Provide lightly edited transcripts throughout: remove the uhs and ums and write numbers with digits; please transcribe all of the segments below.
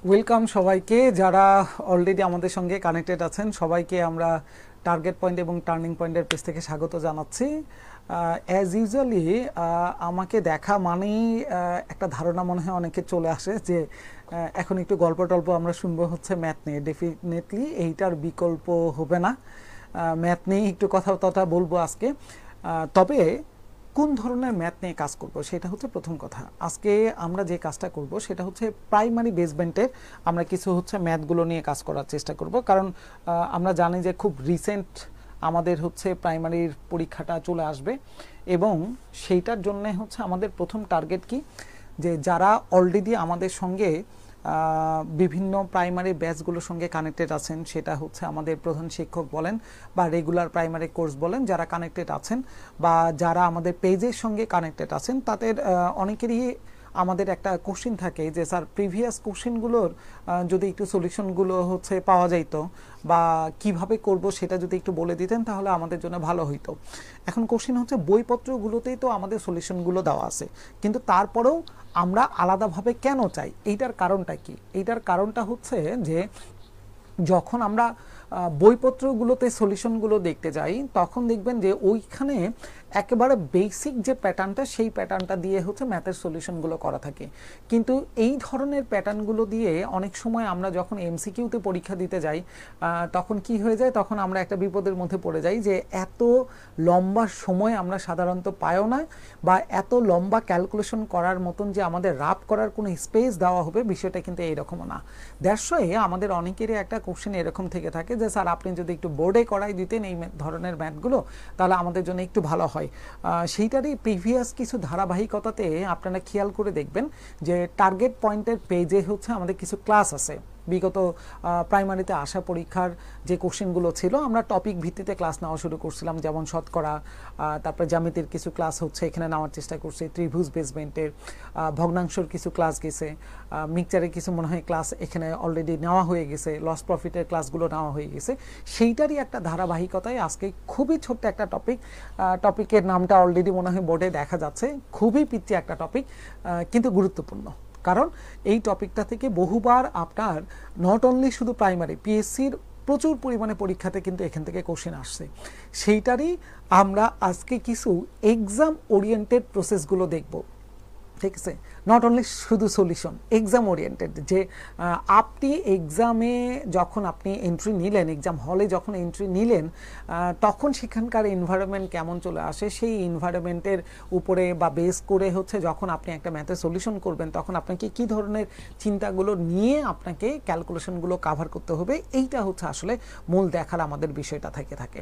Welcome সবাইকে যারা already আমাদের সঙ্গে কানেক্টেড আছেন সবাইকে আমরা টার্গেট পয়েন্ট এবং টার্নিং পয়েন্টের পেজ থেকে স্বাগত জানাচ্ছি। অ্যাজ ইউজুয়ালি আমাকে দেখা মানেই একটা ধারণা মনে হয় অনেকে চলে আসে যে এখন একটু গল্প টল্প আমরা শুনবো হচ্ছে ম্যাথ নিয়ে। ডেফিনেটলি এইটার বিকল্প হবে না, ম্যাথ নিয়ে একটু কথা বলবো আজকে। তবে কোন ধরনের ম্যাথ নিয়ে কাজ করব সেটা হচ্ছে প্রথম কথা। আজকে আমরা যে কাজটা করব সেটা হচ্ছে প্রাইমারি বেসমেন্টের আমরা কিছু হচ্ছে ম্যাথগুলো নিয়ে কাজ করার চেষ্টা করব, কারণ আমরা জানি যে খুব রিসেন্ট আমাদের হচ্ছে প্রাইমারির পরীক্ষাটা চলে আসবে এবং সেইটার জন্য হচ্ছে আমাদের প্রথম টার্গেট কি, যে যারা অলরেডি আমাদের সঙ্গে বিভিন্ন প্রাইমারি ব্যাচগুলোর সঙ্গে কানেক্টেড আছেন, সেটা হচ্ছে আমাদের প্রধান শিক্ষক বলেন বা রেগুলার প্রাইমারি কোর্স বলেন, যারা কানেক্টেড আছেন বা যারা আমাদের পেজের সঙ্গে কানেক্টেড আছেন, তাদের অনেকেরই আমাদের একটা কোশ্চিন থাকে যে স্যার প্রিভিয়াস কোশ্চিনগুলোর যদি একটু সলিউশনগুলো হচ্ছে পাওয়া যাইতো বা কিভাবে করব সেটা যদি একটু বলে দিতেন তাহলে আমাদের জন্য ভালো হইতো। এখন কোশ্চিন হচ্ছে বইপত্রগুলোতেই তো আমাদের সলিউশনগুলো দেওয়া আছে, কিন্তু তারপরেও আমরা আলাদাভাবে কেন চাই, এইটার কারণটা কি? এইটার কারণটা হচ্ছে যে যখন আমরা বইপত্রগুলোতে সলিউশনগুলো দেখতে যাই তখন দেখবেন যে ওইখানে একেবারে বেসিক যে প্যাটার্নটা সেই প্যাটার্নটা দিয়ে হচ্ছে ম্যাথের সলিউশনগুলো করা থাকে। কিন্তু এই ধরনের প্যাটার্নগুলো দিয়ে অনেক সময় আমরা যখন এমসিকিউতে পরীক্ষা দিতে যাই তখন কি হয়ে যায়, তখন আমরা একটা বিপদের মধ্যে পড়ে যাই যে এত লম্বা সময় আমরা সাধারণত পাইও না বা এত লম্বা ক্যালকুলেশন করার মতন যে আমাদের রাফ করার কোনো স্পেস দেওয়া হবে বিষয়টা কিন্তু এইরকমও না। দ্যাটস ওয়াই আমাদের অনেকেরই একটা কোশ্চেন এরকম থেকে থাকে যে স্যার আপনি যদি একটু বোর্ডে করাই দিতেন এই ধরনের ম্যাথগুলো তাহলে আমাদের জন্য একটু ভালো হয়। সেইটারই প্রিভিয়াস কিছু ধারাবাহিকতাতে আপনারা খেয়াল করে দেখবেন যে টার্গেট পয়েন্টের পেজে হচ্ছে আমাদের কিছু ক্লাস আছে। বিগত প্রাইমারিতে আসা পরীক্ষার যে কোশ্চেনগুলো ছিল আমরা টপিক ভিত্তিতে ক্লাস নেওয়া শুরু করছিলাম, যেমন শতকরা, তারপরে জ্যামিতির কিছু ক্লাস হচ্ছে এখানে নেওয়ার চেষ্টা করছি, ত্রিভুজ বেসমেন্টের ভগ্নাংশের কিছু ক্লাস গেছে, মিক্সচারের কিছু মনে হয় ক্লাস এখানে অলরেডি নেওয়া হয়ে গেছে, লস প্রফিটের ক্লাসগুলো নেওয়া হয়ে গেছে। সেইটারই একটা ধারাবাহিকতায় আজকে খুবই ছোট্ট একটা টপিকের নামটা অলরেডি মনে হয় বোর্ডে দেখা যাচ্ছে, খুবই পিচ্ছি একটা টপিক কিন্তু গুরুত্বপূর্ণ, কারণ এই টপিকটা থেকে বহুবার আপনার নট অনলি শুধু প্রাইমারি পিএসসির প্রচুর পরিমাণে পরীক্ষাতে কিন্তু এখান থেকে কোশ্চেন আসছে। সেইটারই আমরা আজকে কিছু এক্সাম ওরিয়েন্টেড প্রসেসগুলো দেখব, ঠিক আছে? নট অনলি শুধু সলিউশন, এক্সাম ওরিয়েন্টেড, যে আপনি এক্সামে যখন আপনি এন্ট্রি নিলেন, এক্সাম হলে যখন এন্ট্রি নিলেন তখন সেখানকার এনভায়রনমেন্ট কেমন চলে আসে, সেই এনভায়রনমেন্টের উপরে বা বেস করে হচ্ছে যখন আপনি একটা ম্যাথের সলিউশন করবেন তখন আপনাকে কী ধরনের চিন্তাগুলো নিয়ে আপনাকে ক্যালকুলেশনগুলো কাভার করতে হবে, এইটা হচ্ছে আসলে মূল দেখার আমাদের বিষয়টা থেকে থাকে।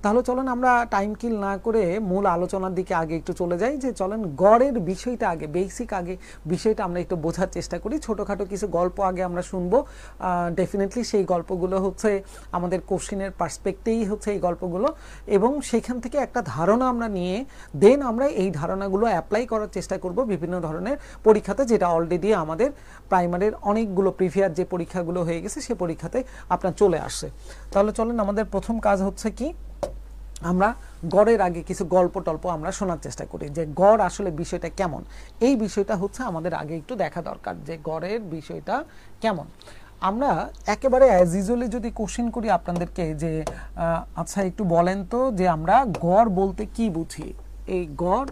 তাহলে চলেন আমরা টাইম কিল না করে মূল আলোচনার দিকে আগে একটু চলে যাই, যে চলেন গড়ের বিষয়টা আগে, বেসিক আগে বিষয়টা আমরা একটু বোঝার চেষ্টা করি। ছোটোখাটো কিছু গল্প আগে আমরা শুনবো, ডেফিনেটলি সেই গল্পগুলো হচ্ছে আমাদের কোশ্চিনের পার্সপেক্টেই হচ্ছে এই গল্পগুলো, এবং সেখান থেকে একটা ধারণা আমরা নিয়ে দেন আমরা এই ধারণাগুলো অ্যাপ্লাই করার চেষ্টা করব বিভিন্ন ধরনের পরীক্ষাতে, যেটা অলরেডি আমাদের প্রাইমারির অনেকগুলো প্রিভিয়াস যে পরীক্ষাগুলো হয়ে গেছে সে পরীক্ষাতে আপনার চলে আসছে। তাহলে চলেন আমাদের প্রথম কাজ হচ্ছে কি, আমরা গড়ের আগে কিছু গল্প টল্প আমরা শোনার চেষ্টা করি যে গড় আসলে বিষয়টা কেমন। এই বিষয়টা হচ্ছে আমাদের আগে একটু দেখা দরকার যে গড়ের বিষয়টা কেমন। আমরা একেবারে অ্যাজ ইউজুয়ালি যদি কোশ্চেন করি আপনাদেরকে যে আচ্ছা একটু বলেন তো যে আমরা গড় বলতে কি বুঝি, এই গড়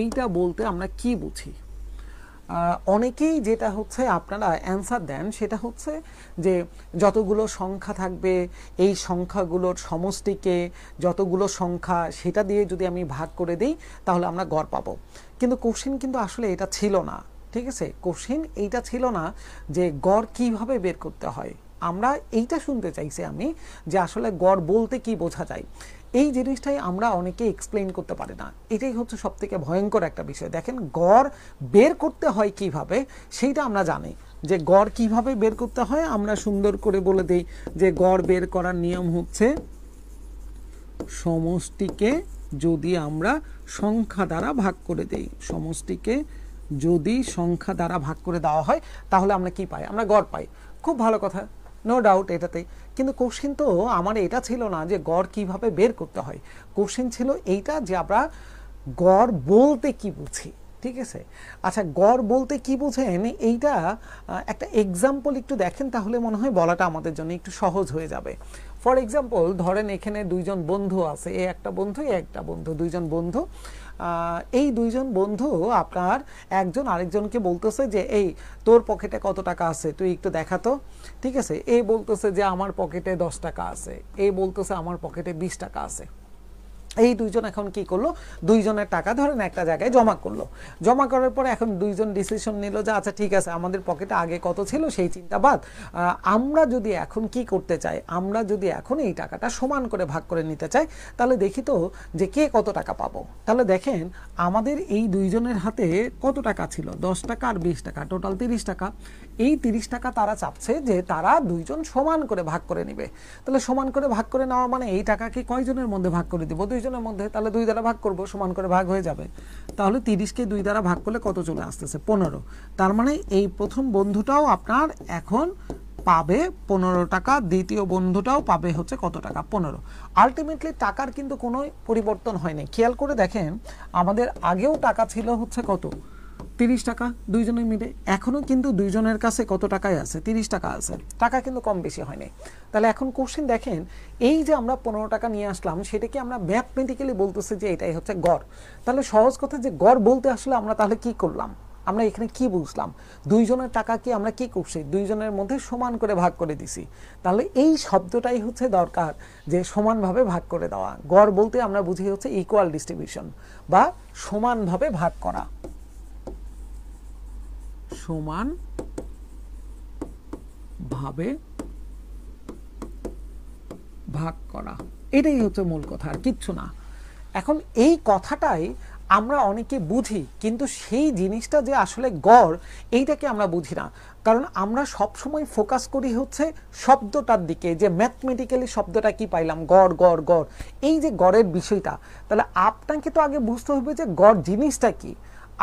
এইটা বলতে আমরা কি বুঝি। অনেকেই যেটা হচ্ছে আপনারা অ্যান্সার দেন সেটা হচ্ছে যে যতগুলো সংখ্যা থাকবে এই সংখ্যাগুলোর সমষ্টিকে যতগুলো সংখ্যা সেটা দিয়ে যদি আমি ভাগ করে দিই তাহলে আমরা গড় পাবো, কিন্তু কোশ্চেন কিন্তু আসলে এটা ছিল না, ঠিক আছে? কোশ্চেন এইটা ছিল না যে গড় কিভাবে বের করতে হয়। আমরা এইটা শুনতে চাইছি আমি যে আসলে গড় বলতে কি বোঝা যায়, এই জিনিসটাই আমরা অনেকে এক্সপ্লেইন করতে পারি না। এটাই হচ্ছে সবথেকে ভয়ঙ্কর একটা বিষয়। দেখেন গড় বের করতে হয় কিভাবে সেইটা আমরা জানি, যে গড় কিভাবে বের করতে হয় আমরা সুন্দর করে বলে দিই যে গড় বের করার নিয়ম হচ্ছে সমষ্টিকে যদি আমরা সংখ্যা দ্বারা ভাগ করে দেই, সমষ্টিকে যদি সংখ্যা দ্বারা ভাগ করে দেওয়া হয় তাহলে আমরা কি পাই, আমরা গড় পাই। খুব ভালো কথা, নো ডাউট এটাতে, কিন্তু কোশ্চেন তো আমার এটা ছিল না যে গড় কিভাবে বের করতে হয়। কোশ্চেন ছিল এইটা যে আমরা গড় বলতে কি বুঝি, ঠিক আছে। আচ্ছা, গড় বলতে কি বোঝেন এইটা একটা এক্সাম্পল একটু দেখেন, তাহলে মনে হয় বলাটা আমাদের জন্য একটু সহজ হয়ে যাবে। ফর এক্সাম্পল ধরেন এখানে দুইজন বন্ধু আছে, এ একটা বন্ধু এ একটা বন্ধু, দুইজন বন্ধু। এই দুইজন বন্ধু আপনার একজন আরেকজনকে বলতেছে যে এই তোর পকেটে কত টাকা আছে তুই একটু দেখাতো, ঠিক আছে। এ বলতেছে যে আমার পকেটে 10 টাকা আছে, এ বলতেছে আমার পকেটে 20 টাকা আছে। এই দুইজন এখন কি করলো, দুইজনের টাকা ধরেন একটা জায়গায় জমা করলো। জমা করার পরে এখন দুইজন ডিসিশন নিল যে আচ্ছা ঠিক আছে, আমাদের পকেটে আগে কত ছিল সেই চিন্তা বাদ, আমরা যদি এখন কি করতে চাই, আমরা যদি এখন এই টাকাটা সমান করে ভাগ করে নিতে চাই, তাহলে দেখি তো যে কে কত টাকা পাবো। তাহলে দেখেন আমাদের এই দুইজনের হাতে কত টাকা ছিল, 10 টাকা আর 20 টাকা, টোটাল 30 টাকা। এই 30 টাকা তারা চাচ্ছে যে তারা দুইজন সমান করে ভাগ করে নেবে। তাহলে সমান করে ভাগ করে নেওয়া মানে এই টাকাকে কয়জনের মধ্যে ভাগ করে দিব, দুইজনের মধ্যে। তাহলে 2 দ্বারা ভাগ করব, সমান করে ভাগ হয়ে যাবে। তাহলে 30কে 2 দ্বারা ভাগ করলে কত চলে আসতেছে, 15। তার মানে এই প্রথম বন্ধুটাও আপনার এখন পাবে 15 টাকা, দ্বিতীয় বন্ধুটাও পাবে হচ্ছে কত টাকা, 15। আলটিমেটলি টাকার কিন্তু কোনো পরিবর্তন হয়নি। খেয়াল করে দেখেন আমাদের আগেও টাকা ছিল হচ্ছে কত, 30 টাকা দুইজনের মিলে, এখনো কিন্তু দুইজনের কাছে কত টাকায় আছে, 30 টাকা আছে। টাকা কিন্তু কম বেশি হয়নি। তাহলে এখন কোশ্চেন দেখেন, এই যে আমরা 15 টাকা নিয়ে আসলাম সেটাকে আমরা ম্যাথমেটিক্যালি বলতেছি যে এটাই হচ্ছে গড়। তাহলে সহজ কথা যে গড় বলতে আসলে আমরা তাহলে কি করলাম, আমরা এখানে কি বুঝলাম, দুইজনের টাকাকে আমরা কি করছি, দুইজনের মধ্যে সমান করে ভাগ করে দিছি। তাহলে এই শব্দটাই হচ্ছে দরকার, যে সমানভাবে ভাগ করে দেওয়া। গড় বলতে আমরা বুঝি হচ্ছে ইকুয়াল ডিস্ট্রিবিউশন বা সমানভাবে ভাগ করা, সমান ভাবে ভাগ করা, এটাই হচ্ছে মূল কথা, আর কিচ্ছু না। এখন এই কথাটাই আমরা অনেকে বুঝি, কিন্তু সেই জিনিসটা যে আসলে গড় এইটাকে আমরা বুঝি না। কারণ আমরা সব সময় ফোকাস করি হচ্ছে শব্দটার দিকে, যে ম্যাথমেটিক্যালি শব্দটা কি পাইলাম, গড় গড় গড়, এই যে গড়ের বিষয়টা। তাহলে আপনাকে তো আগে বুঝতে হবে যে গড় জিনিসটা কি।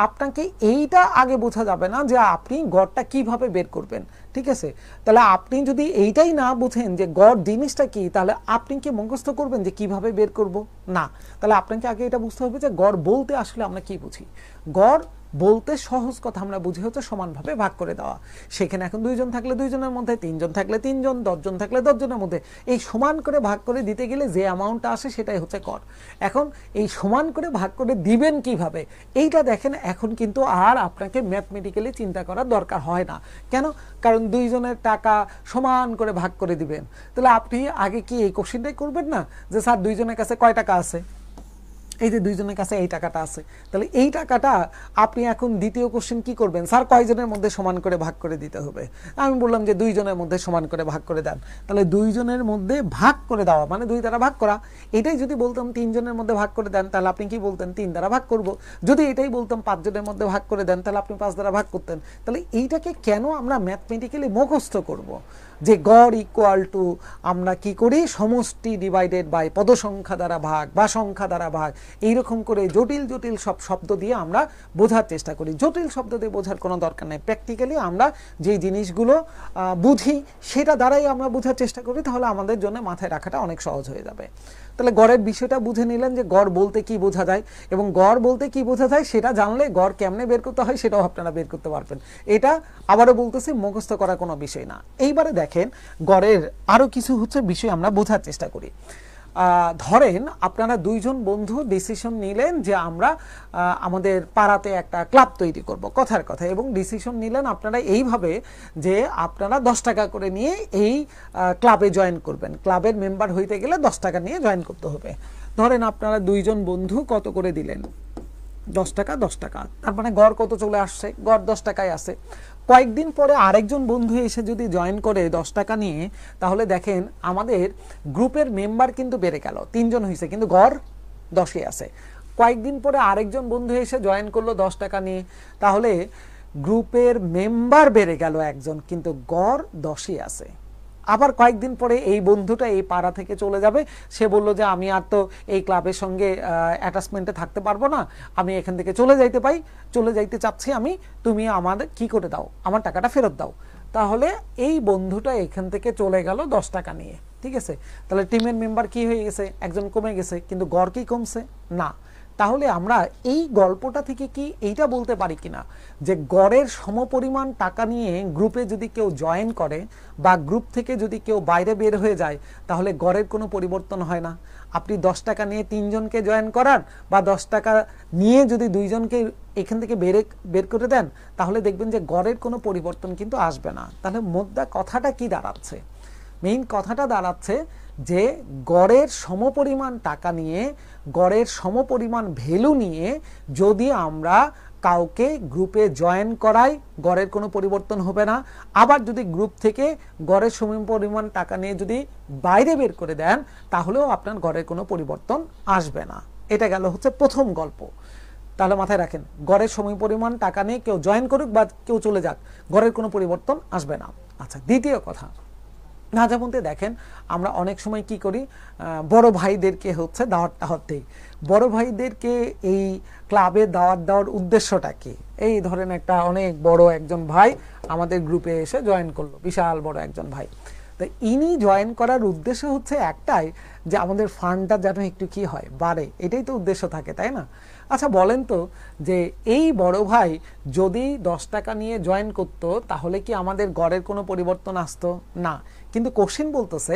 আপনাকে এইটা আগে বোঝা যাবে না যে আপনি গড়টা কিভাবে বের করবেন, ঠিক আছে। তাহলে আপনি যদি এইটাই না বুঝেন যে গড় জিনিসটা কি, তাহলে আপনি কি মুখস্থ করবেন যে কিভাবে বের করব, না। তাহলে আপনাকে আগে এটা বুঝতে হবে যে গড় বলতে আসলে আমরা কি বুঝি। গড় বলতে সহজ কথা আমরা বুঝি হচ্ছে সমানভাবে ভাগ করে দেওয়া। সেখানে এখন দুইজন থাকলে দুইজনের মধ্যে, তিনজন থাকলে তিনজন, 10 জন থাকলে 10 জনের মধ্যে, এই সমান করে ভাগ করে দিতে গেলে যে অ্যামাউন্টটা আসে সেটাই হচ্ছে গড়। এখন এই সমান করে ভাগ করে দিবেন কিভাবে, এইটা দেখেন এখন কিন্তু আর আপনাকে ম্যাথমেটিক্যালি চিন্তা করার দরকার হয় না। কেন? কারণ দুইজনের টাকা সমান করে ভাগ করে দিবেন। তাহলে আপনি আগে কি এই কোশ্চেনটাই করবেন না যে স্যার দুইজনের কাছে কয় টাকা আছে, এই যে দুইজনের কাছে এই টাকাটা আছে। তাহলে এই টাকাটা আপনি এখন দ্বিতীয় কোশ্চেন কি করবেন, স্যার কয়জনের মধ্যে সমান করে ভাগ করে দিতে হবে। আমি বললাম যে দুইজনের মধ্যে সমান করে ভাগ করে দেন। তাহলে দুইজনের মধ্যে ভাগ করে দেওয়া মানে 2 দ্বারা ভাগ করা। এটাই যদি বলতাম 3 জনের মধ্যে ভাগ করে দেন, তাহলে আপনি কি বলতেন, 3 দ্বারা ভাগ করব। যদি এটাই বলতাম 5 জনের মধ্যে ভাগ করে দেন, তাহলে আপনি 5 দ্বারা ভাগ করতেন। তাহলে এইটাকে কেন আমরা ম্যাথমেটিক্যালি মুখস্থ করব, যে গড় ইকুয়াল টু আমরা কি করি, সমষ্টি ডিভাইডেড বাই পদসংখ্যা দ্বারা ভাগ বা সংখ্যা দ্বারা ভাগ, এইরকম করে জটিল জটিল সব শব্দ দিয়ে আমরা বোঝার চেষ্টা করি। জটিল শব্দ দিয়ে বোঝার কোনো দরকার নেই। প্র্যাকটিক্যালি আমরা যে জিনিসগুলো বুঝি সেটা দ্বারাই আমরা বোঝার চেষ্টা করি, তাহলে আমাদের জন্য মাথায় রাখাটা অনেক সহজ হয়ে যাবে। তাহলে গড়ের বিষয়টা বুঝে নিলেন যে গড় বলতে কি বোঝা যায়, এবং গড় বলতে কি বোঝা যায় সেটা জানলে গড় কেমনে বের করতে হয় সেটাও আপনারা বের করতে পারবেন। এটা আবারও বলতেছি মুখস্থ করা কোনো বিষয় না। এইবারে দেখেন গড়ের আরো কিছু হচ্ছে বিষয় আমরা বোঝার চেষ্টা করি। ধরেন আপনারা দুইজন বন্ধু ডিসিশন নিলেন যে আমরা আমাদের পাড়াতে একটা ক্লাব তৈরি করব, কথার কথা, এবং ডিসিশন নিলেন আপনারা এইভাবে যে আপনারা 10 টাকা করে নিয়ে এই ক্লাবে জয়েন করবেন। ক্লাবের মেম্বার হইতে গেলে 10 টাকা নিয়ে জয়েন করতে হবে। ধরেন আপনারা দুইজন বন্ধু কত করে দিলেন, 10 টাকা 10 টাকা, তার মানে গড় কত চলে আসছে, গড় 10 টাকায় আছে। কয়েকদিন পরে আরেকজন বন্ধু এসে যদি জয়েন করে 10 টাকা নিয়ে, তাহলে দেখেন আমাদের গ্রুপের মেম্বার কিন্তু বেড়ে গেল, 3 জন হয়েছে, কিন্তু গড় 10-এ আছে। কয়েকদিন পরে আরেকজন বন্ধু এসে জয়েন করলো 10 টাকা নিয়ে, তাহলে গ্রুপের মেম্বার বেড়ে গেল 1 জন, কিন্তু গড় 10-ই আছে। আবার কয়েকদিন পরে এই বন্ধুটা এই পাড়া থেকে চলে যাবে, সে বলল যে আমি আর তো এই ক্লাবের সঙ্গে অ্যাটাচমেন্টে থাকতে পারবো না, আমি এখান থেকে চলে যাইতে চাচ্ছি আমি, তুমি আমাদের কি করে দাও, আমার টাকাটা ফেরত দাও। তাহলে এই বন্ধুটা এখান থেকে চলে গেল 10 টাকা নিয়ে, ঠিক আছে। তাহলে টিমের মেম্বার কি হয়ে গেছে, একজন কমে গেছে, কিন্তু গড় কি কমছে না। তাহলে আমরা এই গল্পটা থেকে কি এইটা বলতে পারি কিনা যে গড়ের সমপরিমাণ টাকা নিয়ে গ্রুপে যদি কেউ জয়েন করে বা গ্রুপ থেকে যদি কেউ বাইরে বের হয়ে যায় তাহলে গড়ের কোনো পরিবর্তন হয় না। আপনি 10 টাকা নিয়ে 3 জনকে জয়েন করান বা 10 টাকা নিয়ে যদি 2 জনকে এখান থেকে বের করে দেন তাহলে দেখবেন যে গড়ের কোনো পরিবর্তন কিন্তু আসবে না। তাহলে মোদ্দা কথাটা কি দাঁড়াচ্ছে? মেইন কথাটা দাঁড়াচ্ছে যে গড়ের সমপরিমাণ টাকা নিয়ে, গড়ের সমপরিমাণ ভ্যালু নিয়ে যদি আমরা কাউকে গ্রুপে জয়েন করাই গড়ের কোনো পরিবর্তন হবে না। আবার যদি গ্রুপ থেকে গড়ের সমপরিমাণ টাকা নিয়ে যদি বাইরে বের করে দেন তাহলেও আপনার গড়ের কোনো পরিবর্তন আসবে না। এটা গেল হচ্ছে প্রথম গল্প। তাহলে মাথায় রাখেন, গড়ের সমপরিমাণ টাকা নিয়ে কেউ জয়েন করুক বা কেউ চলে যাক, গড়ের কোনো পরিবর্তন আসবে না। আচ্ছা, দ্বিতীয় কথা, না যেমনতে দেখেন আমরা অনেক সময় কি করি, বড় ভাইদেরকে হচ্ছে দাওয়াত দেই। বড় ভাইদেরকে এই ক্লাবে দাওয়াত দেওয়ার উদ্দেশ্যটা কি? এই ধরেন একটা অনেক বড় একজন ভাই আমাদের গ্রুপে এসে জয়েন করলো, বিশাল বড় একজন ভাই। তো ইনি জয়েন করার উদ্দেশ্য হচ্ছে একটাই যে আমাদের ফান্ডটা যেন একটু কি হয়, বাড়ে, এটাই তো উদ্দেশ্য থাকে, তাই না? আচ্ছা বলেন তো যে এই বড় ভাই যদি 10 টাকা নিয়ে জয়েন করতো তাহলে কি আমাদের গড়ের কোনো পরিবর্তন আসতো? না। কিন্তু কোশ্চেন বলতেছে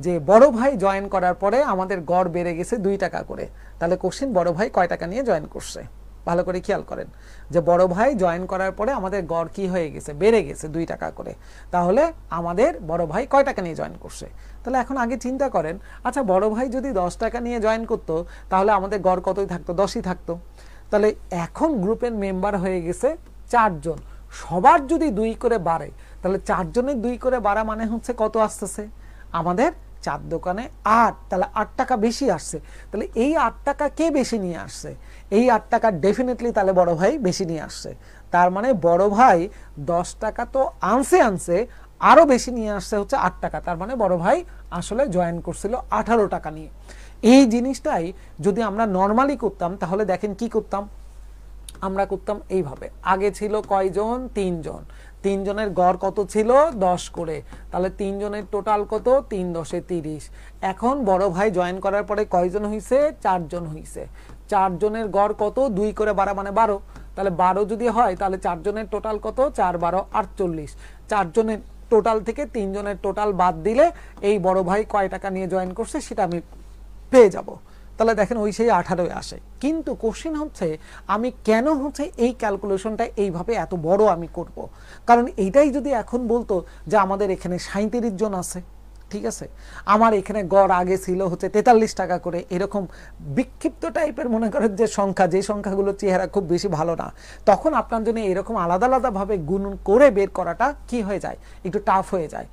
যে বড় ভাই জয়েন করার পরে আমাদের গড় বেড়ে গেছে 2 টাকা করে। তাহলে কোশ্চেন বড় ভাই কয় টাকা নিয়ে জয়েন করছে? ভালো করে খেয়াল করেন যে বড় ভাই জয়েন করার পরে আমাদের গড় কি হয়ে গেছে, বেড়ে গেছে 2 টাকা করে। তাহলে আমাদের বড় ভাই কয় টাকা নিয়ে জয়েন করছে? তাহলে এখন আগে চিন্তা করেন, আচ্ছা বড় ভাই যদি 10 টাকা নিয়ে জয়েন করতো তাহলে আমাদের গড় কতই থাকতো? 10ই থাকতো। তাহলে এখন গ্রুপের মেম্বার হয়ে গেছে 4 জন, সবার যদি 2 করে বাড়ে তাহলে 4 জনের 2 করে বাড়া মানে হচ্ছে কত আসতেছে? আমাদের 4 দোকানে 8, তাহলে 8 টাকা বেশি আসছে। তাহলে এই 8 টাকা কে বেশি নিয়ে আসছে? এই 8 টাকা ডেফিনেটলি তাহলে বড় ভাই বেশি নিয়ে আসছে। তার মানে বড় ভাই 10 টাকা তো আনছে, আরো বেশি নিয়ে আসছে হচ্ছে 8 টাকা। তার মানে বড় ভাই আসলে জয়েন করছিল 18 টাকা নিয়ে। এই জিনিসটাই যদি আমরা নর্মালি করতাম তাহলে দেখেন কি করতাম, আমরা করতাম এইভাবে। আগে ছিল কয়জন? 3 জন। 3 জনের গড় কত ছিল? 10 করে। তাহলে 3 জনের টোটাল কত? 3 10 30। এখন বড় ভাই জয়েন করার পরে কয়জন হইছে? 4 জন হইছে। 4 জনের গড় কত? 2 করে বাড়া মানে 12। তাহলে 12 যদি হয় তাহলে 4 জনের টোটাল কত? 4 12 48। 4 জনের টোটাল থেকে 3 জনের টোটাল বাদ দিলে এই বড় ভাই কয় টাকা নিয়ে জয়েন করছে সেটা আমি পেয়ে যাব। তাহলে দেখেন ওই সেই 18 আসে। কিন্তু কোশ্চেন হচ্ছে আমি কেন হচ্ছে এই ক্যালকুলেশনটা এইভাবে এত বড় আমি করব? কারণ এইটাই যদি এখন বলতো যে আমাদের এখানে 37 জন আছে, ঠিক আছে, আমার এখানে গড় আগে ছিল হচ্ছে 43 টাকা করে, এরকম বিক্ষিপ্ত টাইপের মনে করেন যে সংখ্যা, যে সংখ্যাগুলো চেহারা খুব বেশি ভালো না, তখন আপনার জন্য এরকম আলাদা আলাদাভাবে গুণ করে বের করাটা কি হয়ে যায়, একটু টাফ হয়ে যায়।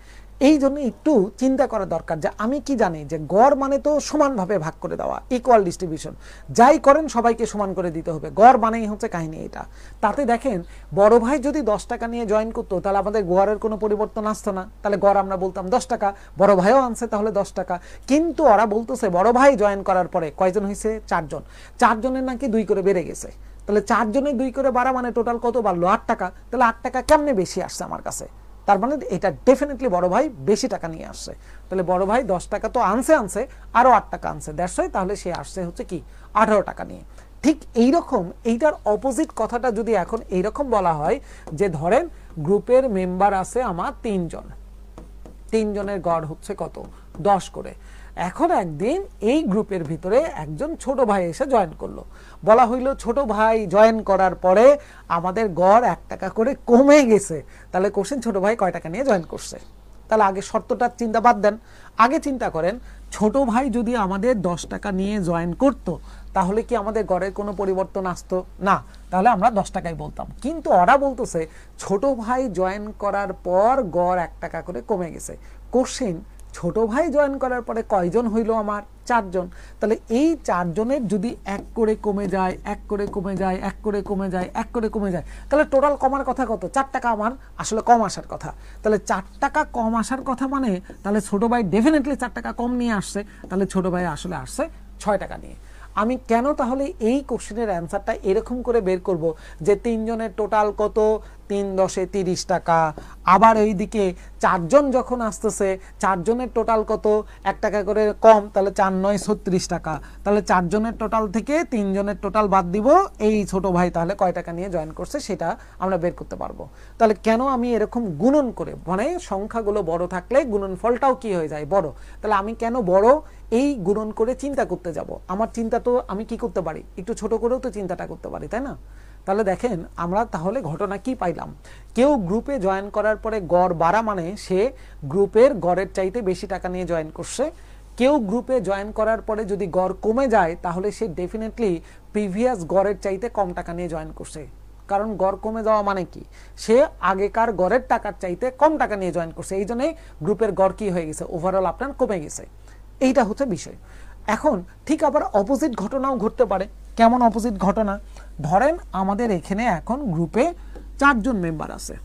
এই জন্য একটু চিন্তা করা দরকার যে আমি কি জানি যে গড় মানে তো সমানভাবে ভাগ করে দেওয়া, ইকুয়াল ডিস্ট্রিবিউশন, যাই করেন সবাইকে সমান করে দিতে হবে, গড় মানেই হচ্ছে কাহিনী এটা। তাতে দেখেন বড় ভাই যদি 10 টাকা নিয়ে জয়েন করতো তাহলে আমাদের গড়ের কোনো পরিবর্তন আসতো না। তাহলে গড় আমরা বলতাম 10 টাকা, বড় ভাইও আনছে তাহলে 10 টাকা। কিন্তু ওরা বলতেছে বড় ভাই জয়েন করার পরে কয়জন হয়েছে? 4 জন। 4 জনের নাকি 2 করে বেড়ে গেছে। তাহলে 4 জনের 2 করে বাড়া মানে টোটাল কত বাড়লো? 8 টাকা। তাহলে 8 টাকা কেমনে বেশি আসছে আমার কাছে? তার মানে এটা ডেফিনেটলি বড় ভাই বেশি টাকা নিয়ে আসছে। তাহলে বড় ভাই 10 টাকা তো আনছে আরো 8 টাকা আনছে, দ্যাটস ওয়াই তাহলে সে আসছে হচ্ছে কি 18 টাকা নিয়ে। ঠিক এইরকম এইটার অপোজিট কথাটা যদি এখন এইরকম বলা হয় যে ধরেন গ্রুপের মেম্বার আছে আমার 3 জন, 3 জনের গড় হচ্ছে কত? 10 করে। এখন একদিন এই গ্রুপের ভিতরে একজন ছোট ভাই এসে জয়েন করলো। বলা হইলো ছোট ভাই জয়েন করার পরে আমাদের গড় 1 টাকা করে কমে গেছে। তাহলে কোশ্চেন ছোট ভাই কয় টাকা নিয়ে জয়েন করছে? তাহলে আগে শর্তটার চিন্তা বাদ দেন, আগে চিন্তা করেন ছোট ভাই যদি আমাদের 10 টাকা নিয়ে জয়েন করত তাহলে কি আমাদের গড়ের কোনো পরিবর্তন আসতো? না, তাহলে আমরা 10 টাকাই বলতাম। কিন্তু ওরা বলতেছে ছোট ভাই জয়েন করার পর গড় 1 টাকা করে কমে গেছে। কোশ্চেন ছোট ভাই জয়েন করার পরে কয়জন হইল আমার? 4 জন। তাহলে এই 4 জনের যদি 1 করে কমে যায়, 1 করে কমে যায়, 1 করে কমে যায়, 1 করে কমে যায়, তাহলে টোটাল কমার কথা কত? 4 টাকা আমার আসলে কম আসার কথা। তাহলে 4 টাকা কম আসার কথা মানে তাহলে ছোট ভাই ডেফিনেটলি 4 টাকা কম নিয়ে আসছে। তাহলে ছোট ভাই আসলে আসছে 6 টাকা নিয়ে। আমি কেন তাহলে এই কোশ্চেনের অ্যান্সারটা এরকম করে বের করব যে 3 জনের টোটাল কত? 3 10 30 টাকা। আবার এইদিকে 4 জন যখন আসতেছে, 4 জনের টোটাল কত, 1 টাকা করে কম, তাহলে 4 9 36 টাকা। তাহলে 4 জনের টোটাল থেকে 3 জনের টোটাল বাদ দিব, এই ছোট ভাই তাহলে কয় টাকা নিয়ে জয়েন করছে সেটা আমরা বের করতে পারবো। তাহলে কেন আমি এরকম গুণন করে, মানে সংখ্যাগুলো বড় থাকলে গুণনফলটাও কি হয়ে যায়, বড়। তাহলে আমি কেন বড় এই গুণন করে চিন্তা করতে যাব? আমার চিন্তা তো আমি কি করতে পারি, একটু ছোট করেও তো চিন্তাটা করতে পারি, তাই না? তাহলে দেখেন আমরা তাহলে ঘটনা কি পাইলাম, কেউ গ্রুপে জয়েন করার পরে গড় বাড়া মানে সে গ্রুপের গড়ের চাইতে বেশি টাকা নিয়ে জয়েন করছে। কেউ গ্রুপে জয়েন করার পরে যদি গড় কমে যায় তাহলে সে ডেফিনেটলি প্রিভিয়াস গড়ের চাইতে কম টাকা নিয়ে জয়েন করছে। কারণ গড় কমে যাওয়া মানে কি, সে আগেকার গড়ের টাকার চাইতে কম টাকা নিয়ে জয়েন করছে, এই জন্যই গ্রুপের গড় কি হয়ে গেছে, ওভারঅল আপনার কমে গেছে। এইটা হচ্ছে বিষয়। এখন ঠিক আবার অপোজিট ঘটনাও ঘটতে পারে। কেমন অপোজিট ঘটনা? ধরেন আমাদের এখানে এখন গ্রুপে 4 জন মেম্বার আছে,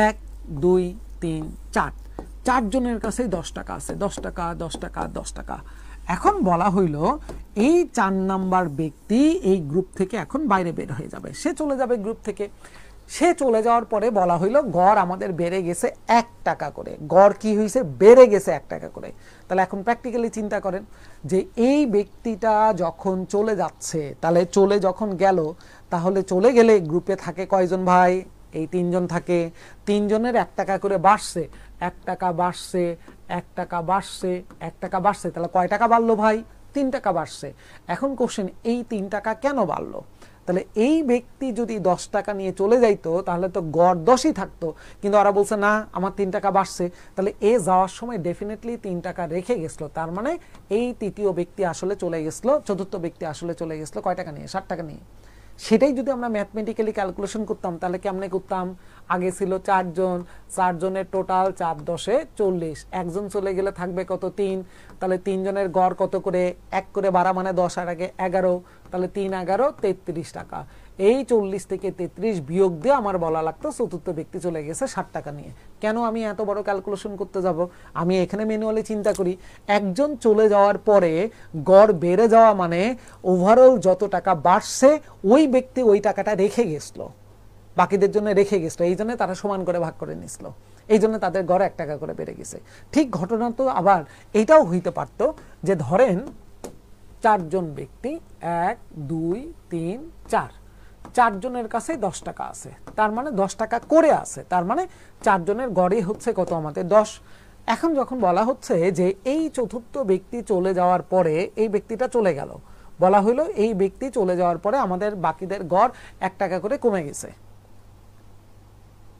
1 2 3 4, 4 জনের কাছে 10 টাকা আছে, 10 টাকা 10 টাকা 10 টাকা। এখন বলা হইল এই 4 নাম্বার ব্যক্তি এই গ্রুপ থেকে এখন বাইরে বের হয়ে যাবে, সে চলে যাবে গ্রুপ থেকে। সে চলে যাওয়ার পরে বলা হইল গড় আমাদের বেড়ে গেছে 1 টাকা করে, গড় কি হয়েছে, বেড়ে গেছে 1 টাকা করে। তাহলে এখন প্র্যাকটিক্যালি চিন্তা করেন যে এই ব্যক্তিটা যখন চলে যাচ্ছে, তাহলে চলে যখন গেল, তাহলে চলে গেলে গ্রুপে থাকে কয়জন ভাই, এই 3 জন থাকে। 3 জনের 1 টাকা করে বাড়ছে, 1 টাকা বাড়ছে, 1 টাকা বাড়ছে, 1 টাকা বাড়ছে, তাহলে কয় টাকা বাড়লো ভাই, 3 টাকা বাড়ছে। এখন কোশ্চেন, এই 3 টাকা কেন বাড়লো? তাহলে এই ব্যক্তি যদি 10 টাকা নিয়ে চলে যাইতো তাহলে তো গড় 10ই থাকতো, কিন্তু ওরা বলছে না আমার 3 টাকা বাড়ছে। তাহলে এ যাওয়ার সময় ডেফিনেটলি 3 টাকা রেখে গেছিল, তার মানে এই তৃতীয় ব্যক্তি আসলে চলে গেছিল, চতুর্থ ব্যক্তি আসলে চলে গেছিল কয় টাকা নিয়ে, 60 টাকা নিয়ে। সেটাই যদি আমরা ম্যাথমেটিক্যালি ক্যালকুলেশন করতাম তাহলে কেমনে করতাম, আগে ছিল 4 জন, 4 জনের টোটাল 4 10 40, একজন চলে গেলে থাকবে কত, 3, তাহলে 3 জনের গড় কত করে, 1 করে বাড়া মানে 10 আর আগে 11, তাহলে 3 11 33 টাকা। এই 40 থেকে 33 বিয়োগ দিয়ে আমার বলা লাগতো চতুর্থ ব্যক্তি চলে গেছে 60 টাকা নিয়ে। কেন আমি এত বড় ক্যালকুলেশন করতে যাব? আমি এখানে ম্যানুয়ালি চিন্তা করি, একজন চলে যাওয়ার পরে গড় বেড়ে যাওয়া মানে ওভারঅল যত টাকা বাড়ছে ওই ব্যক্তি ওই টাকাটা রেখে গেছিল, বাকিদের জন্য রেখে গেছিল, এই জন্য তারা সমান করে ভাগ করে নিছিল, এই জন্য তাদের গড় 1 টাকা করে বেড়ে গেছে। ঠিক ঘটনা তো আবার এইটাও হইতে পারতো যে ধরেন 4 জন ব্যক্তি 1 2 3 4, 4 জনের কাছে 10 টাকা আছে, তার মানে 10 টাকা করে আছে, তার মানে 4 জনের গড়ই হচ্ছে কত, আমাদের 10। এখন যখন বলা হচ্ছে যে এই চতুর্থ ব্যক্তি চলে যাওয়ার পরে এই ব্যক্তিটা চলে গেল, বলা হলো এই ব্যক্তি চলে যাওয়ার পরে আমাদের বাকিদের গড় 1 টাকা করে কমে গেছে,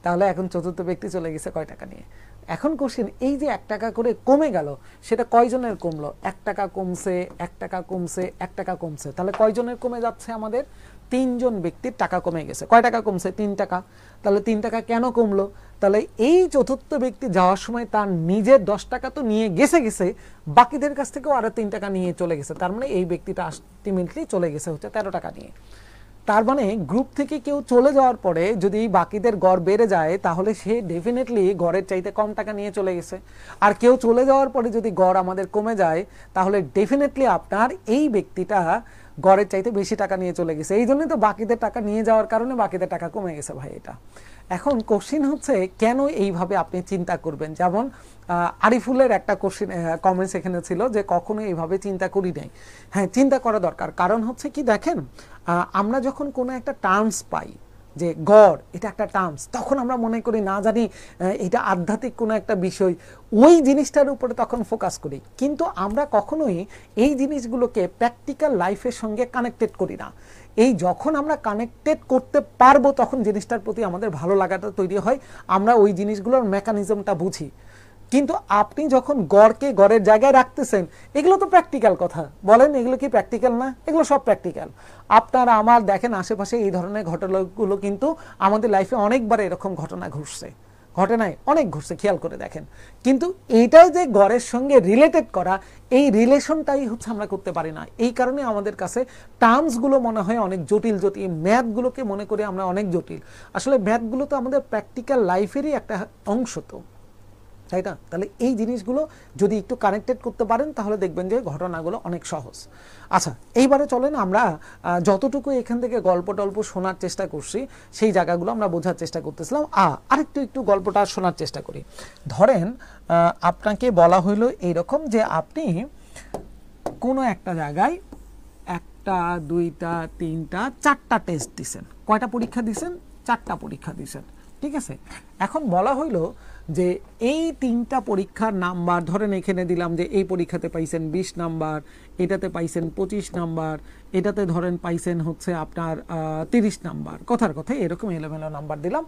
তাহলে এখন চতুর্থ ব্যক্তি চলে গেছে কয় টাকা নিয়ে। এখন কোশ্চেন, এই যে 1 টাকা করে কমে গেল সেটা কয়জনের কমলো, 1 টাকা কমছে, 1 টাকা কমছে, 1 টাকা কমছে, তাহলে কয়জনের কমে যাচ্ছে, আমাদের 3 জন ব্যক্তির টাকা কমে গেছে। কয় টাকা কমছে, 3 টাকা। তাহলে 3 টাকা কেন কমলো? তাহলে এই চতুর্থ ব্যক্তি যাওয়ার সময় তার নিজের 10 টাকা তো নিয়ে গেছে, বাকিদের কাছ থেকেও আরো 3 টাকা নিয়ে চলে গেছে, তার মানে এই ব্যক্তিটা আলটিমেটলি চলে গেছে হচ্ছে 13 টাকা নিয়ে। তার মানে গ্রুপ থেকে কেউ চলে যাওয়ার পরে যদি বাকিদের গড় বেড়ে যায় তাহলে সে ডেফিনেটলি গড়ের চাইতে কম টাকা নিয়ে চলে গেছে। আর কেউ চলে যাওয়ার পরে যদি গড় আমাদের কমে যায় তাহলে ডেফিনেটলি আপনার এই ব্যক্তিটা গড়ের চাইতে বেশি টাকা নিয়ে চলে গেছে, এই জন্যই তো বাকিদের টাকা নিয়ে যাওয়ার কারণে বাকিদের টাকা কমে গেছে ভাই। এটা এখন কোশ্চিন হচ্ছে কেন এইভাবে আপনি চিন্তা করবেন, যেমন আরিফুলের একটা কোশ্চিন কমেন্টস এখানে ছিল যে কখনো এইভাবে চিন্তা করি নাই। হ্যাঁ, চিন্তা করা দরকার, কারণ হচ্ছে কি দেখেন, আমরা যখন কোনো একটা টার্মস পাই যে গড়, এটা একটা টার্মস, তখন আমরা মনে করি না জানি এটা আধ্যাত্মিক কোনো একটা বিষয়, ওই জিনিসটার উপরে তখন ফোকাস করি, কিন্তু আমরা কখনোই এই জিনিসগুলোকে প্র্যাকটিক্যাল লাইফের সঙ্গে কানেক্টেড করি না। এই যখন আমরা কানেক্টেড করতে পারবো তখন জিনিসটার প্রতি আমাদের ভালো লাগাটা তৈরি হয়, আমরা ওই জিনিসগুলোর মেকানিজমটা বুঝি। কিন্তু আপনি যখন গড়কে গড়ের জায়গায় রাখতেছেন, এগুলো তো প্র্যাকটিক্যাল কথা, বলেন এগুলো কি প্র্যাকটিক্যাল না? এগুলো সব প্র্যাকটিক্যাল। আপনারা আমার দেখেন আশেপাশে এই ধরনের ঘটনাগুলো কিন্তু আমাদের লাইফে অনেকবার এরকম ঘটনা ঘটছে, ঘটনায় অনেক ঘটছে, খেয়াল করে দেখেন। কিন্তু এইটাই যে গড়ের সঙ্গে রিলেটেড করা, এই রিলেশনটাই হচ্ছে আমরা করতে পারি না। এই কারণে আমাদের কাছে টার্মসগুলো মনে হয় অনেক জটিল জটিল, ম্যাথগুলোকে মনে করি আমরা অনেক জটিল। আসলে ম্যাথগুলো তো আমাদের প্র্যাকটিক্যাল লাইফেরই একটা অংশ। তো তাই না? তাহলে এই জিনিসগুলো যদি একটু কানেক্টেড করতে পারেন তাহলে দেখবেন যে ঘটনাগুলো অনেক সহজ। আচ্ছা, এইবারে চলেন আমরা যতটুকু এখান থেকে গল্প টল্প শোনার চেষ্টা করছি সেই জায়গাগুলো আমরা বোঝার চেষ্টা করতেছিলাম। একটু গল্পটা শোনার চেষ্টা করি। ধরেন আপনাকে বলা হইলো এইরকম যে আপনি কোনো একটা জায়গায় 1টা 2টা 3টা 4টা টেস্ট দিছেন। কয়টা পরীক্ষা দিছেন? 4টা পরীক্ষা দিছেন, ঠিক আছে। এখন বলা হইলো যে এই 3টা পরীক্ষার নাম্বার, ধরেন এখানে দিলাম যে এই পরীক্ষাতে পাইছেন 20 নাম্বার, এটাতে পাইছেন 25 নাম্বার, এটাতে ধরেন পাইছেন হচ্ছে আপনার 30 নাম্বার, কথার কথা এরকম এলোমেলো নাম্বার দিলাম।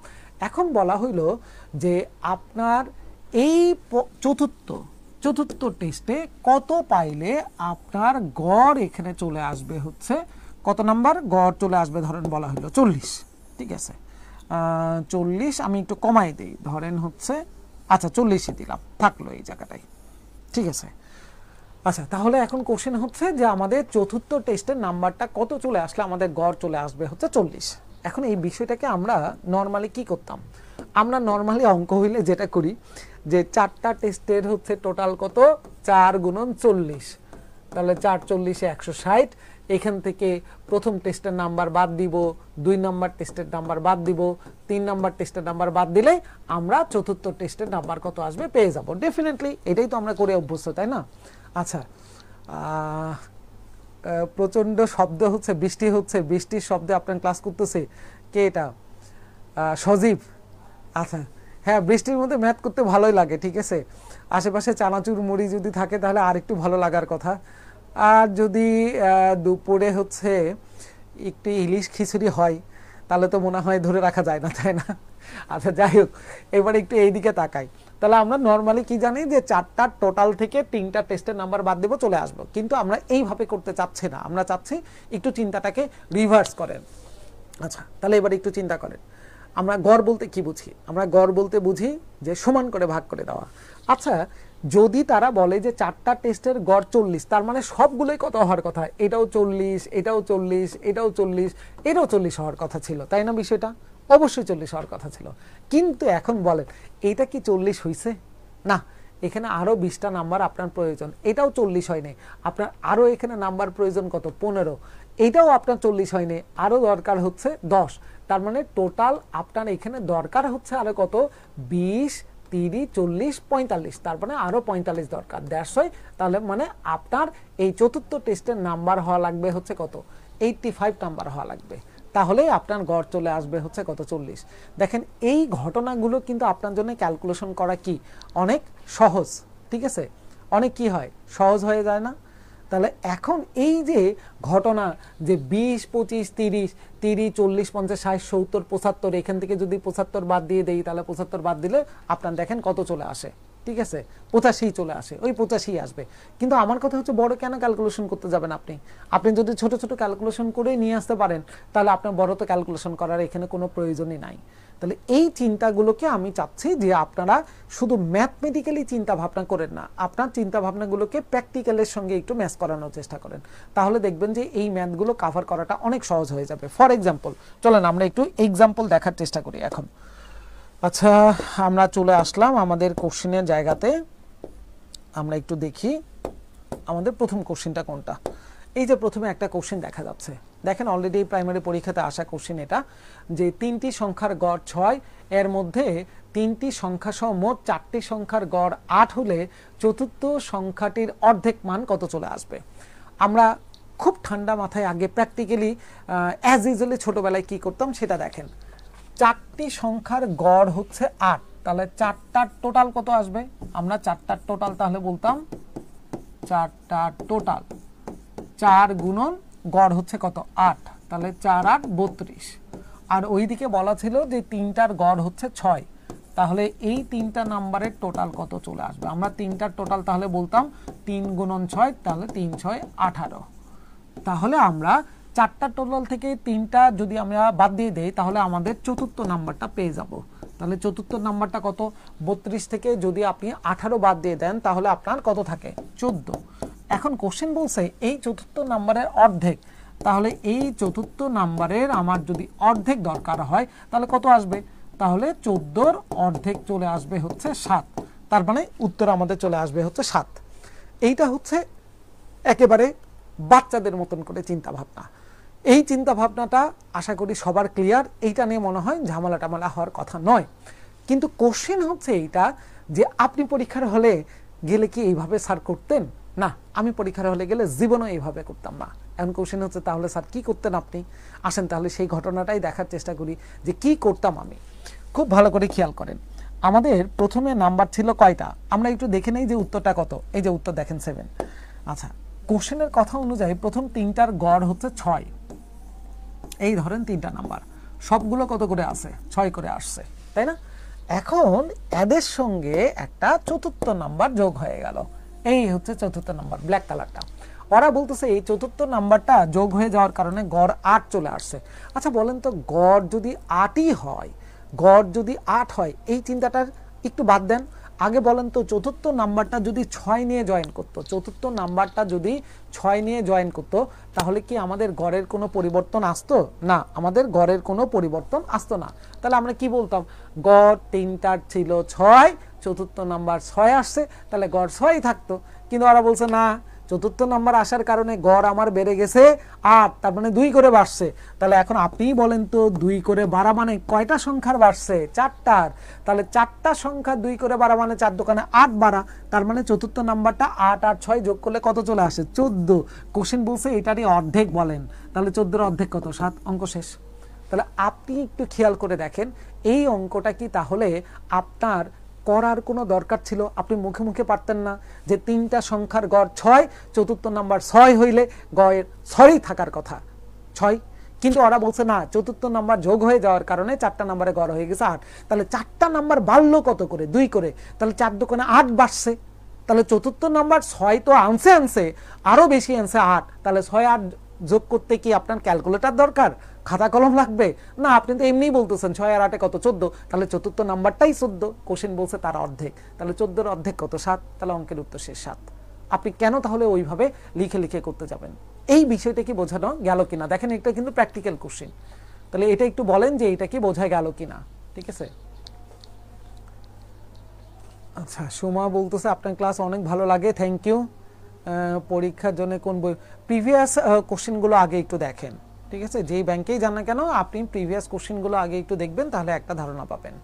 এখন বলা হইলো যে আপনার এই চতুর্থ টেস্টে কত পাইলে আপনার গড় এখানে চলে আসবে হচ্ছে কত নাম্বার? গড় চলে আসবে ধরেন বলা হলো 40, ঠিক আছে। 40 আমি একটু কমাই দিই, ধরেন হচ্ছে আচ্ছা 40ই দিলাম, থাকলো এই জায়গাটাই, ঠিক আছে। আচ্ছা, তাহলে এখন কোশ্চেন হচ্ছে যে আমাদের চতুর্থ টেস্টের নাম্বারটা কত চলে আসলে আমাদের গড় চলে আসবে হচ্ছে 40। এখন এই বিষয়টাকে আমরা নর্মালি কি করতাম? আমরা নর্মালি অঙ্ক হইলে যেটা করি যে 4টা টেস্টের হচ্ছে টোটাল কত, 4 গুণন 40, তাহলে 4 40 160। এখান থেকে প্রথম টেস্টের নাম্বার বাদ দিব, 2 নাম্বার টেস্টের নাম্বার বাদ দিব, 3 নাম্বার টেস্টের নাম্বার বাদ দিলে আমরা চতুর্থ টেস্টের নাম্বার কত আসবে পেয়ে যাব। ডেফিনেটলি এটাই তো আমরা করে অভ্যস্ত, তাই না? আচ্ছা, প্রচন্ড শব্দ হচ্ছে, বৃষ্টি হচ্ছে, বৃষ্টির শব্দে আপনার ক্লাস করতেছে কে? এটা সজীব। আচ্ছা, হ্যাঁ, বৃষ্টির মধ্যে ম্যাথ করতে ভালোই লাগে, ঠিক আছে। আশেপাশে চানাচুর মুড়ি যদি থাকে তাহলে আর একটু ভালো লাগার কথা। আর যদি দুপুরে হচ্ছে একটু ইলিশ খিচুড়ি হয় তাহলে তো মনে হয় ধরে রাখা যায় না, তাই না? আচ্ছা, যাই হোক, এবার একটু এইদিকে তাকাই। তাহলে আমরা নর্মালি কি জানি যে 4টা টোটাল থেকে 3টা টেস্টের নাম্বার বাদ দেবো, চলে আসবো। কিন্তু আমরা এইভাবে করতে চাচ্ছি না, আমরা চাচ্ছি একটু চিন্তাটাকে রিভার্স করেন। আচ্ছা, তাহলে এবার একটু চিন্তা করেন, আমরা গড় বলতে কি বুঝি? আমরা গড় বলতে বুঝি যে সমান করে ভাগ করে দেওয়া। আচ্ছা, যদি তারা বলে যে 4টা টেস্টের গড় 40, তার মানে সবগুলোই কত হওয়ার কথা? এটাও 40, এটাও 40, এটাও 40, এটাও 40 হওয়ার কথা ছিল, তাই না? বিষয়টা অবশ্যই 40 হওয়ার কথা ছিল। কিন্তু এখন বলেন এইটা কি 40 হইছে? না, এখানে আরো 20টা নাম্বার আপনার প্রয়োজন। এটাও 40 হয়নি, আপনার আরো এখানে নাম্বার প্রয়োজন কত? 15। এটাও আপনার 40 হয়নি, আরো দরকার হচ্ছে 10। তার মানে টোটাল আপনার এখানে দরকার হচ্ছে আরো কত? 20, 30, 40, 45। তার মানে আরো 45 দরকার, 150। তাহলে মানে আপনার এই চতুর্থ টেস্টের নাম্বার হওয়া লাগবে হচ্ছে কত? 85 নাম্বার হওয়া লাগবে। তাহলে আপনার গড় চলে আসবে হচ্ছে কত? 40। দেখেন, এই ঘটনাগুলো কিন্তু আপনার জন্য ক্যালকুলেশন করা কি অনেক সহজ, ঠিক আছে। অনেক কি হয়, সহজ হয়ে যায় না? তাহলে এখন এই যে ঘটনা যে 20, 25, 30, 30, 40, 50, 60, 70, 75, এখান থেকে যদি 75 বাদ দিয়ে দেই তাহলে 75 বাদ দিলে আপনার দেখেন কত চলে আসে, ঠিক আছে, 85 চলে আসে, ওই 85 আসবে। কিন্তু আমার কথা হচ্ছে বড় কেন ক্যালকুলেশন করতে যাবেন আপনি? আপনি যদি ছোট ছোট ক্যালকুলেশন করে নিয়ে আসতে পারেন তাহলে আপনার বড় তো ক্যালকুলেশন করার এখানে কোনো প্রয়োজনই নাই। তাহলে এই চিন্তাগুলোকে আমি চাচ্ছি যে আপনারা শুধু ম্যাথমেটিক্যালি চিন্তা ভাবনা করেন না, আপনার চিন্তা ভাবনাগুলোকে প্র্যাকটিক্যালের সঙ্গে একটু ম্যাচ করানোর চেষ্টা করেন। তাহলে দেখবেন যে এই ম্যাথগুলো কভার করাটা অনেক সহজ হয়ে যাবে। ফর এক্সাম্পল, চলেন আমরা একটু এক্সাম্পল দেখার চেষ্টা করি এখন। আচ্ছা, আমরা চলে আসলাম আমাদের কোশ্চেনের জায়গাতে। আমরা একটু দেখি আমাদের প্রথম কোশ্চেনটা কোনটা। এই যে প্রথমে একটা কোশ্চেন দেখা যাচ্ছে, দেখেন অলরেডি প্রাইমারি পরীক্ষাতে আসা কোশ্চেন এটা, যে 3টি সংখ্যার গড় 6, এর মধ্যে 3টি সংখ্যা সহ মোট 4টি সংখ্যার গড় 8 হলে চতুর্থ সংখ্যাটির অর্ধেক মান কত চলে আসবে? আমরা খুব ঠান্ডা মাথায় আগে প্র্যাকটিক্যালি অ্যাজ ইউজুয়ালি ছোটবেলায় কি করতাম সেটা দেখেন। 4টি সংখ্যার গড় হচ্ছে 8, তাহলে 4টার টোটাল কত আসবে? আমরা 4টার টোটাল তাহলে বলতাম 4টার টোটাল 4 গুণন গড় হচ্ছে কত? 8, তাহলে 4 8 32। আর ওইদিকে বলা ছিল যে 3টার গড় হচ্ছে 6, তাহলে এই 3টা নাম্বারের টোটাল কত চলে আসবে? আমরা 3টার টোটাল তাহলে বলতাম 3 গুণন 6, তাহলে 3 6 18। তাহলে আমরা 4টার টোটাল থেকে 3টা যদি আমরা বাদ দিয়ে দেই তাহলে আমাদের চতুর্থ নাম্বারটা পেয়ে যাব। তাহলে চতুর্থ নাম্বারটা কত? 32 থেকে যদি আপনি 18 বাদ দিয়ে দেন তাহলে আপনার কত থাকে? 14। এখন কোশ্চেন বলছে এই চতুর্থ নাম্বারের অর্ধেক, তাহলে এই চতুর্থ নাম্বারের আমার যদি অর্ধেক দরকার হয় তাহলে কত আসবে? তাহলে 14র অর্ধেক চলে আসবে হচ্ছে 7। তার মানে উত্তর আমাদের চলে আসবে হচ্ছে 7। এইটা হচ্ছে একেবারে বাচ্চাদের মতন করে চিন্তা ভাবনা। এই চিন্তা ভাবনাটা আশা করি সবার ক্লিয়ার। এইটা নিয়ে মনে হয় ঝামেলা টামেলা হওয়ার কথা নয়। কিন্তু কোশ্চেন হচ্ছে এইটা যে আপনি পরীক্ষার হলে গেলে কি এইভাবে স্যার করতেন? না, আমি পরীক্ষার হলে গেলে জীবনও এইভাবে করতাম না। এখন কোশ্চেন হচ্ছে তাহলে স্যার কি করতেন আপনি? আসেন তাহলে সেই ঘটনাটাই দেখার চেষ্টা করি যে কি করতাম আমি। খুব ভালো করে খেয়াল করেন, আমাদের প্রথমে নাম্বার ছিল কয়টা? আমরা একটু দেখে নেই যে উত্তরটা কত। এই যে উত্তর দেখেন 7। আচ্ছা, কোশ্চেনের কথা অনুযায়ী প্রথম 3টার গড় হচ্ছে 6। এই ধরেন 3টা নাম্বার, সবগুলো কত করে আছে? 6 করে আসছে, তাই না? এখন এদের সঙ্গে একটা চতুর্থ নাম্বার যোগ হয়ে গেল। এই হচ্ছে চতুর্থ নাম্বার, ব্ল্যাক কালারটা। ওরা বলতেছে এই চতুর্থ নাম্বারটা যোগ হয়ে যাওয়ার কারণে গড় 8 চলে আসছে। আচ্ছা বলেন তো, গড় যদি 8ই হয়, গড় যদি 8 হয়, এই চিন্তাটার একটু বাদ দেন। আগে বলেন তো, চতুর্থ নাম্বারটা যদি 6 নিয়ে জয়েন করতো, চতুর্থ নাম্বারটা যদি 6 নিয়ে জয়েন করতো, তাহলে কি আমাদের গড়ের কোনো পরিবর্তন আসতো? না, আমাদের গড়ের কোনো পরিবর্তন আসতো না। তাহলে আমরা কি বলতাম? গড় 3টার ছিল 6, চতুর্থ নাম্বার 6 আসছে, তাহলে গড় 6ই থাকতো। কিন্তু ওরা বলছে না, চতুর্থ নাম্বার আসার কারণে গড় আমার বেড়ে গেছে 8, তার মানে 2 করে বাড়ছে। তাহলে এখন আপনিই বলেন তো, 2 করে বাড়া মানে কয়টা সংখ্যার বাড়ছে? 4টার। তাহলে 4টা সংখ্যা 2 করে বাড়া মানে 4 দোকানে 8 বাড়া, তার মানে চতুর্থ নাম্বারটা 8 আর 6 যোগ করলে কত চলে আসে? 14। কোশ্চেন বলছে এটারই অর্ধেক বলেন, তাহলে 14 এর অর্ধেক কত? 7। অঙ্ক শেষ। তাহলে আপনি একটু খেয়াল করে দেখেন, এই অঙ্কটা কি তাহলে আপনার করার কোনো দরকার ছিল? আপনি মুখে মুখে পারতেন না যে 3টা সংখ্যার গড় 6, চতুর্থ নাম্বার 6 হইলে গড়ের 6ই থাকার কথা 6। কিন্তু ওরা বলছে না, চতুর্থ নাম্বার যোগ হয়ে যাওয়ার কারণে 4টা নাম্বারে গড় হয়ে গেছে 8। তাহলে 4টা নাম্বার বাড়লো কত করে? 2 করে। তাহলে 4 দোকানে 8 বাড়ছে। তাহলে চতুর্থ নাম্বার 6 তো আনছে আরো বেশি আনছে 8। তাহলে 6 8 যোগ করতে কি আপনার ক্যালকুলেটর দরকার? খাতা কলম লাগবে না? আপনি তো এমনিই বলতেছেন 6 আর 8 কত? 14। তাহলে চতুর্থ নাম্বারটাই 14। কোশ্চেন বলছে তার অর্ধেক, তাহলে 14 এর অর্ধেক কত? 7। তাহলে অঙ্কের উত্তর শেষ 7। আপনি কেন তাহলে ওইভাবে লিখে লিখে করতে যাবেন? এই বিষয়টা কি বোঝানো গেল কিনা দেখেন। এটা কিন্তু প্র্যাকটিক্যাল কোশ্চেন। তাহলে এটা একটু বলেন যে এটা কি বোঝা গেল কিনা। ঠিক আছে? আচ্ছা, সুমা বলতেছে আপনার ক্লাস অনেক ভালো লাগে, থ্যাংক ইউ। পরীক্ষার জন্য কোন বই? প্রিভিয়াস কোশ্চেনগুলো আগে একটু দেখেন। ঠিক আছে, যেই ব্যাংকেই যান না কেন আপনি প্রিভিয়াস কোশ্চেনগুলো আগে একটু দেখবেন, তাহলে একটা ধারণা পাবেন।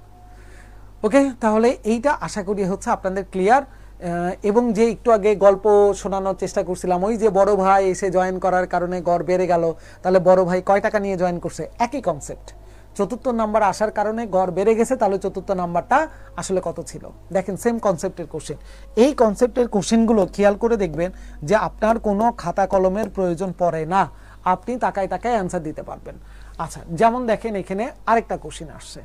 ওকে, তাহলে এইটা আশা করি হচ্ছে আপনাদের ক্লিয়ার। এবং যে একটু আগে গল্প শোনানোর চেষ্টা করছিলাম, ওই যে বড় ভাই এসে জয়েন করার কারণে গড় বেড়ে গেল, তাহলে বড় ভাই কয় টাকা নিয়ে জয়েন করছে? একই কনসেপ্ট। চতুর্থ নাম্বার আসার কারণে গড় বেড়ে গেছে, তাহলে চতুর্থ নাম্বারটা আসলে কত ছিল? দেখেন, সেম কনসেপ্টের কোশ্চেন। এই কনসেপ্টের কোশ্চেনগুলো খেয়াল করে দেখবেন যে আপনার কোনো খাতা কলমের প্রয়োজন পড়ে না, আপনি তাকায় তাকায় অ্যান্সার দিতে পারবেন। আচ্ছা, যেমন দেখেন এখানে আরেকটা কোশ্চেন আসছে,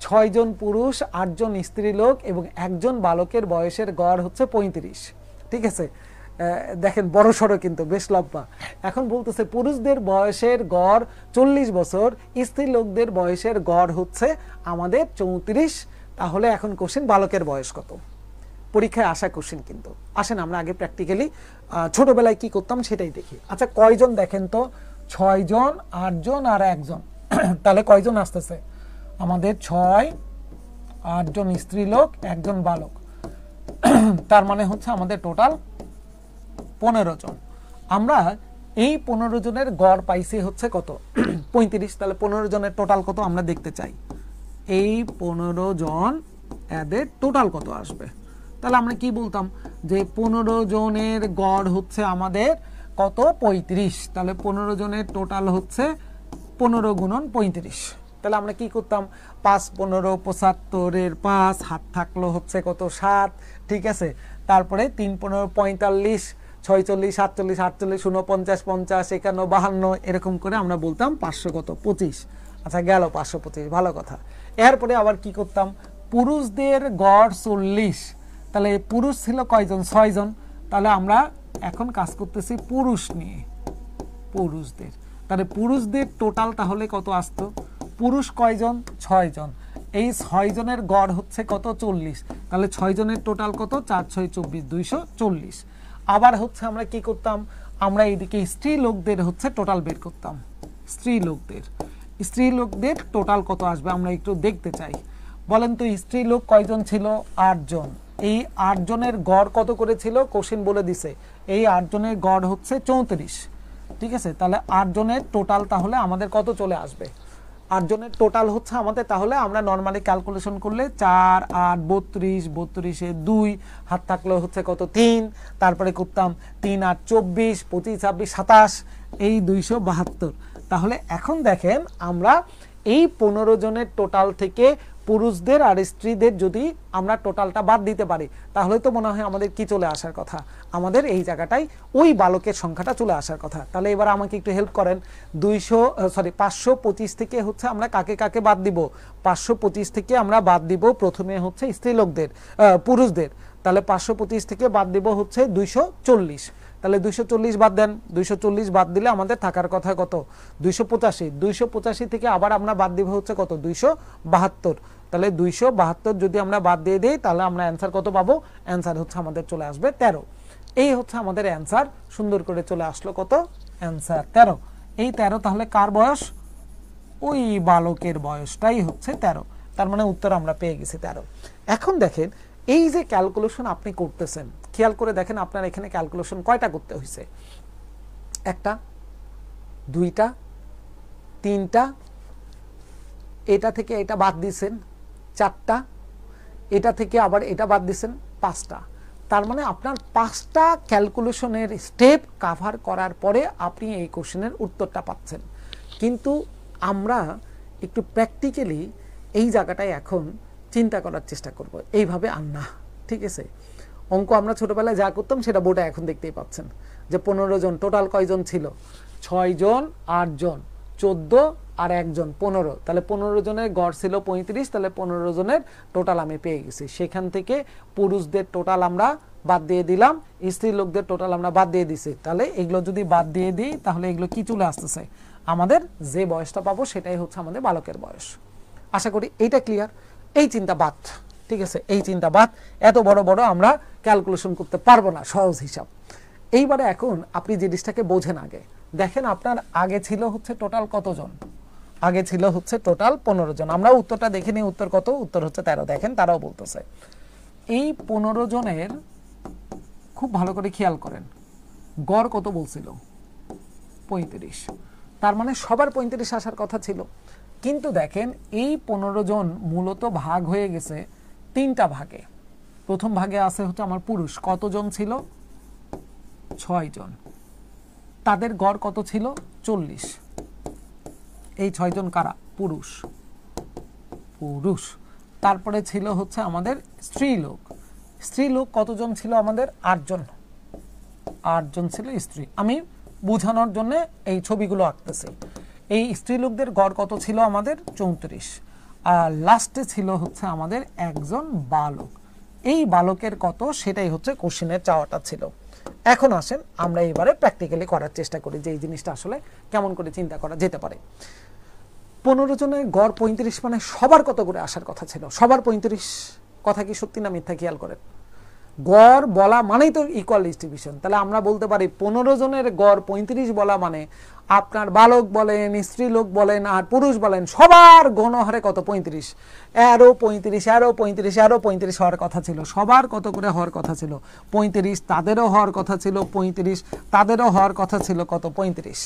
6 জন পুরুষ 8 জন স্ত্রী লোক এবং 1 জন বালকের বয়সের গড় হচ্ছে 35। ঠিক আছে, দেখেন বড় সড়ো কিন্তু বেশ লম্বা। এখন বলতেছে পুরুষদের বয়সের গড় 40 বছর, স্ত্রী লোকদের বয়সের গড় হচ্ছে আমাদের 34। তাহলে এখন কোশ্চেন বালকের বয়স কত? পরীক্ষায় আসা কোশ্চেন কিন্তু। আসেন আমরা আগে প্র্যাকটিক্যালি ছোটবেলায় কি করতাম সেটাই দেখি। আচ্ছা, কয়জন দেখেন তো? 6 জন, 8 জন আর 1 জন। তাহলে কয়জন আসতেছে আমাদের? 6, 8 জন স্ত্রী লোক, 1 জন বালক। তার মানে হচ্ছে আমাদের টোটাল 15 জন। আমরা এই 15 জনের গড় পাইছি হচ্ছে কত? 35। তাহলে 15 জনের টোটাল কত আমরা দেখতে চাই। এই 15 জন এদের টোটাল কত আসবে? তাহলে আমরা কি বলতাম যে 15 জনের গড় হচ্ছে আমাদের কত? 35। তাহলে 15 জনের টোটাল হচ্ছে 15 গুণন 35। তাহলে আমরা কি করতাম? 5 15 75 এর 5 হাত থাকলো হচ্ছে কত? 7। ঠিক আছে, তারপরে 3 15 45, 46 47 48 49 50 51 52 এরকম করে আমরা বলতাম 500 কত? 25। আচ্ছা, গেল 525, ভালো কথা। এরপরে আবার কি করতাম? পুরুষদের গড় 40। তাহলে পুরুষ ছিল কয়জন? 6 জন। তাহলে আমরা এখন কাজ করতেছি পুরুষ নিয়ে, পুরুষদের। তাহলে পুরুষদের টোটাল তাহলে কত আসতো? পুরুষ কয়জন? 6 জন। এই 6 জনের গড় হচ্ছে কত? 40। তাহলে 6 জনের টোটাল কত? 4 6 24 240। আবার হচ্ছে আমরা কি করতাম? আমরা এইদিকে স্ত্রী লোকদের হচ্ছে টোটাল বের করতাম। স্ত্রী লোকদের টোটাল কত আসবে আমরা একটু দেখতে চাই। বলেন তো, স্ত্রী লোক কয়জন ছিল? 8 জন। এই 8 জনের গড় কত করে ছিল কোশ্চেন বলে দিছে এই 8 জনের গড় হচ্ছে 34 ঠিক আছে তাহলে 8 জনের টোটাল তাহলে আমাদের কত চলে আসবে 8 জনের টোটাল হচ্ছে আমাদের তাহলে আমরা নরমালি ক্যালকুলেশন করলে 4 8 32 32 এ 2 হাত থাকলে হচ্ছে কত 3 তারপরে করতাম 3 8 24 25 26 27 এই 272 তাহলে এখন দেখেন আমরা এই 15 জনের টোটাল থেকে পুরুষদের আর স্ত্রীদের যদি আমরা টোটালটা বাদ দিতে পারি তাহলে তো মনে হয় আমাদের কি চলে আসার কথা আমাদের এই জায়গাটাই ওই বালকের সংখ্যাটা চলে আসার কথা তাহলে এবার আমাকে একটু হেল্প করেন 525 থেকে হচ্ছে আমরা কাকে কাকে বাদ দিব 525 থেকে আমরা বাদ দিব প্রথমে হচ্ছে স্ত্রীলোকদের পুরুষদের তাহলে 525 থেকে বাদ দিব হচ্ছে 240 তাহলে 240 বাদ দেন 240 বাদ দিলে আমাদের থাকার কথা কত 285 থেকে আবার আমরা বাদ দিব হচ্ছে কত 272 তাহলে 272 যদি আমরা বাদ দিয়ে দেই তাহলে আমরা অ্যানসার কত পাবো অ্যানসার হচ্ছে আমাদের চলে আসবে 13 এই হচ্ছে আমাদের অ্যানসার সুন্দর করে চলে আসলো কত অ্যানসার 13 এই 13 তাহলে কার বয়স ওই বালকের বয়সটাই হচ্ছে 13 তার মানে উত্তর আমরা পেয়ে গেছি 13 এখন দেখেন এই যে ক্যালকুলেশন আপনি করতেছেন খেয়াল করে দেখেন আপনার এখানে ক্যালকুলেশন কয়টা করতে হইছে একটা দুইটা তিনটা এটা থেকে এটা বাদ দিবেন চারটা এটা থেকে আবার এটা বাদ দিবেন পাঁচটা তার মানে আপনার পাঁচটা ক্যালকুলেশনের স্টেপ কভার করার পরে আপনি এই কোশ্চেনের উত্তরটা পাচ্ছেন কিন্তু আমরা একটু প্র্যাকটিক্যালি এই জায়গাটায় এখন চিন্তা করার চেষ্টা করব এইভাবে আর না ঠিক আছে অঙ্ক আমরা ছোটবেলায় যা করতাম সেটা বোর্ডে এখন দেখতেই পাচ্ছেন যে 15 জন টোটাল কয়জন ছিল 6 জন 8 জন 14 আর 1 জন 15 তাহলে 15 জনের গড় ছিল 35 তাহলে 15 জনের টোটাল আমি পেয়ে গেছি সেখান থেকে পুরুষদের টোটাল আমরা বাদ দিয়ে দিলাম স্ত্রী লোকদের টোটাল আমরা বাদ দিয়ে দিছি তাহলে এগুলো যদি বাদ দিয়ে দিই তাহলে এগুলো কি চলে আসতেছে আমাদের যে বয়সটা পাবো সেটাই হচ্ছে আমাদের বালকের বয়স আশা করি এইটা ক্লিয়ার এই চিন্তা বাদ ঠিক আছে এই চিন্তা বাদ এত বড় বড় আমরা ক্যালকুলেশন করতে পারবো না সহজ হিসাব এইবারে এখন আপনি জিনিসটাকে বোঝেন আগে দেখেন আপনার আগে ছিল হচ্ছে টোটাল কতজন আগে ছিল হচ্ছে টোটাল 15 জন আমরা উত্তরটা দেখে নিই উত্তর কত উত্তর হচ্ছে 13 দেখেন তারাও বলতেছে এই 15 জনের খুব ভালো করে খেয়াল করেন গড় কত বলছিল 35 তার মানে সবার 35 আসার কথা ছিল কিন্তু দেখেন এই 15 জন মূলত ভাগ হয়ে গেছে তিনটা ভাগে প্রথম ভাগে আছে হচ্ছে আমার পুরুষ কতজন ছিল 6 জন তাদের গড় কত ছিল 40 এই 6 জন কারা পুরুষ পুরুষ তারপরে ছিল হচ্ছে আমাদের স্ত্রী লোক কতজন ছিল আমাদের 8 জন 8 জন ছিল স্ত্রী আমি বোঝানোর জন্য এই ছবিগুলো আঁকতেছি এই স্ত্রী লোকদের গড় কত ছিল আমাদের 34 আর লাস্টে ছিল হচ্ছে আমাদের একজন বালক এই বালকের কত সেটাই হচ্ছে কোশ্চেনের চাওয়াটা ছিল এখন আসেন আমরা এবারে প্র্যাকটিক্যালি করার চেষ্টা করি যে এই জিনিসটা আসলে কেমন করে চিন্তা করা যেতে পারে 15 জনের গড় 35 মানে সবার কত করে আসার কথা ছিল সবার 35 কথা কি সত্যি না মিথ্যা খেয়াল করেন গড় বলা মানেই তো ইকুয়াল ডিস্ট্রিবিউশন তাহলে আমরা বলতে পারি 15 জনের গড় 35 বলা মানে আপনার বালক বলেন স্ত্রী লোক বলেন আর পুরুষ বলেন সবার গণহারে কত 35 এরও 35 হওয়ার কথা ছিল সবার কত করে হওয়ার কথা ছিল 35 তাদেরও হওয়ার কথা ছিল 35 তাদেরও হওয়ার কথা ছিল কত 35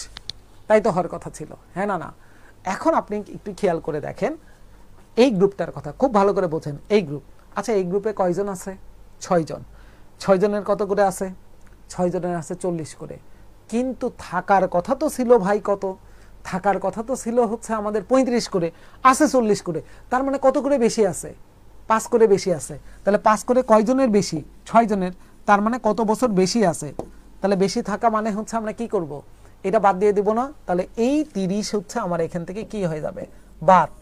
তাই তো হওয়ার কথা ছিল হ্যাঁ না না এখন আপনি একটু খেয়াল করে দেখেন এই গ্রুপটার কথা খুব ভালো করে বোঝেন এই গ্রুপ আচ্ছা এই গ্রুপে কয়জন আছে 6 জন 6 জনের কত করে আছে 6 জনের আছে 40 করে কিন্তু থাকার কথা তো ছিল ভাই কত থাকার কথা তো ছিল হচ্ছে আমাদের 35 করে আছে 40 করে তার মানে কত করে বেশি আছে 5 করে বেশি আছে তাহলে 5 করে কয়জনের বেশি 6 জনের তার মানে কত বছর বেশি আছে তাহলে বেশি থাকা মানে হচ্ছে আমরা কি করব এটা বাদ দিয়ে দিব না তাহলে এই 30 হচ্ছে আমার এখান থেকে কি হয়ে যাবে বাদ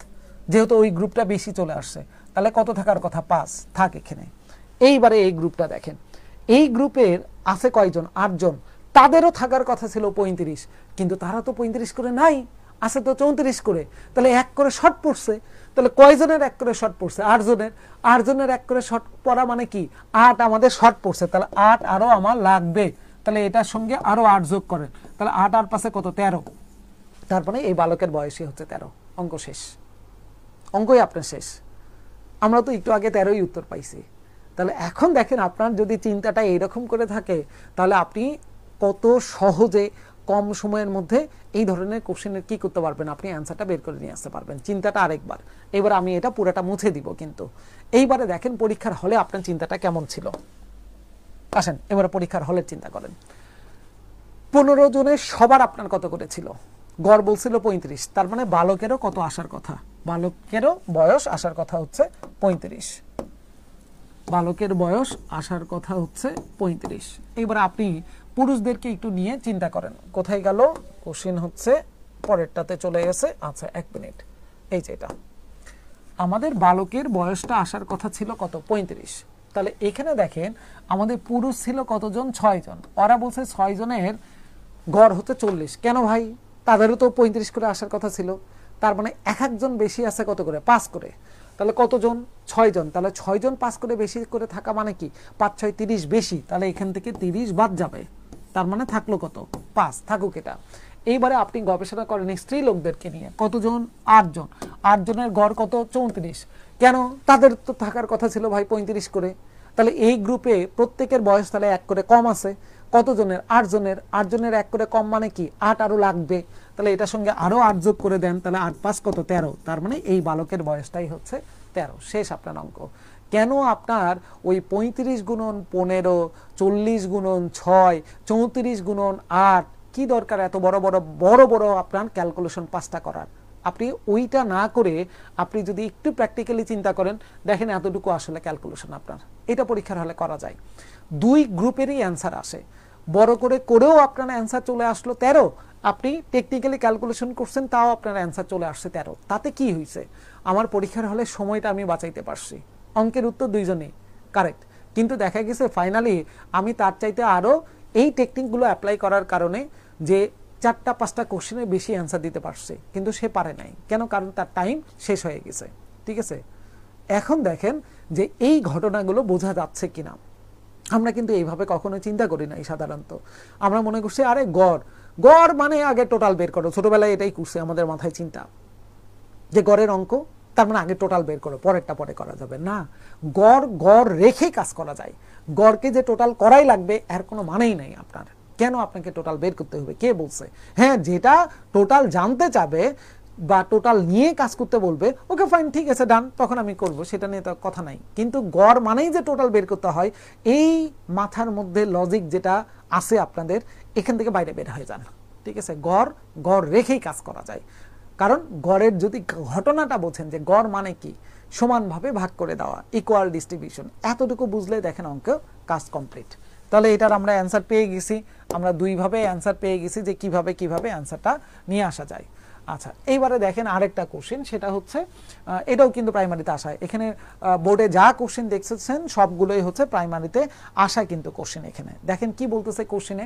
যেহেতু ওই গ্রুপটা বেশি চলে আসছে তাহলে কত থাকার কথা 5 থাক এখানে এইবারে এই গ্রুপটা দেখেন এই গ্রুপের আছে কয়জন 8 জন তাদেরও থাকার কথা ছিল 35 কিন্তু তারা তো 35 করে নাই আছে তো 34 করে তাহলে এক করে শর্ট পড়ছে তাহলে কয়জনের এক করে শর্ট পড়ছে 8 জনের এক করে শর্ট পড়া মানে কি 8 আমাদের শর্ট পড়ছে তাহলে 8 আরো আমার লাগবে তাহলে এটার সঙ্গে আরো 8 যোগ করেন তাহলে 8 আর পাশে কত 13 তারপরে এই বালকের বয়সই হচ্ছে 13 অঙ্ক শেষ অঙ্কই আপনার শেষ আমরা তো একটু আগে 13ই উত্তর পাইছি তাহলে এখন দেখেন আপনার যদি চিন্তাটা এইরকম করে থাকে তাহলে আপনি কত সহজে কম সময়ের মধ্যে এই ধরনের কোশ্চেনের কি করতে পারবেন, আপনি অ্যান্সারটা বের করে নিয়ে আসতে পারবেন। চিন্তাটা আরেকবার, এবার আমি এটা পুরোটা মুছে দিব, কিন্তু এইবারে দেখেন পরীক্ষার হলে আপনার চিন্তাটা কেমন ছিল। আসেন এবারে পরীক্ষার হলের চিন্তা করেন। 15 জনের সবার আপনার কত করে ছিল? গড় বলছিল 35, তার মানে বালকেরও কত আসার কথা? বালকেরও বয়স আসার কথা হচ্ছে 35। বালকের বয়স আসার কথা হচ্ছে 35। এবার আপনি পুরুষদেরকে একটু নিয়ে চিন্তা করেন। কোথায় গেল কোশ্চেন? হচ্ছে পরেরটাতে চলে গেছে। আচ্ছা 1 মিনিট, এই যে এটা আমাদের বালকের বয়সটা আসার কথা ছিল কত? 35। তাহলে এখানে দেখেন আমাদের পুরুষ ছিল কতজন? 6 জন। ওরা বলছে 6 জনের গড় হচ্ছে 40। কেন ভাই? তাদেরও তো 35 করে আসার কথা ছিল। তার মানে এক একজন বেশি আছে কত করে? 5 করে। তাহলে কতজন? 6 জন। তাহলে 6 জন 5 করে বেশি করে থাকা মানে কি? 5 6 30 বেশি। তাহলে এখান থেকে 30 বাদ যাবে, তার মানে থাকলো কত? 5। থাকুক এটা। এইবারে আপনি গবেষণা করেন স্ত্রী লোকদেরকে নিয়ে। কতজন? 8 জন। 8 জনের গড় কত? 34। কেন? তাদের তো থাকার কথা ছিল ভাই 35 করে। তাহলে এই গ্রুপে প্রত্যেকের বয়স তাহলে 1 করে কম আছে। কতজনের? 8 জনের। 8 জনের 1 করে কম মানে কি? 8 আরো লাগবে। তাহলে এটার সঙ্গে আরো 8 যোগ করে দেন, তাহলে 8 5 কত? 13। তার মানে এই বালকের বয়সটাই হচ্ছে 13। শেষ আপনার অঙ্ক। কেন আপনার ওই 35 গুণন 15, 40 গুণন 6, 34 গুণন 8 কি দরকার এত বড় বড় বড় বড় আপনার ক্যালকুলেশন 5টা করার? আপনি ওইটা না করে আপনি যদি একটু প্র্যাকটিক্যালি চিন্তা করেন, দেখেন এতটুকু আসলে ক্যালকুলেশন আপনার এটা পরীক্ষার হলে করা যায়। দুই গ্রুপেরই অ্যান্সার আসে। বড় করে করেও আপনার অ্যান্সার চলে আসলো 13, আপনি টেকনিক্যালি ক্যালকুলেশন করছেন তাও আপনার অ্যান্সার চলে আসছে 13। তাতে কি হয়েছে? আমার পরীক্ষার হলে সময়টা আমি বাঁচাইতে পারছি। অঙ্কের উত্তর দুইজনেই কারেক্ট, কিন্তু দেখা গেছে ফাইনালি আমি তার চাইতে আরও এই টেকনিকগুলো অ্যাপ্লাই করার কারণে যে 4টা 5টা কোশ্চেনের বেশি অ্যান্সার দিতে পারছে, কিন্তু সে পারে নাই। কেন? কারণ তার টাইম শেষ হয়ে গেছে। ঠিক আছে, এখন দেখেন যে এই ঘটনাগুলো বোঝা যাচ্ছে কিনা। আমরা কিন্তু এইভাবে কখনো চিন্তা করি নাই সাধারণত। আমরা মনে করছি আরে গড় গড় মানে আগে টোটাল বের করো। ছোটবেলায় এটাই করছে আমাদের মাথায় চিন্তা যে গড়ের অঙ্ক, তার মানে আগে টোটাল বের করো, পরেরটা পরে করা যাবে না। গড় গড় রেখে কাজ করা যায়। গড়কে যে টোটাল করাই লাগবে এর কোনো মানেই নাই আপনার। কেন আপনাকে টোটাল বের করতে হবে? কে বলছে? হ্যাঁ, যেটা টোটাল জানতে চাবে বা টোটাল নিয়ে কাজ করতে বলবে, ওকে ফাইন, ঠিক আছে, ডান, তখন আমি করব, সেটা নিয়ে তো কথা নাই। কিন্তু গড় মানেই যে টোটাল বের করতে হয়, এই মাথার মধ্যে লজিক যেটা আছে আপনাদের, এখান থেকে বাইরে বের হয়ে যান। ঠিক আছে, গড় গড় রেখেই কাজ করা যায়। কারণ গড়ের যদি ঘটনাটা বোঝেন যে গড় মানে কি, সমানভাবে ভাগ করে দেওয়া, ইকুয়াল ডিস্ট্রিবিউশন, এতটুকু বুঝলে দেখেন অঙ্ক কাজ কমপ্লিট। তাহলে এটার আমরা অ্যান্সার পেয়ে গেছি। আমরা দুইভাবে অ্যান্সার পেয়ে গেছি যে কিভাবে কিভাবে অ্যান্সারটা নিয়ে আসা যায়। আচ্ছা, এইবারে দেখেন আরেকটা কোশ্চেন, সেটা হচ্ছে এটাও কিন্তু প্রাইমারিতে আসা। এখানে বোর্ডে যা কোশ্চেন দেখছেন সবগুলোই হচ্ছে প্রাইমারিতে আসা কিন্তু কোশ্চেন। এখানে দেখেন কি বলতেছে কোশ্চেনে,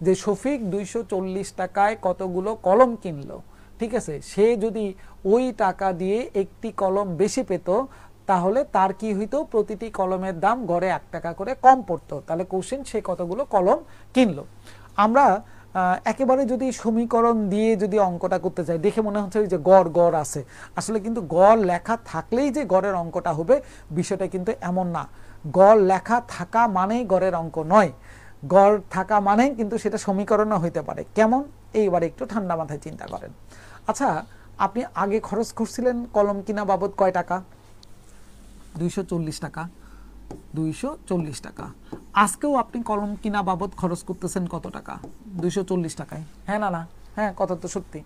যে শফিক 240 টাকায় কতগুলো কলম কিনলো। ঠিক আছে, সে যদি ওই টাকা দিয়ে একটি কলম বেশি পেত তাহলে তার কি হইতো? প্রতিটি কলমের দাম গড়ে 1 টাকা করে কম পড়তো। তাহলে কোশ্চেন, সে কতগুলো কলম কিনলো। আমরা একেবারে যদি সমীকরণ দিয়ে যদি অঙ্কটা করতে চাই, দেখে মনে হচ্ছে যে গড় গড় আছে, আসলে কিন্তু গড় লেখা থাকলেই যে গড়ের অঙ্কটা হবে বিষয়টা কিন্তু এমন না। গড় লেখা থাকা মানেই গড়ের অঙ্ক নয়। গড় থাকা মানেই কিন্তু সেটা সমীকরণও হইতে পারে। কেমন? এইবারে একটু ঠান্ডা মাথায় চিন্তা করেন। আচ্ছা, আপনি আগে খরচ করছিলেন কলম কিনা বাবদ কয় টাকা? 240 টাকা। 240 টাকা। আজকেও আপনি কলম কিনা বাবদ খরচ করতেছেন কত টাকা? 240 টাকায়। হ্যাঁ না? না, হ্যাঁ, কথা তো সত্যি।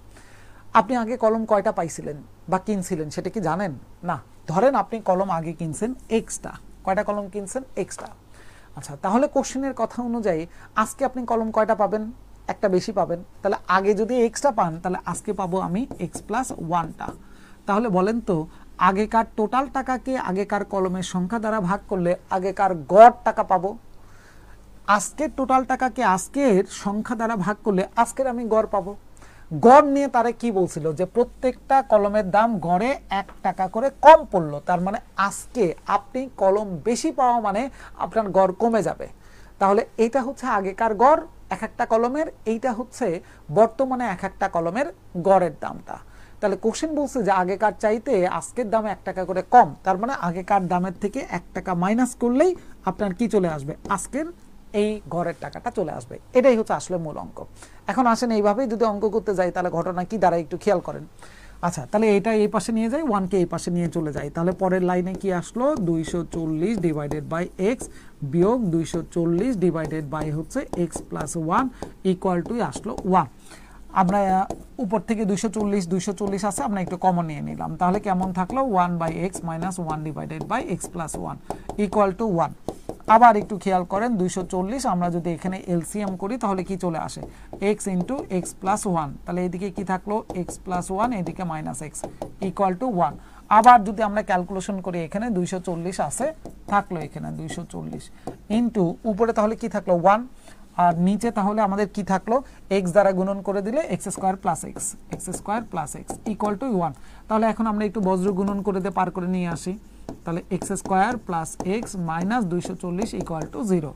আপনি আগে কলম কয়টা পাইছিলেন বা কিনছিলেন সেটা কি জানেন? না। ধরেন আপনি কলম আগে কিনছেন এক্সট্রা। কয়টা কলম কিনছেন? এক্সট্রা। আচ্ছা, তাহলে কোশ্চেনের কথা অনুযায়ী আজকে আপনি কলম কয়টা পাবেন? একটা বেশি পাবেন। তাহলে আগে যদি এক্সট্রা পান তাহলে আজকে পাবো আমি x+1টা। তাহলে বলেন তো, আগেকার টোটাল টাকাকে আগেকার কলমের সংখ্যা দ্বারা ভাগ করলে আগেকার গড় টাকা পাবো। আজকের টোটাল টাকাকে আজকের সংখ্যা দ্বারা ভাগ করলে আজকের আমি গড় পাবো। গড় নিয়ে তারা কি বলছিল? যে প্রত্যেকটা কলমের দাম গড়ে 1 টাকা করে কম পড়লো। তার মানে আজকে আপনি কলম বেশি পাওয়া মানে আপনার গড় কমে যাবে। তাহলে এটা হচ্ছে আগেকার গড় এক একটা কলমের, এইটা হচ্ছে বর্তমানে এক একটা কলমের গড়ের দামটা। তাহলে কোশ্চেন বলছে যে আগেকার চাইতে আজকের দাম 1 টাকা করে কম, তার মানে আগেকার দামের থেকে 1 টাকা মাইনাস করলেই আপনার কি চলে আসবে, আজকের এই ঘরের টাকাটা চলে আসবে। এটাই হচ্ছে আসলে মূল অঙ্ক। এখন আসেন এইভাবেই যদি অঙ্ক করতে যাই তাহলে ঘটনা কি দাঁড়ায় একটু খেয়াল করেন। আচ্ছা, তাহলে এটা এই পাশে নিয়ে যাই, 1 কে এই পাশে নিয়ে চলে যাই, তাহলে পরের লাইনে কি আসলো, 240 ডিভাইডেড বাই এক্স বিয়োগ 240 ডিভাইডেড বাই হচ্ছে এক্স প্লাস 1 ইকুয়াল টু আসলো 1। আমরা উপর থেকে 240 আছে, আমরা একটু কমন নিয়ে নিলাম, তাহলে কেমন থাকলো 1 by x minus 1 divided by x plus 1 equal to 1। আবার একটু খেয়াল করেন 240 আমরা যদি এখানে এলসিএম করি তাহলে কি চলে আসে, x ইন্টু এক্স প্লাস 1, তাহলে এদিকে কি থাকলো এক্স প্লাস 1, এদিকে মাইনাস এক্স ইকুয়াল টু 1। আবার যদি আমরা ক্যালকুলেশন করি এখানে 240 আছে, থাকলো এখানে 240 ইন্টু উপরে তাহলে কি থাকলো 1, আর নিচে তাহলে আমাদের কি থাকলো, x দ্বারা গুণন করে দিলে x square plus x equal to 1। তাহলে এখন আমরা একটু বজ্র গুণন করে দিয়ে পার করে নিয়ে আসি, তাহলে x square plus x minus 240 equal to 0।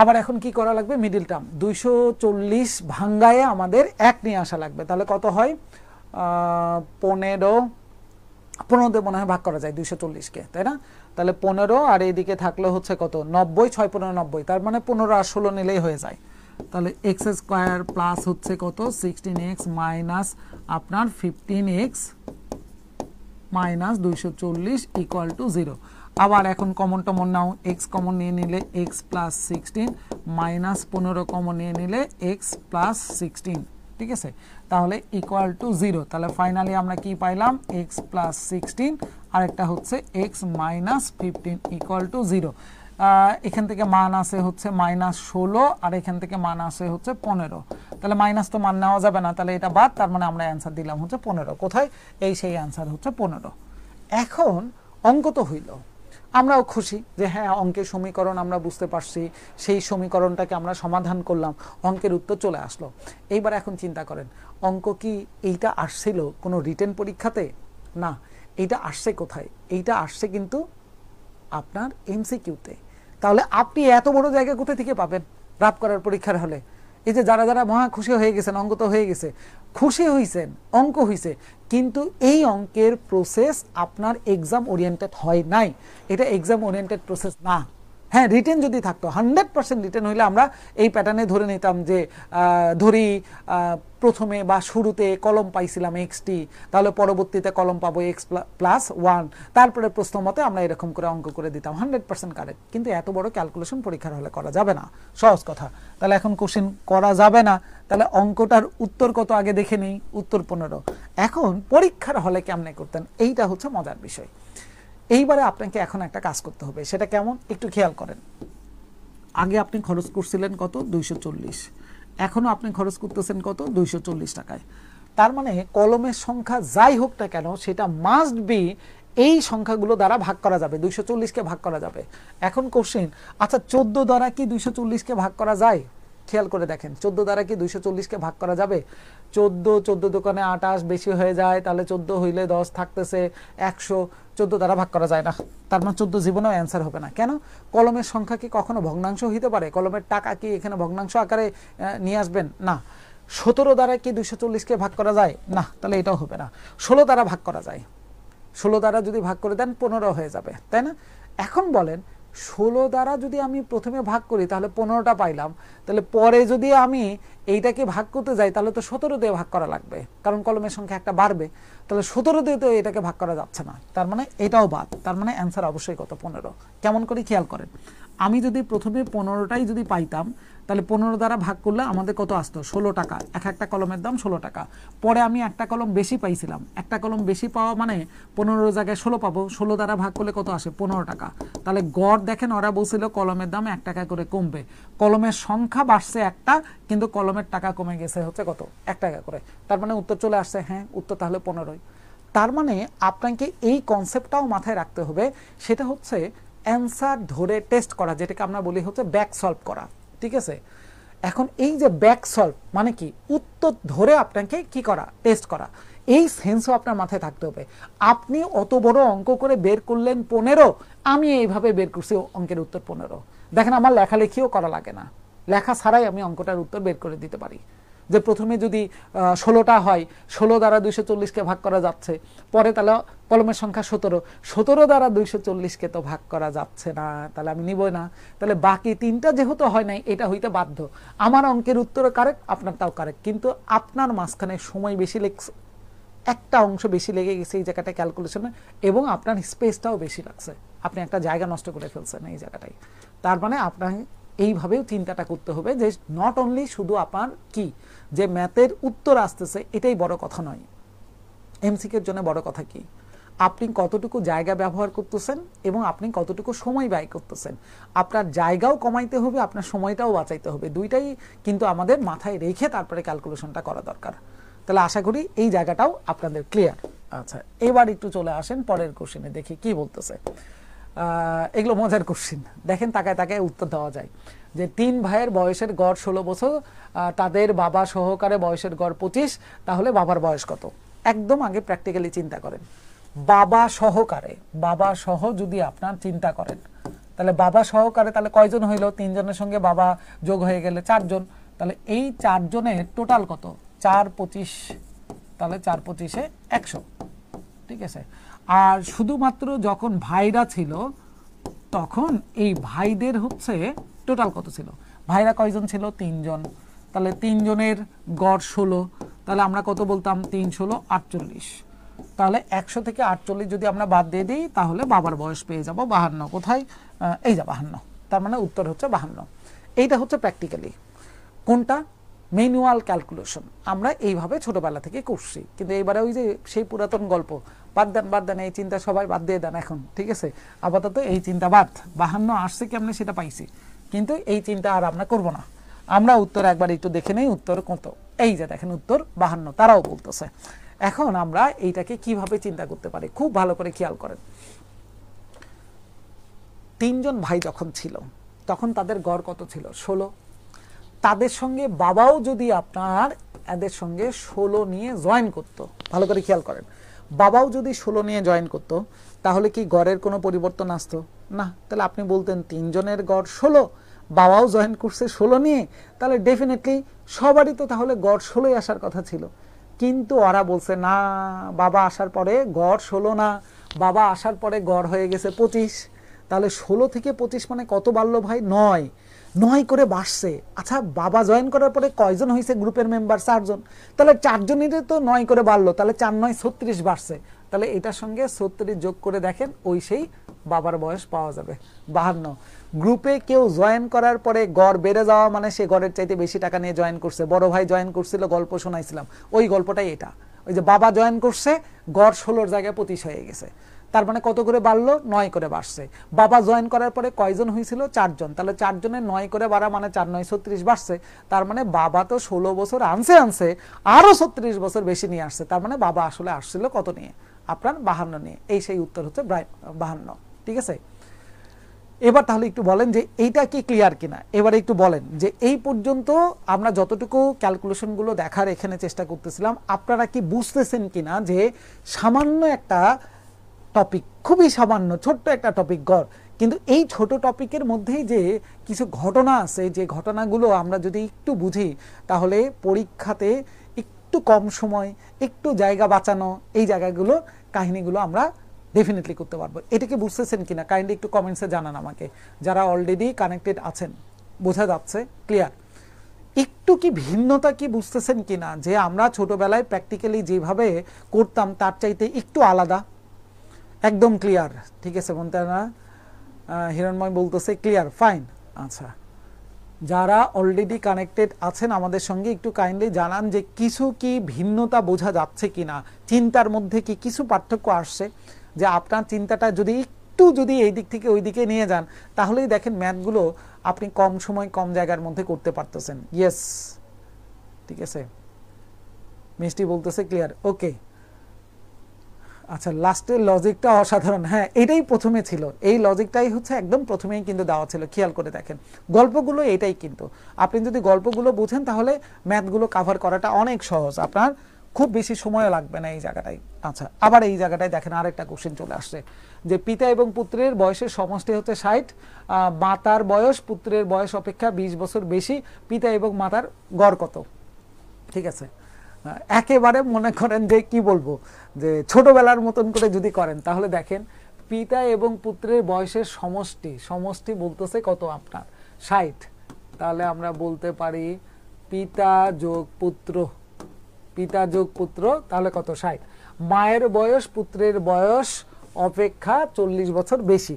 আবার এখন কি করা লাগবে, মিডিল টার্ম 240 ভাঙ্গায়ে আমাদের 1 নিয়ে আসা লাগবে, তাহলে কত হয় 15 দিয়ে মনে হয় ভাগ করা যায় 240 কে, তাই না? তাহলে 15 আর এইদিকে থাকলো হচ্ছে কত 90, 6 15 90, তার মানে 15 আর 16 নিলেই হয়ে যায়। তাহলে এক্স স্কোয়ার প্লাস হচ্ছে কত 16x মাইনাস আপনার 15x মাইনাস 240 ইকুয়াল টু 0। আবার এখন কমন টমন নাও, এক্স কমন নিয়ে নিলে এক্স প্লাস 16 মাইনাস 15 কমন নিয়ে নিলে এক্স প্লাস 16, ঠিক আছে? তাহলে ইকুয়াল টু 0। তাহলে ফাইনালি আমরা কি পাইলাম, এক্স প্লাস 16 আর একটা হচ্ছে এক্স মাইনাস 15 ইকুয়াল টু 0। এখান থেকে মান আসে হচ্ছে মাইনাস 16 আর এখান থেকে মান আসে হচ্ছে 15, তাহলে মাইনাস তো মান নেওয়া যাবে না, তাহলে এটা বাদ, তার মানে আমরা অ্যান্সার দিলাম হচ্ছে 15। কোথায়, এই সেই অ্যান্সার হচ্ছে 15। এখন অঙ্ক তো হইল, আমরাও খুশি যে হ্যাঁ অঙ্কের সমীকরণ আমরা বুঝতে পারছি, সেই সমীকরণটাকে আমরা সমাধান করলাম, অঙ্কের উত্তর চলে আসলো। এইবার এখন চিন্তা করেন অঙ্ক কি এইটা আসছিল কোনো রিটেন পরীক্ষাতে? না, এইটা আসছে কোথায়, এইটা আসছে কিন্তু আপনার এমসিকিউতে। তাহলে আপনি এত বড় জায়গা কোথা থেকে পাবেন রাব করার পরীক্ষার হলে? এই যে যারা যারা মহা খুশি হয়ে গেছেন, অঙ্ক তো হয়ে গেছে, খুশি হইছেন, অঙ্ক হইছে, কিন্তু এই অঙ্কের প্রসেস আপনার এক্সাম ওরিয়েন্টেড হয় নাই, এটা এক্সাম ওরিয়েন্টেড প্রসেস না। হ্যাঁ, রিটেন যদি থাকতো 100% রিটেন হইলে আমরা এই প্যাটার্নে ধরে নিতাম যে ধরি প্রথমে বা শুরুতে কলম পাইছিলাম এক্সটি, তাহলে পরবর্তীতে কলম পাবো এক্স প্লাস 1, তারপরে প্রশ্ন মতে আমরা এরকম করে অঙ্ক করে দিতাম, 100% কারেক্ট। কিন্তু এত বড় ক্যালকুলেশন পরীক্ষার হলে করা যাবে না, সহজ কথা। তাহলে এখন কোশ্চেন করা যাবে না, তাহলে অঙ্কটার উত্তর কত আগে দেখে নেই, উত্তর 15। এখন পরীক্ষার হলে কেমনে করতেন, এইটা হচ্ছে মজার বিষয়। এইবারে আপনাকে এখন একটা কাজ করতে হবে, সেটা কেমন একটু খেয়াল করেন। আগে আপনি খরচ করছিলেন কত 240, এখনো আপনি খরচ করতেছেন কত 240 টাকায়। তার মানে কলমের সংখ্যা যাই হোক না কেন সেটা মাস্ট বি এই সংখ্যাগুলো দ্বারা ভাগ করা যাবে, 240 কে ভাগ করা যাবে। এখন কোশ্চেন, আচ্ছা 14 দ্বারা কি 240 কে ভাগ করা যায়? খেয়াল করে দেখেন 14 দ্বারা কি 240 কে ভাগ করা যাবে? 14 দোকানে 28 বেশি হয়ে যায়, তাহলে 14 হইলে 10 থাকতেছে 100, 14 দ্বারা ভাগ করা যায় না, তার মানে 14 জীবনেও অ্যান্সার হবে না। কেন? কলমের সংখ্যা কি কখনো ভগ্নাংশ হইতে পারে? কলমের টাকা কি এখানে ভগ্নাংশ আকারে নিয়ে আসবেন? না। 17 দ্বারা কি 240 কে ভাগ করা যায়? না, তাহলে এটাও হবে না। 16 দ্বারা ভাগ করা যায়, 16 দ্বারা যদি ভাগ করে দেন 15 হয়ে যাবে, তাই না? এখন বলেন 16 দ্বারা যদি আমি প্রথমে ভাগ করি তাহলে 15টা পাইলাম, তাহলে পরে যদি আমি এইটাকে ভাগ করতে যাই তাহলে তো 17 দিয়ে ভাগ করা লাগবে, কারণ কলমের সংখ্যা একটা বাড়বে, তাহলে 17 দিয়ে তো এটাকে ভাগ করা যাচ্ছে না, তার মানে এটাও বাদ, তার মানে অ্যান্সার অবশ্যই কত 15। কেমন করে খেয়াল করেন, আমি যদি প্রথমে 15টাই যদি পাইতাম তাহলে 15 দ্বারা ভাগ করলে আমাদের কত আসতো 16 টাকা, একটা কলমের দাম 16 টাকা। পরে আমি একটা কলম বেশি পাইছিলাম, একটা কলম বেশি পাওয়া মানে 15 জায়গায় 16 পাবো, 16 দ্বারা ভাগ করলে কত আসে 15 টাকা। তাহলে গড় দেখেন ওরা বলছিল কলমের দাম 1 টাকা করে কমবে, কলমের সংখ্যা বাড়ছে একটা কিন্তু কলমের টাকা কমে গেছে হচ্ছে কত 1 টাকা করে, তার মানে উত্তর চলে আসছে, হ্যাঁ উত্তর তাহলে 15। তার মানে আপনাকে এই কনসেপ্টটাও মাথায় রাখতে হবে, সেটা হচ্ছে অ্যান্সার ধরে টেস্ট করা, যেটাকে আমরা বলি হচ্ছে ব্যাক সলভ করা, ঠিক আছে? এখন এই যে ব্যাক সলভ মানে কি, উত্তর ধরে আপনাকে কি করা, টেস্ট করা, এই সেন্সও আপনার মাথায় থাকতে হবে। আপনি অত বড় অঙ্ক করে বের করলেন 15, আমি এইভাবে বের করছি অঙ্কের উত্তর 15। দেখেন আমার লেখালেখিও করা লাগে না, লেখা ছাড়াই আমি অঙ্কটার উত্তর বের করে দিতে পারি। যে প্রথমে যদি 16টা হয়, 16 দ্বারা 240কে ভাগ করা যাচ্ছে, পরে তাহলে কলমের সংখ্যা 17, 17 দ্বারা 240কে তো ভাগ করা যাচ্ছে না, তাহলে আমি নিবই না। তাহলে বাকি 3টা যেহেতু হয় নাই, এটা হইতে বাধ্য। আমার অঙ্কের উত্তরও কারেক্ট, আপনারটাও কারেক্ট, কিন্তু আপনার মাঝখানে সময় বেশি লেগছে, একটা অংশ বেশি লেগে গেছে এই জায়গাটা ক্যালকুলেশনে, এবং আপনার স্পেসটাও বেশি লাগছে, আপনি একটা জায়গা নষ্ট করে ফেলছেন এই জায়গাটায়। তার মানে আপনার এইভাবেও চিন্তাটা করতে হবে যে নট অনলি শুধু আপনার কি যে ম্যাথের উত্তর আসতেছে এটাই বড় কথা নয়, এমসিকিউর জন্য বড় কথা কি আপনি কতটুকু জায়গা ব্যবহার করতেছেন এবং আপনি কতটুকু সময় ব্যয় করতেছেন। আপনার জায়গাও কমাইতে হবে, আপনার সময়টাও বাঁচাইতে হবে, দুইটাই কিন্তু আমাদের মাথায় রেখে তারপরে ক্যালকুলেশনটা করা দরকার। তাহলে আশা করি এই জায়গাটাও আপনাদের ক্লিয়ার। আচ্ছা, এবার একটু চলে আসেন পরের কোশ্চেনে, দেখি কি বলতেছে। এগুলো মজার কোশ্চেন, দেখেন তাকায় তাকায় উত্তর দেওয়া যায়। যে 3 ভাইয়ের বয়সের গড় 16 বছর, তাদের বাবা সহকারে বয়সের গড় 25, তাহলে বাবার বয়স কত? একদম আগে প্র্যাকটিক্যালি চিন্তা করেন, বাবা সহকারে, বাবা সহ যদি আপনার চিন্তা করেন, তাহলে বাবা সহকারে তাহলে কয়জন হইল? 3 জনের সঙ্গে বাবা যোগ হয়ে গেলে 4 জন, তাহলে এই 4 জনের টোটাল কত? 4 25, তাহলে 4 25 100, ঠিক আছে। আর শুধুমাত্র যখন ভাইরা ছিল তখন এই ভাইদের হচ্ছে টোটাল কত ছিল? ভাইরা কয়জন ছিল? 3 জন, তাহলে 3 জনের গড় 16, তাহলে আমরা কত বলতাম? 3 16 48, তাহলে 100 থেকে 48 যদি আমরা বাদ দিয়ে দিই তাহলে বাবার বয়স পেয়ে যাব 52। কোথায়? এই যা 52, তার মানে উত্তর হচ্ছে 52। এইটা হচ্ছে প্র্যাকটিক্যালি কোনটা? ম্যানুয়াল ক্যালকুলেশন আমরা এইভাবে ছোটবেলা থেকে করছি, কিন্তু এইবারে ওই যে সেই পুরাতন গল্প বাদ দেন, এই চিন্তা সবাই বাদ দিয়ে দেন এখন, ঠিক আছে। আপাতত এই চিন্তা বাদ, 52 আসছে কেমনে সেটা পাইছি, কিন্তু এই চিন্তা আর আমরা করব না। আমরা উত্তর একবার একটু দেখে নেই, উত্তর কত? এই যে দেখেন উত্তর 52, তারাও বলতেছে। এখন আমরা এইটাকে কিভাবে চিন্তা করতে পারি খুব ভালো করে খেয়াল করেন। 3 জন ভাই যখন ছিল তখন তাদের গড় কত ছিল? 16। তাদের সঙ্গে বাবাও যদি আপনার এদের সঙ্গে 16 নিয়ে জয়েন করত, ভালো করে খেয়াল করেন, বাবাও যদি 16 নিয়ে জয়েন করত তাহলে কি গড়ের কোনো পরিবর্তন আসতো? না। তাহলে আপনি বলতেন 3 জনের গড় 16, বাবাও জয়েন করছে 16 নিয়ে, তাহলে ডেফিনেটলি সবারই তো তাহলে গড় 16 আসার কথা ছিল। কিন্তু ওরা বলছে না, বাবা আসার পরে গড় 16 না, বাবা আসার পরে গড় হয়ে গেছে 25। তাহলে 16 থেকে 25 মানে কত বাড়লো ভাই? 9 করে বাড়ছে। আচ্ছা, বাবা জয়েন করার পরে কয়জন হয়েছে গ্রুপের মেম্বার? 4 জন, তাহলে 4 জনেরই তো 9 করে বাড়লো, তাহলে 4 9 36 বাড়ছে। তাহলে এটার সঙ্গে 36 যোগ করে দেখেন, ওই সেই বাবার বয়স পাওয়া যাবে 52। গ্রুপে কেউ জয়েন করার পরে গড় বেড়ে যাওয়া মানে সে গড়ের চাইতে বেশি টাকা নিয়ে জয়েন করছে। বড় ভাই জয়েন করছিল, গল্প শোনাইছিলাম, ওই গল্পটাই এটা। ওই যে বাবা জয়েন করছে, গড় 16 জায়গায় 25 হয়ে গেছে, তার মানে কত করে বাড়লো? 9 করে বাড়ছে। বাবা জয়েন করার পরে কয়জন হয়েছিল? 4 জন, তাহলে 4 জনের 9 করে বাড়া মানে 4 9 36 বাড়ছে। তার মানে বাবা তো 16 বছর আনছে আরো 36 বছর বেশি নিয়ে আসছে। তার মানে বাবা আসলে আসছিল কত নিয়ে? আপনার 52 নিয়ে। এই সেই উত্তর হচ্ছে 52, ঠিক আছে। এবার তাহলে একটু বলেন যে এইটা কি ক্লিয়ার কিনা। এবার একটু বলেন যে এই পর্যন্ত আমরা যতটুকু ক্যালকুলেশনগুলো দেখার এখানে চেষ্টা করতেছিলাম, আপনারা কি বুঝতেছেন কিনা যে সামান্য একটা টপিক, খুবই সামান্য ছোট্ট একটা টপিক গড়, কিন্তু এই ছোট টপিকের মধ্যেই যে কিছু ঘটনা আছে, যে ঘটনাগুলো আমরা যদি একটু বুঝি তাহলে পরীক্ষাতে একটু কম সময়, একটু জায়গা বাঁচানো, এই জায়গাগুলো কাহিনীগুলো আমরা ডেফিনেটলি করতে পারবো। এটাকে বুঝতেছেন কিনা কাইন্ডলি একটু কমেন্টসে জানান আমাকে, যারা অলরেডি কানেক্টেড আছেন। বোঝা যাচ্ছে? ক্লিয়ার? একটু কি ভিন্নতা কি বুঝতেছেন কিনা যে আমরা ছোটবেলায় প্র্যাকটিক্যালি যেভাবে করতাম তার চাইতে একটু আলাদা? একদম ক্লিয়ার, ঠিক আছে বলতে না? হিরণময় বলতেছে ক্লিয়ার, ফাইন। আচ্ছা, যারা অলরেডি কানেক্টেড আছেন আমাদের সঙ্গে একটু কাইন্ডলি জানান যে কিছু কি ভিন্নতা বোঝা যাচ্ছে কিনা, চিন্তার মধ্যে কি কিছু পার্থক্য আসছে, যে আপনার চিন্তাটা যদি এই দিক থেকে ওই দিকে নিয়ে যান তাহলেই দেখেন ম্যাথগুলো আপনি কম সময় কম জায়গার মধ্যে করতে পারতেছেন। ইয়েস, ঠিক আছে, মিষ্টি বলতেছে ক্লিয়ার, ওকে। আচ্ছা, লাস্টের লজিকটা অসাধারণ। হ্যাঁ, এটাই প্রথমে ছিল, এই লজিকটাই হচ্ছে একদম প্রথমেই কিন্তু দেওয়া ছিল। খেয়াল করে দেখেন গল্পগুলো এটাই, কিন্তু আপনি যদি গল্পগুলো বুঝেন তাহলে ম্যাথগুলো কাভার করাটা অনেক সহজ, আপনার খুব বেশি সময় লাগবে না এই জায়গাটায়। আচ্ছা, আবার এই জায়গাটায় দেখেন আরেকটা কোশ্চেন চলে আসছে যে পিতা এবং পুত্রের বয়সের সমষ্টি হচ্ছে 60, মাতার বয়স পুত্রের বয়স অপেক্ষা 20 বছর বেশি, পিতা এবং মাতার গড় কত? ঠিক আছে, একেবারে মনে করেন যে কি বলবো, যে ছোটবেলার মতন করে যদি করেন তাহলে দেখেন পিতা এবং পুত্রের বয়সের সমষ্টি, সমষ্টি বলতেছে কত আপনার 60, তাহলে আমরা বলতে পারি পিতা যোগ পুত্র, পিতা যোগ পুত্র তাহলে কত 60। মায়ের বয়স পুত্রের বয়স অপেক্ষা 40 বছর বেশি,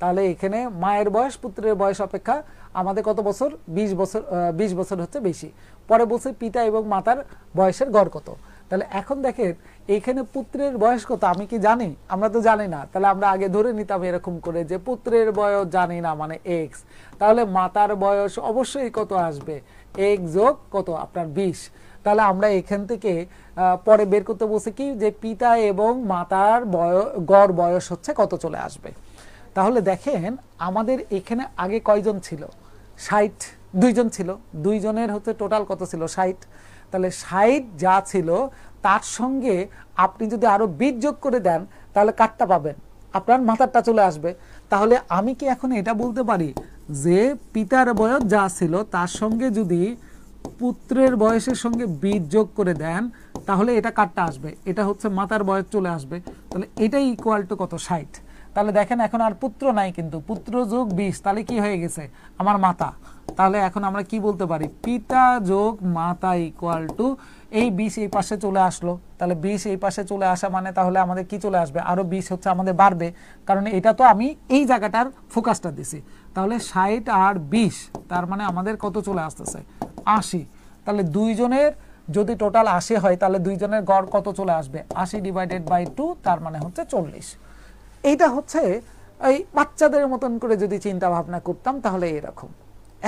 তাহলে এখানে মায়ের বয়স পুত্রের বয়স অপেক্ষা আমাদের কত বছর, 20 বছর, 20 বছর হচ্ছে বেশি। পরে বলছে পিতা এবং মাতার বয়সের গড় কত। তাহলে এখন দেখেন এইখানে পুত্রের বয়স কত আমি কি জানি? আমরা তো জানি না। তাহলে আমরা আগে ধরে নিতাম এরকম করে যে পুত্রের বয়স জানি না মানে এক্স, তাহলে মাতার বয়স অবশ্যই কত আসবে, এক্স যোগ কত আপনার 20। তাহলে আমরা এখান থেকে পরে বের করতে বলছি কি যে পিতা এবং মাতার গড় বয়স হচ্ছে কত চলে আসবে। তাহলে দেখেন আমাদের এখানে আগে কয়জন ছিল, 60, 2 জন ছিল, 2 জনের হচ্ছে টোটাল কত ছিল 60। তাহলে 60 যা ছিল তার সঙ্গে আপনি যদি আরো 20 যোগ করে দেন তাহলে কাটটা পাবেন, আপনার মাথারটা চলে আসবে। তাহলে আমি কি এখন এটা বলতে পারি যে পিতার বয়স যা ছিল তার সঙ্গে যদি পুত্রের বয়সের সঙ্গে 20 যোগ করে দেন তাহলে এটা কাটটা আসবে, এটা হচ্ছে মাতার বয়স চলে আসবে। তাহলে এটাই ইকুয়াল টু কত 60। তাহলে দেখেন এখন আর পুত্র নাই, কিন্তু পুত্র যোগ 20 তাহলে কি হয়ে গেছে আমার মাতা। তাহলে এখন আমরা কি বলতে পারি, পিতা যোগ মাতা ইকুয়াল টু এই 20 এই পাশে চলে আসলো। তাহলে 20 এই পাশে চলে আসা মানে তাহলে আমাদের কি চলে আসবে, আরো 20 হচ্ছে আমাদের বাড়বে, কারণ এটা তো আমি এই জায়গাটার ফোকাসটা দিছি। তাহলে 60 আর 20 তার মানে আমাদের কত চলে আসতেছে 80। তাহলে 2 জনের যদি টোটাল 80 হয় তাহলে 2 জনের গড় কত চলে আসবে, 80 ডিভাইডেড বাই 2 তার মানে হচ্ছে 40। এইটা হচ্ছে এই বাচ্চাদের মতন করে যদি চিন্তা ভাবনা করতাম তাহলে এরকম।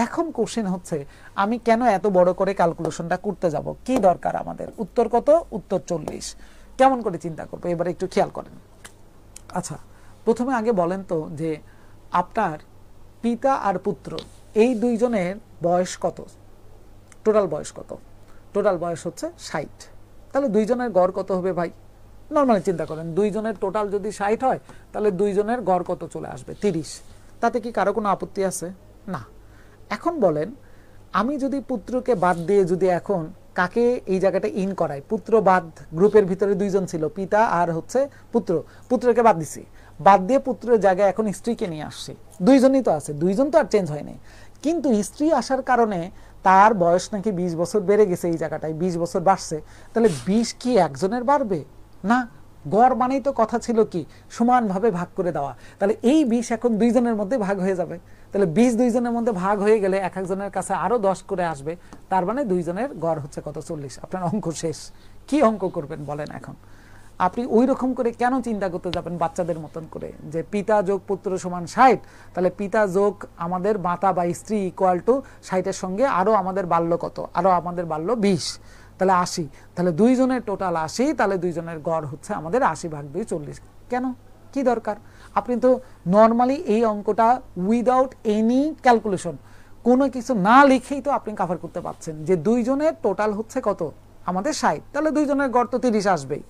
এখন কোশ্চেন হচ্ছে আমি কেন এত বড় করে ক্যালকুলেশনটা করতে যাব, কি দরকার আমাদের, উত্তর কত, উত্তর 40। কেমন করে চিন্তা করবো এবার একটু খেয়াল করেন। আচ্ছা প্রথমে আগে বলেন তো যে আপনার পিতা আর পুত্র এই 2 জনের বয়স কত, টোটাল বয়স কত, টোটাল বয়স হচ্ছে 60। তাহলে 2 জনের গড় কত হবে ভাই, নর্মালি চিন্তা করেন 2 জনের টোটাল যদি 60 হয় তাহলে 2 জনের গড় কত চলে আসবে 30। তাতে কি কারো কোনো আপত্তি আছে? না। এখন বলেন আমি যদি পুত্রকে বাদ দিয়ে যদি এখন কাকে এই জায়গাটা ইন করাই, পুত্র বাদ, গ্রুপের ভিতরে 2 জন ছিল পিতা আর হচ্ছে পুত্র, পুত্রকে বাদ দিছি, বাদ দিয়ে পুত্রের জায়গায় এখন স্ত্রীকে নিয়ে আসছি। 2 জনই তো আছে, 2 জন তো আর চেঞ্জ হয়নি, কিন্তু স্ত্রী আসার কারণে তার বয়স নাকি 20 বছর বেড়ে গেছে, এই জায়গাটায় 20 বছর বাড়ছে। তাহলে 20 কি একজনের বাড়বে না, গড় মানেই তো কথা ছিল কি সমানভাবে ভাগ করে দেওয়া। তাহলে এই 20 এখন 2 জনের মধ্যে ভাগ হয়ে যাবে। তাহলে 20 2 জনের মধ্যে ভাগ হয়ে গেলে এক একজনের কাছে আরো 10 করে আসবে, তার মানে 2 জনের গড় হচ্ছে কত 40। আপনার অঙ্ক শেষ। কি অঙ্ক করবেন বলেন এখন? আপনি ওই রকম করে কেন চিন্তা করতে যাবেন বাচ্চাদের মতন করে যে পিতা যোগ পুত্র সমান 60, তাহলে পিতা যোগ আমাদের মাতা বা স্ত্রী ইকুয়াল টু 60-এর সঙ্গে আরো আমাদের বাড়লো কত, আরো আমাদের বাড়লো 20, তাহলে 80। তাহলে 2 জনের টোটাল 80, তাহলে 2 জনের গড় হচ্ছে আমাদের 80/2 40। কেন, কি দরকার? আপনি তো নর্মালি এই অঙ্কটা উইদাউট এনি ক্যালকুলেশন, কোনো কিছু না লিখেই তো আপনি কভার করতে পারছেন যে 2 জনের টোটাল হচ্ছে কত আমাদের 60, তাহলে 2 জনের গড় তো 30 আসবেই।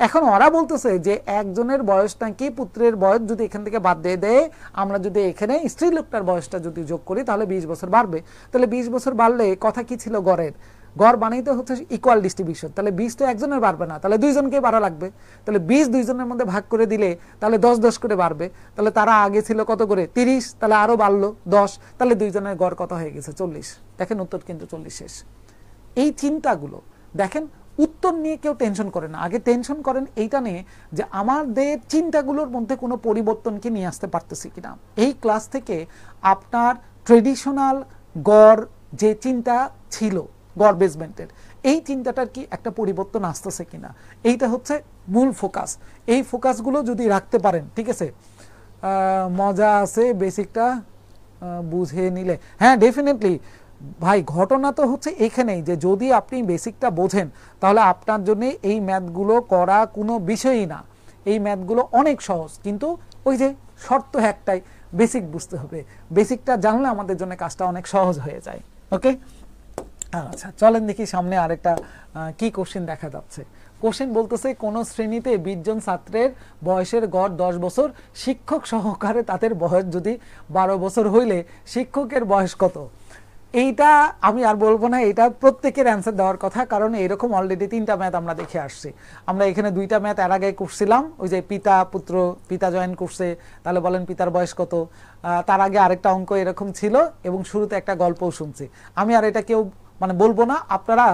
এখন ওরা বলতেছে যে একজনের বয়সটা কি, পুত্রের বয়স যদি এখান থেকে বাদ দিয়ে দেয়, আমরা যদি এখানে স্ত্রী লোকটার বয়সটা যদি যোগ করি তাহলে 20 বছর বাড়বে। তাহলে 20 বছর বাড়লে কথা কি ছিল গড়ের, গড় বানাইতে হচ্ছে ইকুয়াল ডিস্ট্রিবিউশন। তাহলে 20 তো একজনের বাড়বে না, তাহলে 2 জনকেই বাড়া লাগবে। তাহলে 20 2 জনের মধ্যে ভাগ করে দিলে তাহলে 10 10 করে বাড়বে। তাহলে তারা আগে ছিল কত করে 30, তাহলে আরো বাড়লো 10, তাহলে 2 জনের গড় কত হয়ে গেছে 40। দেখেন উত্তর কিন্তু 40 শেষ। এই চিন্তাগুলো দেখেন, উত্তর নিয়ে কেউ টেনশন করে না, আগে টেনশন করেন এইটা নিয়ে যে আমাদের চিন্তাগুলোর মধ্যে কোনো পরিবর্তন কি নিয়ে আসতে পারতেছি কিনা। এই ক্লাস থেকে আপনার ট্রেডিশনাল গড় যে চিন্তা ছিল গড় বেসমেন্টের, এই চিন্তাটার কি একটা পরিবর্তন আসতেছে কিনা, এইটা হচ্ছে মূল ফোকাস। এই ফোকাসগুলো যদি রাখতে পারেন, ঠিক আছে, মজা আছে বেসিকটা বুঝে নিলে। হ্যাঁ ডেফিনেটলি ভাই, ঘটনা তো হচ্ছে এখানেই যে যদি আপনি বেসিকটা বোঝেন তাহলে আপনার জন্য এই ম্যাথগুলো করা কোনো বিষয়ই না। এই ম্যাথগুলো অনেক সহজ, কিন্তু ওই যে শর্ত একটাই, বেসিক বুঝতে হবে। বেসিকটা জানলে আমাদের জন্য কাজটা অনেক সহজ হয়ে যায়। ওকে, আচ্ছা চলেন দেখি সামনে আরেকটা কি কোশ্চেন দেখা যাচ্ছে। কোশ্চেন বলতেছে কোন শ্রেণীতে 20 জন ছাত্রের বয়সের গড় 10 বছর, শিক্ষক সহকারে তাদের বয়স যদি 12 বছর হইলে শিক্ষকের বয়স কত। এইটা আমি আর বলবো না, এটা প্রত্যেকের অ্যান্সার দেওয়ার কথা, কারণ এরকম অলরেডি 3টা ম্যাথ আমরা দেখে আসছি। আমরা এখানে 2টা ম্যাথ এর আগে করছিলাম, ওই যে পিতা পুত্র, পিতা জয়েন করছে, তাহলে বলেন পিতার বয়স কত। তার আগে আরেকটা অঙ্ক এরকম ছিল এবং শুরুতে একটা গল্পও শুনছি। আমি আর এটা কেউ মানে বলবো না, আপনারা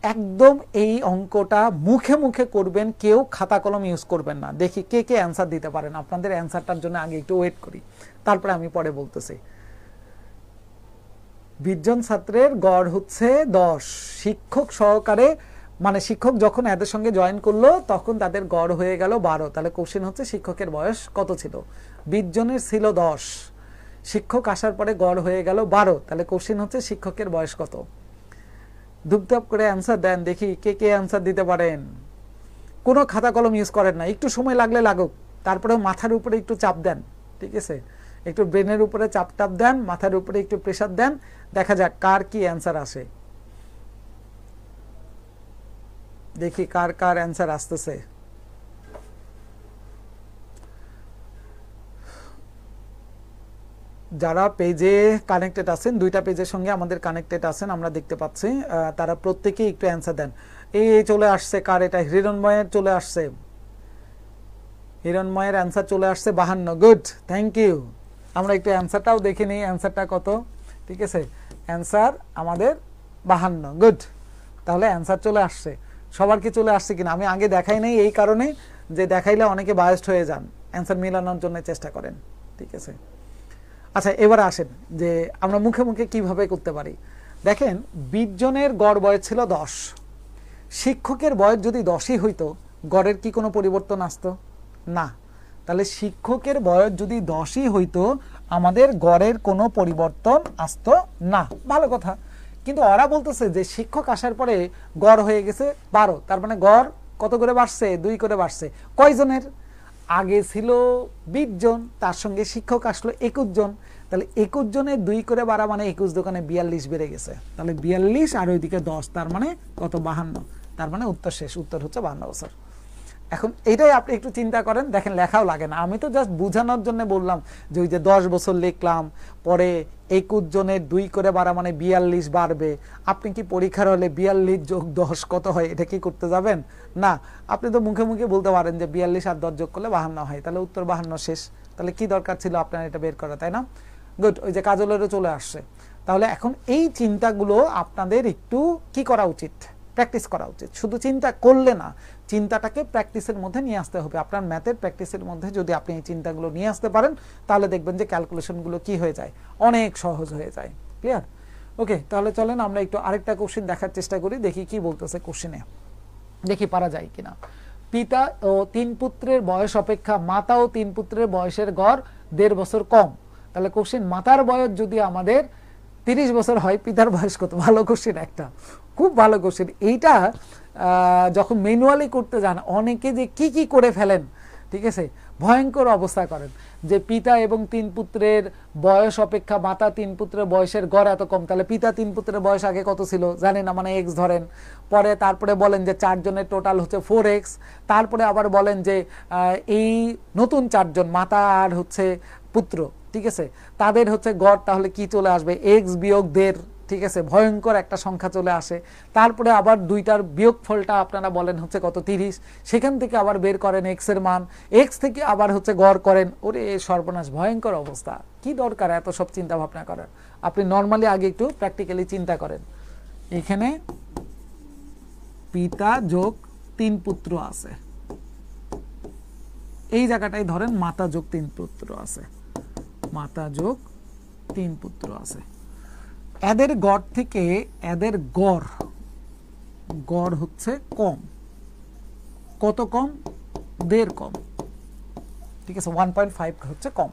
একদম এই অঙ্কটা মুখে মুখে করবেন, কেউ খাতা কলম ইউজ করবেন না। দেখি কে কে অ্যান্সার দিতে পারেন। আপনাদের অ্যান্সারটার জন্য আগে একটু ওয়েট করি, তারপরে আমি পরে বলতেছি। 20 জন ছাত্রের গড় হচ্ছে 10, শিক্ষক সহকারে মানে শিক্ষক যখন এদের সঙ্গে জয়েন করলো তখন তাদের গড় হয়ে গেল 12। তাহলে কোশ্চেন হচ্ছে শিক্ষকের বয়স কত ছিল? 20 জনের ছিল 10, শিক্ষক আসার পরে গড় হয়ে গেল 12। তাহলে কোশ্চেন হচ্ছে শিক্ষকের বয়স কত? ধুপধাপ করে অ্যান্সার দেন, দেখি কে কে অ্যান্সার দিতে পারেন। কোনো খাতা কলম ইউজ করেন না, একটু সময় লাগলে লাগুক, তারপরে মাথার উপরে একটু চাপ দেন, ঠিক আছে? একটু ব্রেনের উপরে চাপ টাপ দেন, মাথার উপরে একটু প্রেসার দেন, দেখা যাক কার কি অ্যান্সার আসে। দেখি কার কার অ্যান্সার আসতেছে। যারা পেজে কানেক্টেড আছেন, 2টা পেজের সঙ্গে আমাদের কানেক্টেড আছেন আমরা দেখতে পাচ্ছি, তারা প্রত্যেকেই একটু অ্যান্সার দেন। এই চলে আসছে, কার এটা? হিরণময়ের চলে আসছে, হিরণময়ের অ্যান্সার চলে আসছে 52। Good, thank you. আমরা একটু অ্যান্সারটাও দেখে নিই, অ্যান্সারটা কত, ঠিক আছে? অ্যান্সার আমাদের 52। গুড, তাহলে অ্যান্সার চলে আসছে। সবার কি চলে আসছে কিনা আমি আগে দেখাই নাই, এই কারণে যে দেখাইলে অনেকে বায়াসড হয়ে যান, অ্যান্সার মিলানোর জন্য চেষ্টা করেন, ঠিক আছে? আচ্ছা, এবার আসেন যে আমরা মুখে মুখে কিভাবে করতে পারি। দেখেন, 20 জনের গড় বয়স ছিল 10, শিক্ষকের বয়স যদি 10ই হইতো, গড়ের কি কোনো পরিবর্তন আসতো? না। তাহলে শিক্ষকের বয়স যদি 10ই হইতো, আমাদের গড়ের কোনো পরিবর্তন আসতো না। ভালো কথা। কিন্তু ওরা বলতেছে যে শিক্ষক আসার পরে গড় হয়ে গেছে 12, তার মানে গড় কত করে বাড়ছে? 2 করে বাড়ছে। কয়জনের? আগে ছিল 20 জন, তার সঙ্গে শিক্ষক আসলো 21 জন, তাহলে 21 জনের 2 করে বাড়া মানে 21 দোকানে 42 বেড়ে গেছে। তাহলে 42 আর ওইদিকে 10, তার মানে কত? 52। তার মানে উত্তর শেষ, উত্তর হচ্ছে 52 বছর। এখন এইটাই আপনি একটু চিন্তা করেন, দেখেন লেখাও লাগে না, আমি তো জাস্ট বোঝানোর জন্য বললাম যে ওই যে 10 বছর লিখলাম, পরে 21 জনের 2 করে বাড়া মানে 42 বাড়বে। আপনি কি পরীক্ষার হলে 42 যোগ 10 কত হয় এটা কি করতে যাবেন? না, আপনি তো মুখে মুখে বলতে পারেন যে 42 আর 10 যোগ করলে 52 হয়, তাহলে উত্তর 52 শেষ। তাহলে কি দরকার ছিল আপনার এটা বের করা, তাই না? গুড, ওই যে কাজলেরও চলে আসছে। তাহলে এখন এই চিন্তাগুলো আপনাদের একটু কি করা উচিত? প্র্যাকটিস করা উচিত। শুধু চিন্তা করলে না, চিন্তাটাকে প্র্যাকটিসের মধ্যে নিয়ে আসতে হবে। আপনার ম্যাথের প্র্যাকটিসের মধ্যে যদি আপনি এই চিন্তাগুলো নিয়ে আসতে পারেন, তাহলে দেখবেন যে ক্যালকুলেশনগুলো কি হয়ে যায়, অনেক সহজ হয়ে যায়। ক্লিয়ার? ওকে, তাহলে চলেন আমরা একটু আরেকটা কোশ্চেন দেখার চেষ্টা করি, দেখি কি বলতেছে কোশ্চেনে, দেখি পারা যায় কিনা। পিতা ও 3 পুত্রের বয়স অপেক্ষা মাতা ও 3 পুত্রের বয়সের গড় 1.5 বছর কম। তাহলে কোশ্চেন, মাতার বয়স যদি আমাদের 30 বছর হয়, পিতার বয়স কত? ভালো কোশ্চেন, একটা খুব ভালো কোশ্চেন। এইটা যখন ম্যানুয়ালি করতে যান অনেকে যে কি কি করে ফেলেন, ঠিক আছে, ভয়ঙ্কর অবস্থা করেন যে পিতা এবং 3 পুত্রের বয়স অপেক্ষা মাতা 3 পুত্রের বয়সের গড় এত কম। তাহলে পিতা 3 পুত্রের বয়স আগে কত ছিল জানেন না, মানে এক্স ধরেন, পরে তারপরে বলেন যে 4 জনের টোটাল হচ্ছে 4x, তারপরে আবার বলেন যে এই নতুন 4 জন মাতা আর হচ্ছে পুত্র, ঠিক আছে, তাদের হচ্ছে গড় তাহলে কি চলে আসবে? এক্স বিয়োগ 1.5, ঠিক আছে, ভয়ঙ্কর একটা সংখ্যা চলে আসে। তারপরে আবার 2টার বিয়োগফলটা আপনারা বলেন হচ্ছে কত? 30, সেখান থেকে আবার বের করেন এক্স এর মান, এক্স থেকে আবার হচ্ছে গড় করেন। ওরে সর্বনাশ, ভয়ঙ্কর অবস্থা। কি দরকার এত সব চিন্তা ভাবনা করার? আপনি নর্মালি আগে একটু প্র্যাকটিক্যালি চিন্তা করেন। এখানে পিতা যোগ 3 পুত্র আছে, এই জায়গাটাই ধরেন মাতা যোগ 3 পুত্র আছে, মাতা যোগ 3 পুত্র আছে। এদের গড় থেকে এদের গড় হচ্ছে কম, কত কম? 1.5 কম, ঠিক আছে, 1.5 হচ্ছে কম।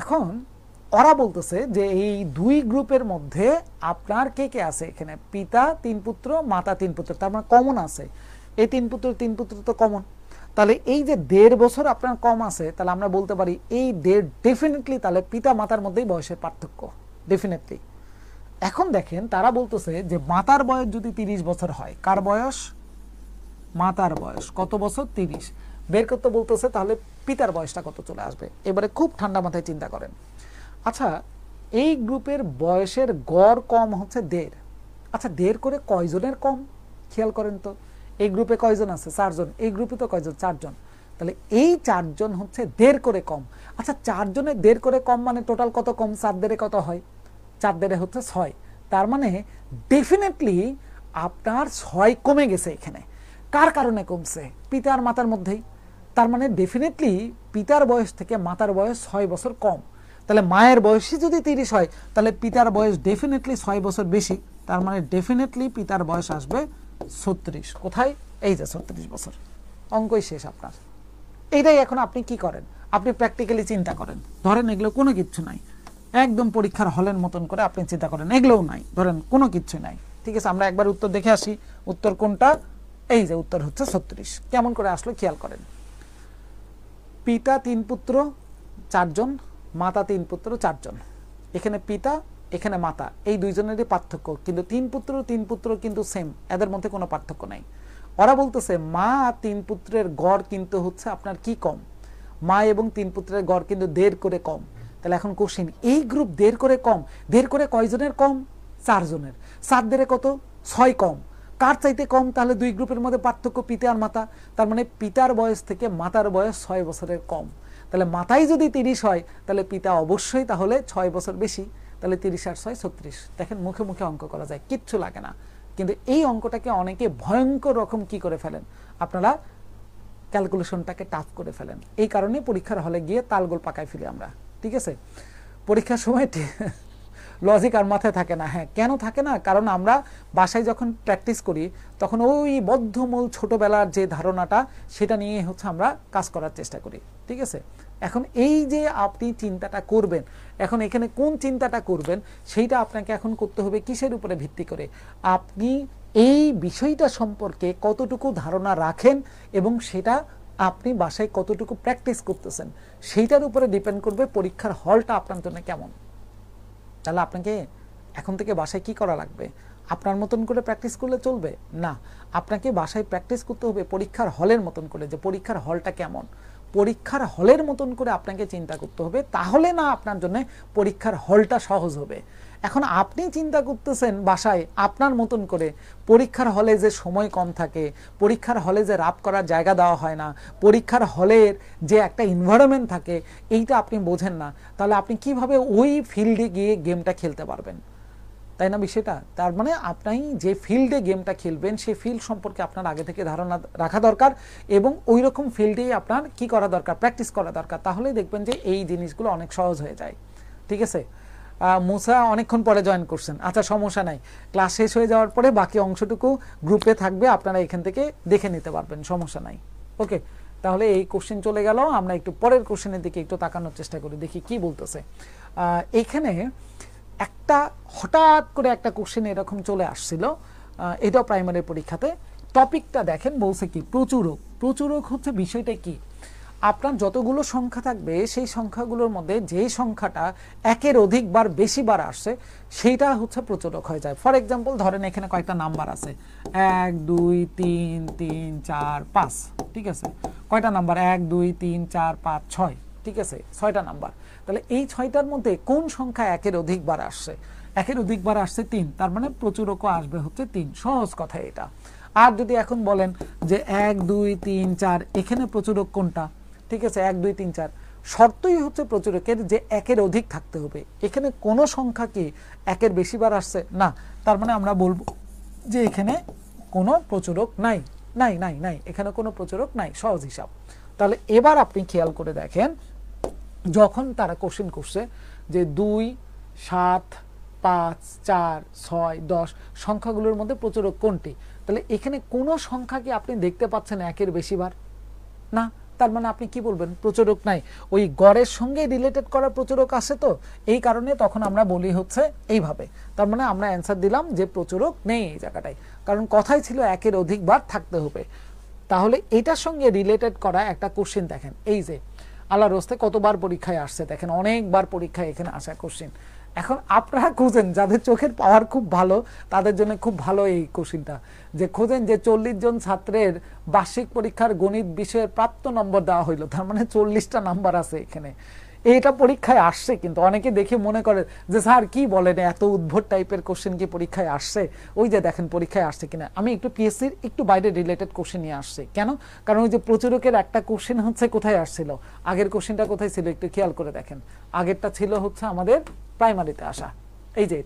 এখন ওরা বলতেছে যে এই 2 গ্রুপের মধ্যে আপনার কে কে আছে? এখানে পিতা 3 পুত্র, মাতা 3 পুত্র, তার মানে কমন আছে। এই 3 পুত্র তো কমন। তাহলে এই যে 1.5 বছর আপনার কম আছে, তাহলে আমরা বলতে পারি এই 1.5 ডেফিনেটলি তাহলে পিতা মাতার মধ্যেই বয়সের পার্থক্য, ডেফিনেটলি। এখন দেখেন তারা বলতেছে যে মাতার বয়স যদি 30 বছর হয়, কার বয়স? মাতার বয়স কত বছর? 30 বের করতে বলতেছে, তাহলে পিতার বয়সটা কত চলে আসবে? এবারে খুব ঠান্ডা মাথায় চিন্তা করেন। আচ্ছা, এই গ্রুপের বয়সের গড় কম হচ্ছে 1.5। আচ্ছা 1.5 করে কয়জনের কম খেয়াল করেন তো, এই গ্রুপে কয়জন আছে? 4 জন। এই গ্রুপে তো কয়জন? 4 জন। তাহলে এই 4 জন হচ্ছে 1.5 করে কম। আচ্ছা 4 জনের 1.5 করে কম মানে টোটাল কত কম? 4 1.5 কত হয়? 4 1.5 হচ্ছে 6। তার মানে ডেফিনেটলি আপনার 6 কমে গেছে এখানে। কার কারণে কমছে? পিতার মাতার মধ্যেই। তার মানে ডেফিনেটলি পিতার বয়স থেকে মাতার বয়স 6 বছর কম। তাহলে মায়ের বয়সই যদি 30 হয় তাহলে পিতার বয়স ডেফিনেটলি 6 বছর বেশি। তার মানে ডেফিনেটলি পিতার বয়স আসবে 36। কোথায়? এই যে 36 বছর। অঙ্কই শেষ আপনার। এইটাই এখন আপনি কি করেন? আপনি প্র্যাকটিক্যালি চিন্তা করেন। ধরেন এগুলো কোনো কিচ্ছু নাই, একদম পরীক্ষার হলের মতন করে আপনি চিন্তা করেন, এগুলোও নাই, ধরেন কোনো কিচ্ছু নাই। ঠিক আছে, আমরা একবার উত্তর দেখে আসি। উত্তর কোনটা? এই যে উত্তর হচ্ছে 36। কেমন করে আসলো খেয়াল করেন। পিতা 3 পুত্র 4 জন, মাতা 3 পুত্র 4 জন। এখানে পিতা, এখানে মাতা, এই দুইজনেরই পার্থক্য, কিন্তু 3 পুত্র কিন্তু সেম, এদের মধ্যে কোনো পার্থক্য নাই। ওরা বলতেছে মা আর 3 পুত্রের গড় কিন্তু হচ্ছে আপনার কি কম? মা এবং 3 পুত্রের গড় কিন্তু 1.5 করে কম। তাহলে এখন কোশ্চেন, এই গ্রুপ 1.5 করে কম, 1.5 করে কয়জনের কম? 4 জনের। 4 1.5 কত? 6 কম। কার চাইতে কম? তাহলে দুই গ্রুপের মধ্যে পার্থক্য পিতা আর মাতা। তার মানে পিতার বয়স থেকে মাতার বয়স 6 বছরের কম। তাহলে মাতাই যদি 30 হয় তাহলে পিতা অবশ্যই তাহলে 6 বছর বেশি। তাহলে 30 আর 6 36। দেখেন মুখে মুখে অঙ্ক করা যায়, কিচ্ছু লাগে না। কিন্তু এই অঙ্কটাকে অনেকে ভয়ঙ্কর রকম কি করে ফেলেন, আপনারা ক্যালকুলেশনটাকে টাফ করে ফেলেন। এই কারণে পরীক্ষার হলে গিয়ে তালগোল পাকায় ফেলি আমরা। ঠিক আছে, পরীক্ষার সময় লজিক আর মাথায় থাকে না। হ্যাঁ, কেন থাকে না? কারণ আমরা বাসায় যখন প্র্যাকটিস করি তখন ওই বদ্ধমূল ছোটবেলার যে ধারণাটা সেটা নিয়ে হচ্ছে আমরা কাজ করার চেষ্টা করি। ঠিক আছে, এখন এই যে আপনি চিন্তাটা করবেন, এখন এখানে কোন চিন্তাটা করবেন সেইটা আপনাকে এখন করতে হবে কিসের উপরে ভিত্তি করে? আপনি এই বিষয়টা সম্পর্কে কতটুকু ধারণা রাখেন এবং সেটা আপনি বাসায় কতটুকু প্র্যাকটিস করতেছেন সেইটার উপরে ডিপেন্ড করবে পরীক্ষার হলটা আপনার জন্য কেমন। তাহলে আপনাকে এখন থেকে বাসায় কি করা লাগবে? আপনার মতন করে প্র্যাকটিস করলে চলবে না, আপনাকে বাসায় প্র্যাকটিস করতে হবে পরীক্ষার হলের মতন করে, যে পরীক্ষার হলটা কেমন। পরীক্ষার হলের মতন করে আপনাকে চিন্তা করতে হবে, তাহলে না আপনার জন্য পরীক্ষার হলটা সহজ হবে। এখন আপনি চিন্তা করতেছেন বাসায় আপনার মতন করে, পরীক্ষার হলে যে সময় কম থাকে, পরীক্ষার হলে যে রাপ করার জায়গা দেওয়া হয় না, পরীক্ষার হলের যে একটা এনভায়রনমেন্ট থাকে, এইটা আপনি বোঝেন না। তাহলে আপনি কিভাবে ওই ফিল্ডে গিয়ে গেমটা খেলতে পারবেন? তাই না বিষয়টা? তার মানে আপনি যে ফিল্ডে গেমটা খেলবেন সেই ফিল্ড সম্পর্কে আপনার আগে থেকে ধারণা রাখা দরকার এবং ওই রকম ফিল্ডেই আপনার কি করা দরকার? প্র্যাকটিস করা দরকার। তাহলেই দেখবেন যে এই জিনিসগুলো অনেক সহজ হয়ে যায়। ঠিক আছে, মুসা অনেকক্ষণ পরে জয়েন করছেন, আচ্ছা সমস্যা নাই, ক্লাস শেষ হয়ে যাওয়ার পরে বাকি অংশটুকু গ্রুপে থাকবে, আপনারা এখান থেকে দেখে নিতে পারবেন, সমস্যা নাই। ওকে, তাহলে এই কোশ্চেন চলে গেল। আমরা একটু পরের কোশ্চেনের দিকে একটু তাকানোর চেষ্টা করি, দেখি কি বলতেছে। এখানে একটা হঠাৎ করে একটা কোশ্চেন এরকম চলে আসছিল, এটাও প্রাইমারি পরীক্ষাতে। টপিকটা দেখেন, বলছে কি প্রচুরক। প্রচুরক হচ্ছে বিষয়টা কি? আপনার যতগুলো সংখ্যা থাকবে সেই সংখ্যাগুলোর মধ্যে যে সংখ্যাটা একের অধিকবার বেশিবার আসছে সেইটা হচ্ছে প্রচুরক হয়ে যায়। ফর এক্সাম্পল ধরেন এখানে কয়েকটা নাম্বার আছে, 1 2 3 3 4 5। ঠিক আছে, কয়টা নাম্বার? 1 2 3 4 5 6। ঠিক আছে, 6টা নাম্বার। তাহলে এই 6টার মধ্যে কোন সংখ্যা একের অধিকবার আসছে? একের অধিকবার আসছে 3, তার মানে প্রচুরকও আসবে হচ্ছে 3। সহজ কথা এটা। আর যদি এখন বলেন যে 1 2 3 4, এখানে প্রচুরক কোনটা? ঠিক আছে, 1 2 3 4, শর্তই হচ্ছে প্রচুরকের যে একের অধিক থাকতে হবে। এখানে কোনো সংখ্যা কি একের বেশিবার আসছে? না, তার মানে আমরা বলবো যে এখানে কোনো প্রচুরক নাই। নাই নাই নাই, এখানে কোনো প্রচুরক নাই, সহজ হিসাব। তাহলে এবার আপনি খেয়াল করে দেখেন, যখন তারা কোশ্চেন করছে যে 2 7 5 4 6 10 সংখ্যাগুলোর মধ্যে প্রচুরক কোনটি, তাহলে এখানে কোনো সংখ্যা কি আপনি দেখতে পাচ্ছেন একের বেশিবার? না, তার মানে আপনি কি বলবেন? প্রচুরক নাই। ওই গড়ের সঙ্গে রিলেটেড করা প্রচুরক আছে, তো এই কারণে তখন আমরা বলি হচ্ছে এইভাবে। তার মানে আমরা অ্যান্সার দিলাম যে প্রচুরক নেই এই জায়গাটায়, কারণ কথাই ছিল একের অধিকবার থাকতে হবে। তাহলে এটার সঙ্গে রিলেটেড করা একটা কোশ্চেন দেখেন, এই যে আল্লাহর রাস্তে কতবার পরীক্ষায় আসছে, দেখেন অনেকবার পরীক্ষায় এখানে আসা কোশ্চেন। এখন আপনারা খুঁজেন, যাদের চোখের পাওয়ার খুব ভালো তাদের জন্য খুব ভালো এই কোশ্চেনটা, যে খোঁজেন যে 40 জন ছাত্রের বার্ষিক পরীক্ষার গণিত বিষয়ের প্রাপ্ত নম্বর দেওয়া হইলো, তার মানে 40টা নাম্বার আছে এখানে। এইটা পরীক্ষায় আসছে, কিন্তু অনেকে দেখে মনে করে যে স্যার কি বলেন, এত উদ্ভট টাইপের কোশ্চেন কি পরীক্ষায় আসছে। ওই যে দেখেন পরীক্ষায় আসছে কিনা। আমি একটু পিএসসির একটু বাইরে রিলেটেড কোশ্চেন নিয়ে আসছি। কেন? কারণ ওই যে প্রচুরকের একটা কোশ্চেন হচ্ছে কোথায় আসছিল, আগের কোশ্চেনটা কোথায় ছিল একটু খেয়াল করে দেখেন। আগেরটা ছিল হচ্ছে আমাদের প্রাইমারিতে আসা, এই যে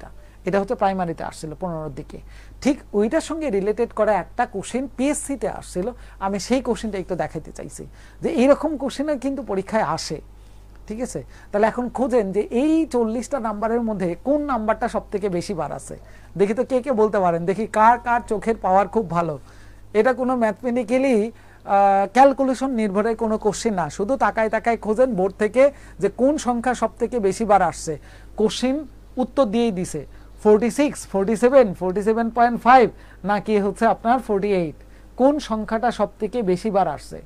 এটা হচ্ছে প্রাইমারিতে আসছিল 15-র দিকে। ঠিক ওইটার সঙ্গে রিলেটেড করা একটা কোশ্চেন পিএসসিতে আসছিল। আমি সেই কোশ্চেনটা একটু দেখাইতে চাইছি যে এইরকম কোশ্চেনও কিন্তু পরীক্ষায় আসে। ঠিক আছে, তাহলে এখন খোঁজেন যে এই 40টা নাম্বারের মধ্যে কোন নাম্বারটা সব থেকে বেশি বার আছে। দেখি তো কে কে বলতে পারেন, দেখি কার কার চোখের পাওয়ার খুব ভালো। এটা কোনো ম্যাথমেটিক্যালি ক্যালকুলেশন নির্ভরের কোনো কোশ্চেন না, শুধু তাকায় তাকায় খোঁজেন বোর্ড থেকে যে কোন সংখ্যা সব থেকে বেশি বার আসছে। কোশ্চেন উত্তর দিয়েই দিছে 46, 47, 47.5 নাকি হচ্ছে আপনার 48, কোন সংখ্যাটা সব থেকে বেশি বার আসছে,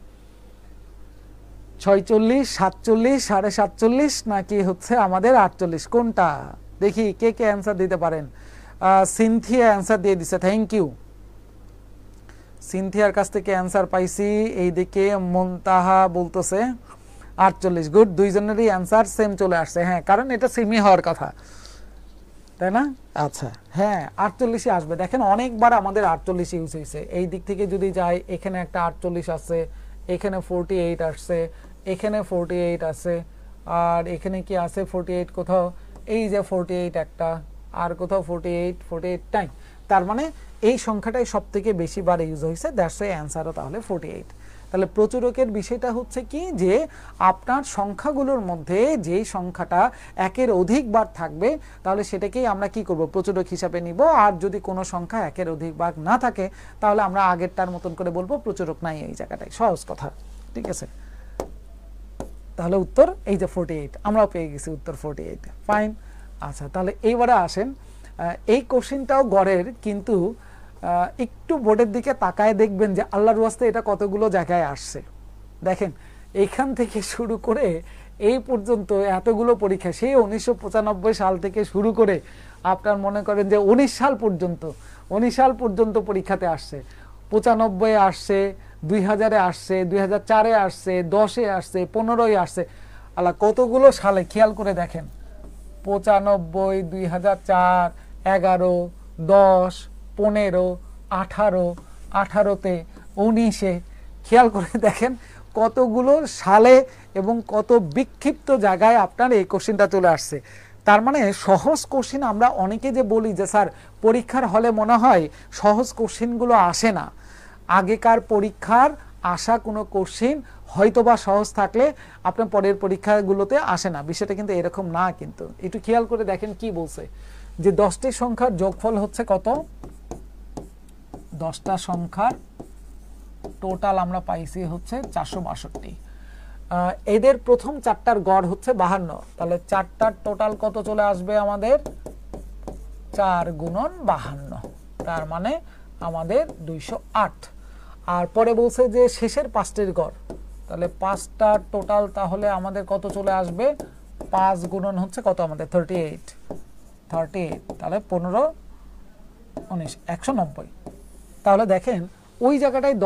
46, 47, 47.5 নাকি হচ্ছে আমাদের 48, কোনটা? দেখি কে কে অ্যান্সার দিতে পারেন। সিনথিয়া অ্যান্সার দিয়ে দিছে, থ্যাংক ইউ। সিনথিয়ার কাছ থেকে অ্যান্সার পাইছি। এইদিকে মুনতাহা বলতেছে 48, গুড। দুইজনেরই অ্যান্সার সেম চলে আসছে। হ্যাঁ, কারণ এটা সেমই হওয়ার কথা, তাই না? আচ্ছা, হ্যাঁ 48 আসবে। দেখেন অনেকবার আমাদের 48 ইউজ হয়েছে। এই দিক থেকে যদি যাই, এখানে একটা 48 আছে, এখানে 48 আসছে, এখানে 48 আছে, আর এখানে কি আছে 48 কোথাও, এই যে 48 একটা, আর কোথাও 48 টাইম। তার মানে এই সংখ্যাটাই সব থেকে বেশি বার ইউজ হয়েছে, দ্যাটস ওয়াই অ্যান্সারও তাহলে 48। তাহলে প্রচুরকের বিষয়টা হচ্ছে কি, যে আপনার সংখ্যাগুলোর মধ্যে যেই সংখ্যাটা একের অধিক বার থাকবে তাহলে সেটাকেই আমরা কি করব, প্রচুরক হিসাবে নিব। আর যদি কোনো সংখ্যা একের অধিক বার না থাকে তাহলে আমরা আগেরটার মতন করে বলবো প্রচুরক নাই এই জায়গাটায়। সহজ কথা, ঠিক আছে? তাহলে উত্তর এই যে 48, আমরাও পেয়ে গেছি উত্তর 48, ফাইন। আচ্ছা, তাহলে এইবারে আসেন, এই কোশ্চেনটাও গড়ের, কিন্তু একটু বোর্ডের দিকে তাকায় দেখবেন যে আল্লাহর ওয়াস্তে এটা কতগুলো জায়গায় আসছে। দেখেন এইখান থেকে শুরু করে এই পর্যন্ত এতগুলো পরীক্ষা, সেই 1995 সাল থেকে শুরু করে আপনার মনে করেন যে 19 সাল পর্যন্ত পরীক্ষাতে আসছে। 95 আসছে, 2000-এ আসছে, 2004-এ আসছে, 10-এ আসছে, 15-ই আসছে। আল্লাহ কতগুলো সালে খেয়াল করে দেখেন, 95, 2004, 11, 10, 15, 18, 18-তে, 19-এ, খেয়াল করে দেখেন কতগুলো সালে এবং কত বিক্ষিপ্ত জায়গায় আপনার এই কোশ্চেনটা চলে আসছে। তার মানে সহজ কোশ্চেন, আমরা অনেকে যে বলি যে স্যার পরীক্ষার হলে মনে হয় সহজ কোশ্চেনগুলো আসে না। আগেকার পরীক্ষার আসা কোনো কোশ্চেন হয়তোবা সহজ থাকলে আপনার পরের পরীক্ষাগুলোতে আসে না, বিষয়টা কিন্তু এরকম না। কিন্তু একটু খেয়াল করে দেখেন কি বলছে, যে 10টি সংখ্যার যোগফল হচ্ছে কত, 10টা সংখ্যার টোটাল আমরা পাইছি হচ্ছে 462। এদের প্রথম 4টার গড় হচ্ছে 52, তাহলে 4টার টোটাল কত চলে আসবে আমাদের, 4 গুণন 52, তার মানে আমাদের 208। আর পরে বলছে যে শেষের 5টির গড়, তাহলে 5টার টোটাল তাহলে আমাদের কত চলে আসবে, 5 গুণন হচ্ছে কত আমাদের 38, তাহলে 15, 19, 190। তাহলে দেখেন ওই জায়গাটায়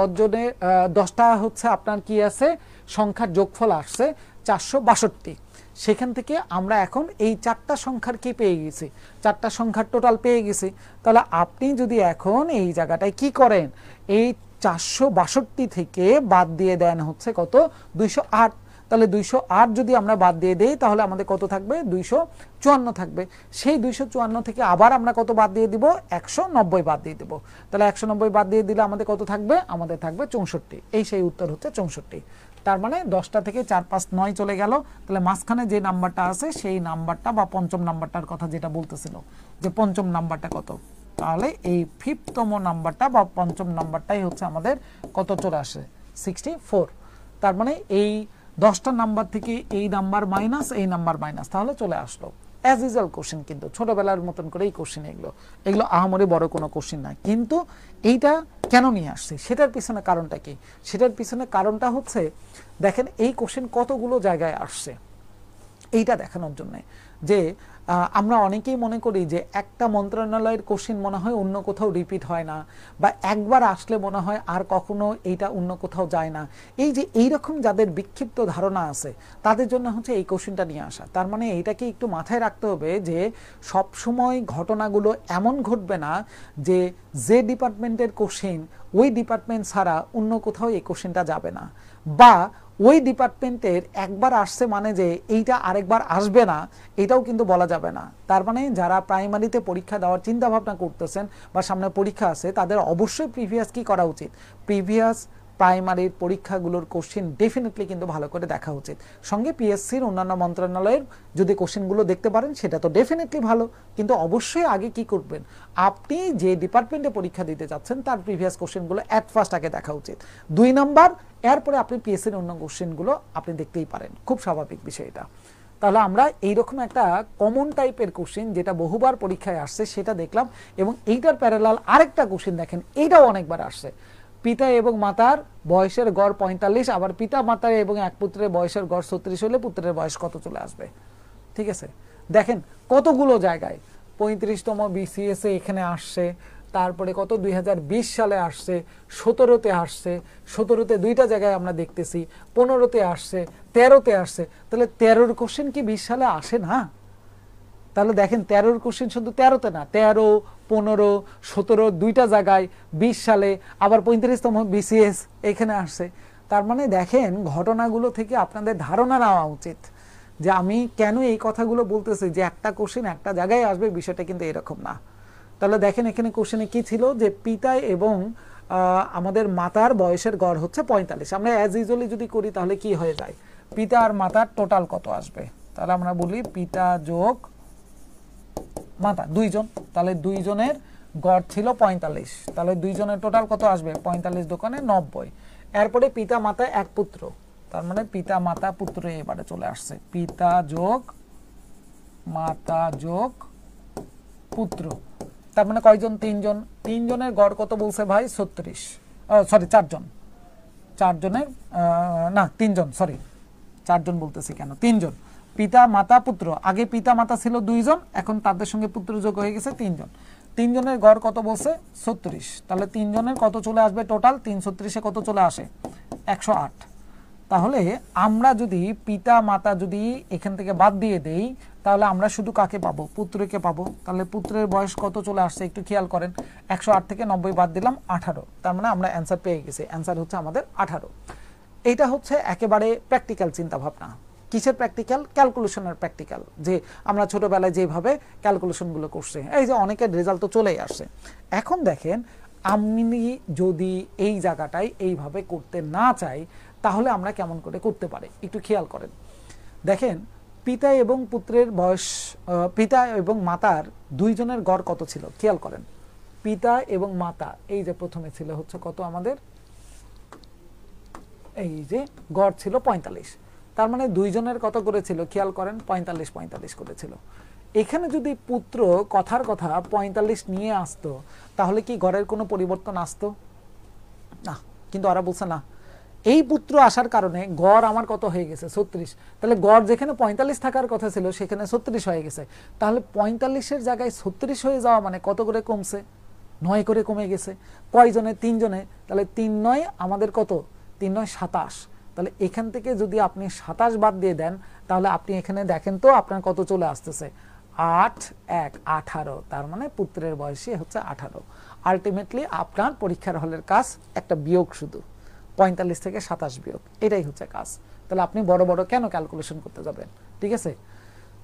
10টা হচ্ছে আপনার কি আছে, সংখ্যার যোগফল আসছে 462। সেখান থেকে আমরা এখন এই 4টা সংখ্যার কি পেয়ে গেছি, 4টা সংখ্যার টোটাল পেয়ে গেছি। তাহলে আপনি যদি এখন এই জায়গাটায় কি করেন, এই 462 থেকে বাদ দিয়ে দেন হচ্ছে কত, 208। তাহলে 208 যদি আমরা বাদ দিয়ে দেই তাহলে আমাদের কত থাকবে, 254 থাকবে। সেই 254 থেকে আবার আমরা কত বাদ দিয়ে দিব, 190 বাদ দিয়ে দিব। তাহলে 190 বাদ দিয়ে দিলে আমাদের কত থাকবে, আমাদের থাকবে 64। এই সেই উত্তর হচ্ছে 64। তার মানে 10টা থেকে 4, 5, 9 চলে গেল। তাহলে মাঝখানে যে নাম্বারটা আছে সেই নাম্বারটা বা পঞ্চম নাম্বারটার কথা যেটা বলতেছিল, যে পঞ্চম নাম্বারটা কত, তাহলে এই 5তম নাম্বারটা বা পঞ্চম নাম্বারটাই হচ্ছে আমাদের কত চলে আসে, 64। তার মানে এই 10টা নাম্বার থেকে এই নাম্বার মাইনাস, এই নাম্বার মাইনাস, তাহলে চলে আসলো। অ্যাজ ইউজুয়াল কোশ্চেন, কিন্তু ছোটবেলার মতন করে এই কোশ্চেন, এগুলো আহামরি বড় কোনো কোশ্চেন না। কিন্তু এইটা কেন নিয়ে আসছে, সেটার পিছনে কারণটা কি, সেটার পিছনে কারণটা হচ্ছে দেখেন এই কোশ্চেন কতগুলো জায়গায় আসছে এইটা দেখানোর জন্য। যে আমরা অনেকেই মনে করি যে একটা মন্ত্রণালয়ের কোশ্চেন মনে হয় অন্য কোথাও রিপিট হয় না, বা একবার আসলে মনে হয় আর কখনো এইটা অন্য কোথাও যায় না। এই যে এইরকম যাদের বিক্ষিপ্ত ধারণা আছে তাদের জন্য হচ্ছে এই কোশ্চেনটা নিয়ে আসা। তার মানে এইটাকে একটু মাথায় রাখতে হবে যে সব সময় ঘটনাগুলো এমন ঘটবে না যে ডিপার্টমেন্টের কোশ্চেন ওই ডিপার্টমেন্ট ছাড়া অন্য কোথাও এই কোশ্চেনটা যাবে না, বা ওই ডিপার্টমেন্টের একবার আসছে মানে যে এইটা আরেকবার আসবে না, এটাও কিন্তু বলা যাবে না। তার মানে যারা প্রাইমারিতে পরীক্ষা দেওয়ার চিন্তা ভাবনা করতেছেন বা সামনে পরীক্ষা আছে তাদের অবশ্যই প্রিভিয়াস কি করা উচিত, প্রিভিয়াস প্রাইমারির পরীক্ষাগুলোর কোশ্চেন ডেফিনেটলি কিন্তু ভালো করে দেখা উচিত। সঙ্গে পিএসসির অন্যান্য মন্ত্রণালয়ের যদি কোশ্চেনগুলো দেখতে পারেন সেটা তো ডেফিনেটলি ভালো, কিন্তু অবশ্যই আগে কি করবেন, আপনি যে ডিপার্টমেন্টে পরীক্ষা দিতে যাচ্ছেন তার প্রিভিয়াস কোশ্চেনগুলো অ্যাট ফার্স্ট আগে দেখা উচিত। 2 নাম্বার, এরপরে আপনি পিএসসির অন্য কোশ্চেনগুলো আপনি দেখতেই পারেন, খুব স্বাভাবিক বিষয় এটা। তাহলে আমরা এইরকম একটা কমন টাইপের কোশ্চেন যেটা বহুবার পরীক্ষায় আসছে সেটা দেখলাম, এবং এইটার প্যারালাল আরেকটা কোশ্চেন দেখেন, এইটাও অনেকবার আসছে। পিতা এবং মাতার বয়সের গড় 45, আবার পিতা মাতার এবং এক পুত্রের বয়সের গড় 36 হলে পুত্রের বয়স কত চলে আসবে। ঠিক আছে, দেখেন কতগুলো জায়গায় 35তম বিসিএস এ এখানে আসছে, তারপরে কত 2020 সালে আসছে, 17তে আসছে, 17তে দুইটা জায়গায় আমরা দেখতেছি, 15তে আসছে, 13তে আসছে। তাহলে 13-র কোশ্চেন কি 20 সালে আসে না? তাহলে দেখেন 13-র কোশ্চেন শুধু 13তে না, 13, 15, 17 দুইটা জায়গায় 20 সালে, আবার 35তম বিসিএস এখানে আসছে। তার মানে দেখেন ঘটনাগুলো থেকে আপনাদের ধারণা নেওয়া উচিত যে আমি কেন এই কথাগুলো বলতেছি যে একটা কোশ্চেন একটা জায়গায় আসবে, বিষয়টা কিন্তু এরকম না। তাহলে দেখেন এখানে কোশ্চেনে কি ছিল, যে পিতা এবং আমাদের মাতার বয়সের গড় হচ্ছে 45। আমরা অ্যাজ ইউজুয়ালি যদি করি তাহলে কি হয়ে যায়, পিতা আর মাতার টোটাল কত আসবে। তাহলে আমরা বলি পিতা যোগ মাতা, দুইজন, তাহলে দুইজনের গড় ছিল 45, তাহলে দুইজনের টোটাল কত আসবে, 45 দোকানে 90। এরপরে পিতা মাতা এক পুত্র, তার মানে পিতা মাতা পুত্র এবারে চলে আসছে, পিতা যোগ মাতা যোগ পুত্র, তার মানে কয়জন, 3জন। 3জনের গড় কত বলছে ভাই, 36, সরি 4জন, 4জনের না 3জন, সরি 4জন বলতেছি কেন, 3জন। পিতা মাতা পুত্র, আগে পিতা মাতা ছিল 2জন, এখন তাদের সঙ্গে পুত্র যোগ হয়ে গেছে 3জন। 3জনের গড় কত বলছে, 36, তাহলে 3জনের কত চলে আসবে টোটাল, 336-এ কত চলে আসে, 108। তাহলে আমরা যদি পিতা মাতা যদি এখান থেকে বাদ দিয়ে দেই তাহলে আমরা শুধু কাকে পাবো, পুত্রকে পাবো। তাহলে পুত্রের বয়স কত চলে আসছে একটু খেয়াল করেন, 108 থেকে 90 বাদ দিলাম 18, তার মানে আমরা অ্যান্সার পেয়ে গেছি, অ্যান্সার হচ্ছে আমাদের 18। এইটা হচ্ছে একেবারে প্র্যাকটিক্যাল চিন্তা ভাবনা। কিসের প্র্যাকটিক্যাল, ক্যালকুলেশনের প্র্যাকটিক্যাল, যে আমরা ছোটবেলায় যেভাবে ক্যালকুলেশনগুলো করছি, এই যে অনেকের রেজাল্ট তো চলেই আসছে। এখন দেখেন আমি যদি এই জায়গাটায় এইভাবে করতে না চাই তাহলে আমরা কেমন করে করতে পারি একটু খেয়াল করেন। দেখেন পিতা এবং পুত্রের বয়স, পিতা এবং মাতার দুইজনের গড় কত ছিল খেয়াল করেন। পিতা এবং মাতা এই যে প্রথমে ছিল হচ্ছে কত আমাদের, এই যে গড় ছিল 45, তার মানে দুইজনের কত করেছিল খেয়াল করেন, 45 করেছিল। এখানে যদি পুত্র কথার কথা 45 নিয়ে আসতো তাহলে কি গড়ের কোনো পরিবর্তন আসতো না, কিন্তু ওরা বলছে না, এই পুত্র আসার কারণে গড় আমার কত হয়ে গেছে 36, তাহলে গড় যেখানে 45 থাকার কথা ছিল সেখানে 36 হয়ে গেছে। তাহলে 45-এর জায়গায় 36 হয়ে যাওয়া মানে কত করে কমছে, 9 করে কমে গেছে। কয়জনে, 3জনে, তাহলে 3 9 আমাদের কত, 3 9 27। তাহলে এখান থেকে যদি আপনি 27 বাদ দিয়ে দেন তাহলে আপনি এখানে দেখেন তো আপনার কত চলে আসতেছে, 8 1 18, তার মানে পুত্রের বয়সী হচ্ছে 18। আলটিমেটলি আপনার পরীক্ষার হলের কাজ একটা বিয়োগ, শুধু 45 থেকে 27 বিয়োগ, এটাই হচ্ছে কাজ। তাহলে আপনি বড় বড় কেন ক্যালকুলেশন করতে যাবেন, ঠিক আছে।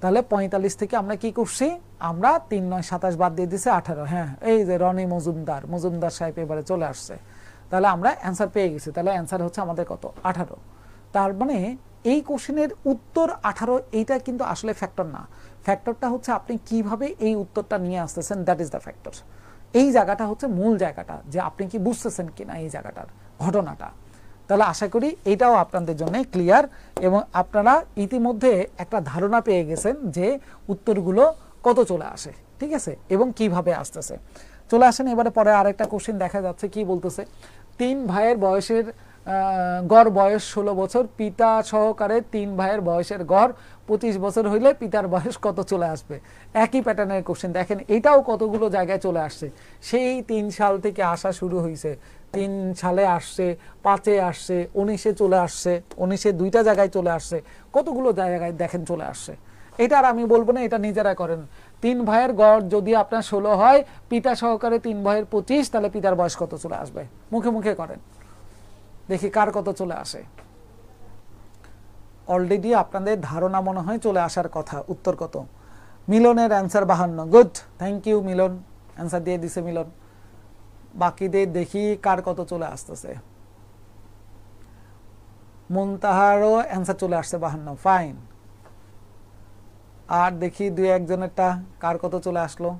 তাহলে 45 থেকে আমরা কি করছি, আমরা 3 9 27 বাদ দিয়ে দিছি 18। হ্যাঁ, এই যে রনি মজুমদার সাহেব এবারে চলে আসছে, তাহলে আমরা অ্যান্সার পেয়ে গেছি। তাহলে অ্যান্সার হচ্ছে আমাদের কত, 18। তার মানে এই কোশ্চেনের উত্তর 18, এইটা কিন্তু আসলে ফ্যাক্টর না, ফ্যাক্টরটা হচ্ছে আপনি কিভাবে এই উত্তরটা নিয়ে আসতেছেন, দ্যাট ইজ দ্য ফ্যাক্টর। এই জায়গাটা হচ্ছে মূল জায়গাটা, যে আপনি কি বুঝতেছেন কিনা এই জায়গাটার ঘটনাটা। তাহলে আশা করি এটাও আপনাদের জন্য ক্লিয়ার, এবং আপনারা ইতিমধ্যে একটা ধারণা পেয়ে গেছেন যে উত্তরগুলো কত চলে আসে, ঠিক আছে, এবং কিভাবে আসতেছে। চলে আসেন এবারে পরে আরেকটা কোশ্চেন দেখা যাচ্ছে, কি বলতেছে, 3 ভাইয়ের বয়সের গড় বয়স 16 বছর, পিতা সহকারে 3 ভাইয়ের বয়সের গড় 25 বছর হইলে পিতার বয়স কত চলে আসবে? একই প্যাটার্নের কোশ্চেন। দেখেন এটাও কতগুলো জায়গায় চলে আসছে, সেই 3 সাল থেকে আসা শুরু হয়েছে, 3 সালে আসছে, 5-এ আসছে, 19-এ চলে আসছে, 19-এ 2টা জায়গায় চলে আসছে, কতগুলো জায়গায় দেখেন চলে আসছে। এটা আর আমি বলবো না, এটা নিজেরা করেন। 3 ভাইয়ের গড় যদি আপনার 16 হয়, পিতা সহকারে 3 ভাইয়ের 25, তাহলে পিতার বয়স কত চলে আসবে? মুখে মুখে করেন, দেখি কার কত চলে আসে। অলরেডি আপনাদের ধারণা মনে হয় চলে আসার কথা। উত্তর কত? মিলনের answer 52। Good, thank you Milan, answer দিয়ে দিছে মিলন। বাকিদের দেখি কার কত চলে আসতেছে। মুনতাহারও অ্যান্সার চলে আসছে 52, ফাইন। আর দেখি 2-1 জনেরটা কার কত চলে আসলো।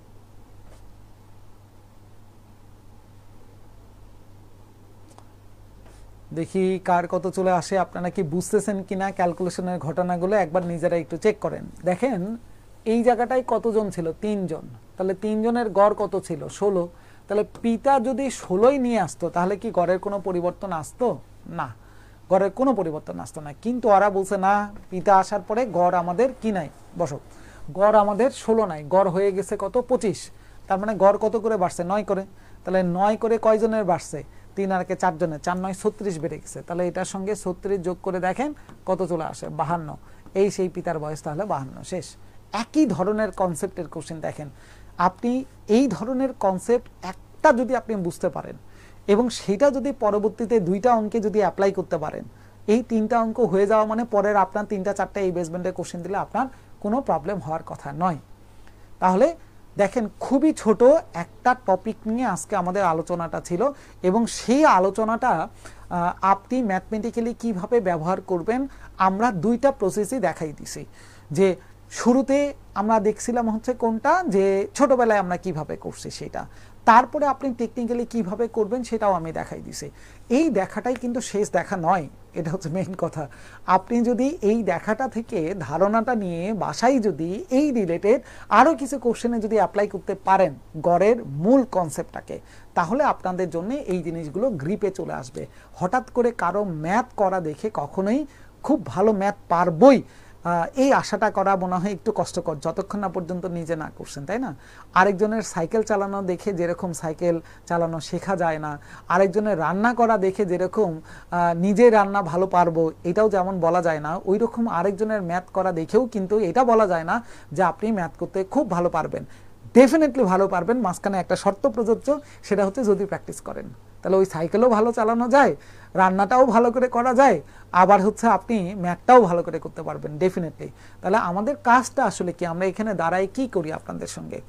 দেখি কার কত চলে আসে। আপনারা কি বুঝতেছেন কিনা ক্যালকুলেশনের ঘটনাগুলো একবার নিজেরা একটু চেক করেন। দেখেন এই জায়গাটায় কতজন ছিল? 3 জন। তাহলে 3 জনের গড় কত ছিল? 16। তাহলে পিতা যদি 16ই নিয়ে আসতো, তাহলে কি গড়ের কোনো পরিবর্তন আসতো? না, গড়ের কোনো পরিবর্তন আসতো না। কিন্তু ওরা বলছে না, পিতা আসার পরে গড় আমাদের কি নাই? বসো, গড় আমাদের 16 নাই, গড় হয়ে গেছে কত? 25। তার মানে গড় কত করে বাড়ছে? 9 করে। তাহলে 9 করে কয়জনের বাড়ছে? 3 আর 4 জনের, 4 9 36 বেড়ে গেছে। তাহলে এটার সঙ্গে 36 যোগ করে দেখেন কত চলে আসে? 52। এই সেই পিতার বয়স, তাহলে 52। শেষ। একই ধরনের কনসেপ্টের কোশ্চেন। দেখেন আপনি এই ধরনের কনসেপ্ট একটা যদি আপনি বুঝতে পারেন এবং সেটা যদি পরবর্তীতে 2টা অঙ্কে যদি অ্যাপ্লাই করতে পারেন, এই 3টা অঙ্ক হয়ে যাওয়া মানে পরের আপনার 3টা 4টা এই বেসমেন্টের কোশ্চেন দিলে আপনার কোনো প্রবলেম হওয়ার কথা নয়। তাহলে দেখেন খুবই ছোট একটা টপিক নিয়ে আজকে আমাদের আলোচনাটা ছিল, এবং সেই আলোচনাটা আপনি ম্যাথমেটিক্যালি কিভাবে ব্যবহার করবেন আমরা 2টা প্রসেসই দেখাই দিছি। যে শুরুতে আমরা দেখছিলাম হচ্ছে কোনটা, যে ছোটবেলায় আমরা কিভাবে করছি সেটা, তারপরে আপনি টেকনিক্যালি কিভাবে করবেন সেটাও আমি দেখাই দিছি। এই দেখাটাই কিন্তু শেষ দেখা নয়, এটা হচ্ছে মেইন কথা। আপনি যদি এই দেখাটা থেকে ধারণাটা নিয়ে বাসায় যদি এই রিলেটেড আরও কিছু কোশ্চেনে যদি অ্যাপ্লাই করতে পারেন গড়ের মূল কনসেপ্টটাকে, তাহলে আপনাদের জন্য এই জিনিসগুলো গ্রিপে চলে আসবে। হঠাৎ করে কারো ম্যাথ করা দেখে কখনোই খুব ভালো ম্যাথ পারবই এই আশাটা করা মনে হয় একটু কষ্টকর, যতক্ষণ না পর্যন্ত নিজে না করছেন, তাই না? আরেকজনের সাইকেল চালানো দেখে যেরকম সাইকেল চালানো শেখা যায় না, আরেকজনের রান্না করা দেখে যেরকম নিজে রান্না ভালো পারবো এটাও যেমন বলা যায় না, ওই রকম আরেকজনের ম্যাথ করা দেখেও কিন্তু এটা বলা যায় না যে আপনি ম্যাথ করতে খুব ভালো পারবেন। ডেফিনেটলি ভালো পারবেন, মাঝখানে একটা শর্ত প্রযোজ্য, সেটা হচ্ছে যদি প্র্যাকটিস করেন। তাহলে ওই সাইকেলও ভালো চালানো যায়, রান্নাটাও ভালো করে করা যায়, আবার হচ্ছে আপনি ম্যাথটাও ভালো করে করতে পারবেন ডেফিনেটলি। তাহলে আমাদের কাজটা আসলে কি, আমরা এখানে দাঁড়াই কি করি আপনাদের সঙ্গে,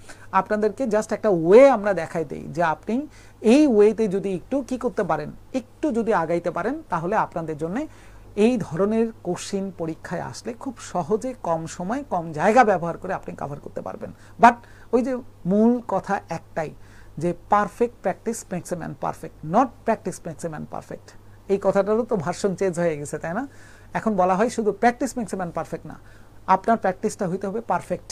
আপনাদেরকে জাস্ট একটা ওয়ে আমরা দেখাই দেই যে আপনি এই ওয়েতে যদি একটু কি করতে পারেন, একটু যদি আগাইতে পারেন, তাহলে আপনাদের জন্য এই ধরনের কোশ্চিন পরীক্ষায় আসলে খুব সহজে কম সময় কম জায়গা ব্যবহার করে আপনি কভার করতে পারবেন। বাট ওই যে মূল কথা একটাই, যে perfect practice makes a man perfect, not practice makes a man perfect. এই কথাটারও তো ভার্সন চেঞ্জ হয়ে গেছে, তাই না? এখন বলা হয় শুধু practice makes a man perfect না, আপনার প্র্যাকটিসটা হইতে হবে পারফেক্ট।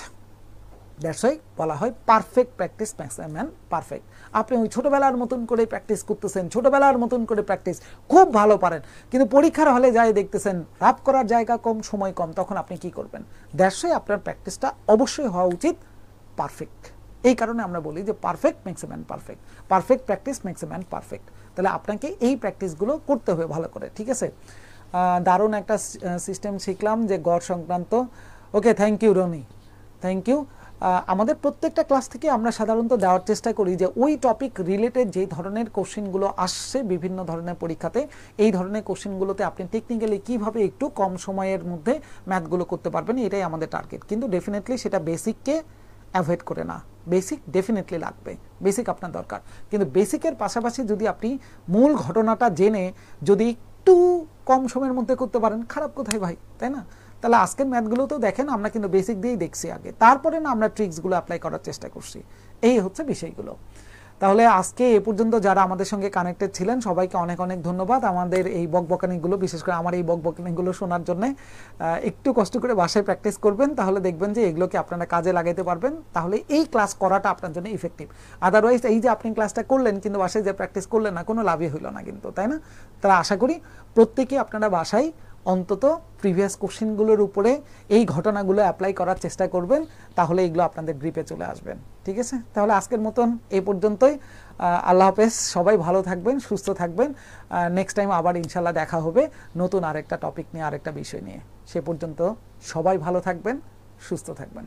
দ্যাটস ওয়াই বলা হয় perfect practice makes a man perfect. আপনি ওই ছোটবেলার মতন করে প্র্যাকটিস করতেছেন, ছোটবেলার মতন করে প্র্যাকটিস খুব ভালো পারেন, কিন্তু পরীক্ষার হলে যাই দেখতেছেন রাফ করার জায়গা কম, সময় কম, তখন আপনি কি করবেন? দ্যাটস ওয়াই আপনার প্র্যাকটিসটা অবশ্যই হওয়া উচিত পারফেক্ট। এই কারণে আমরা বলি যে perfect makes a man perfect, perfect practice makes a man perfect. তাহলে আপনাকে এই প্র্যাকটিসগুলো করতে হবে ভালো করে, ঠিক আছে? দারুণ একটা সিস্টেম শিখলাম যে গড় সংক্রান্ত। Okay, thank you Rony, thank you. আমাদের প্রত্যেকটা ক্লাস থেকে আমরা সাধারণত দেওয়ার চেষ্টা করি যে ওই টপিক রিলেটেড যে ধরনের কোশ্চেনগুলো আসছে বিভিন্ন ধরনের পরীক্ষাতে, এই ধরনের কোশ্চেনগুলোতে আপনি টেকনিক্যালি কিভাবে একটু কম সময়ের মধ্যে ম্যাথগুলো করতে পারবেন, এটাই আমাদের টার্গেট। কিন্তু ডেফিনেটলি সেটা বেসিককে অ্যাভয়েড করে না, বেসিক ডেফিনেটলি লাগবে, বেসিক আপনার দরকার। কিন্তু বেসিকের পাশাপাশি যদি আপনি মূল ঘটনাটা জেনে যদি একটু কম সময়ের মধ্যে করতে পারেন, খারাপ কোথায় ভাই, তাই না? তাহলে আজকের ম্যাথগুলোতেও দেখেন আমরা কিন্তু বেসিক দিয়েই দেখছি আগে, তারপরে না আমরা ট্রিক্সগুলো অ্যাপ্লাই করার চেষ্টা করছি। এই হচ্ছে বিষয়গুলো। তাহলে আজকে এ পর্যন্ত যারা আমাদের সঙ্গে কানেক্টেড ছিলেন সবাইকে অনেক অনেক ধন্যবাদ আমাদের এই বকবকানিগুলো, বিশেষ করে আমার এই বকবকানিগুলো শোনার জন্য। একটু কষ্ট করে বাসায় প্র্যাকটিস করবেন, তাহলে দেখবেন যে এগুলোকে আপনারা কাজে লাগাইতে পারবেন, তাহলে এই ক্লাস করাটা আপনার জন্য ইফেক্টিভ। আদারওয়াইজ এই যে আপনি ক্লাসটা করলেন কিন্তু বাসায় যে প্র্যাকটিস করলেন না, কোনো লাভই হইল না কিন্তু, তাই না? তারা আশা করি প্রত্যেকে আপনারা বাসায় অন্তত প্রিভিয়াস কোশ্চেনগুলোর উপরে এই ঘটনাগুলো অ্যাপ্লাই করার চেষ্টা করবেন, তাহলে এগুলো আপনাদের গ্রিপে চলে আসবেন। ঠিক আছে, তাহলে আজকের মতন এই পর্যন্তই। আল্লাহ হাফেজ, সবাই ভালো থাকবেন, সুস্থ থাকবেন। নেক্সট টাইম আবার ইনশাল্লাহ দেখা হবে নতুন আরেকটা টপিক নিয়ে, আরেকটা বিষয় নিয়ে। সে পর্যন্ত সবাই ভালো থাকবেন, সুস্থ থাকবেন।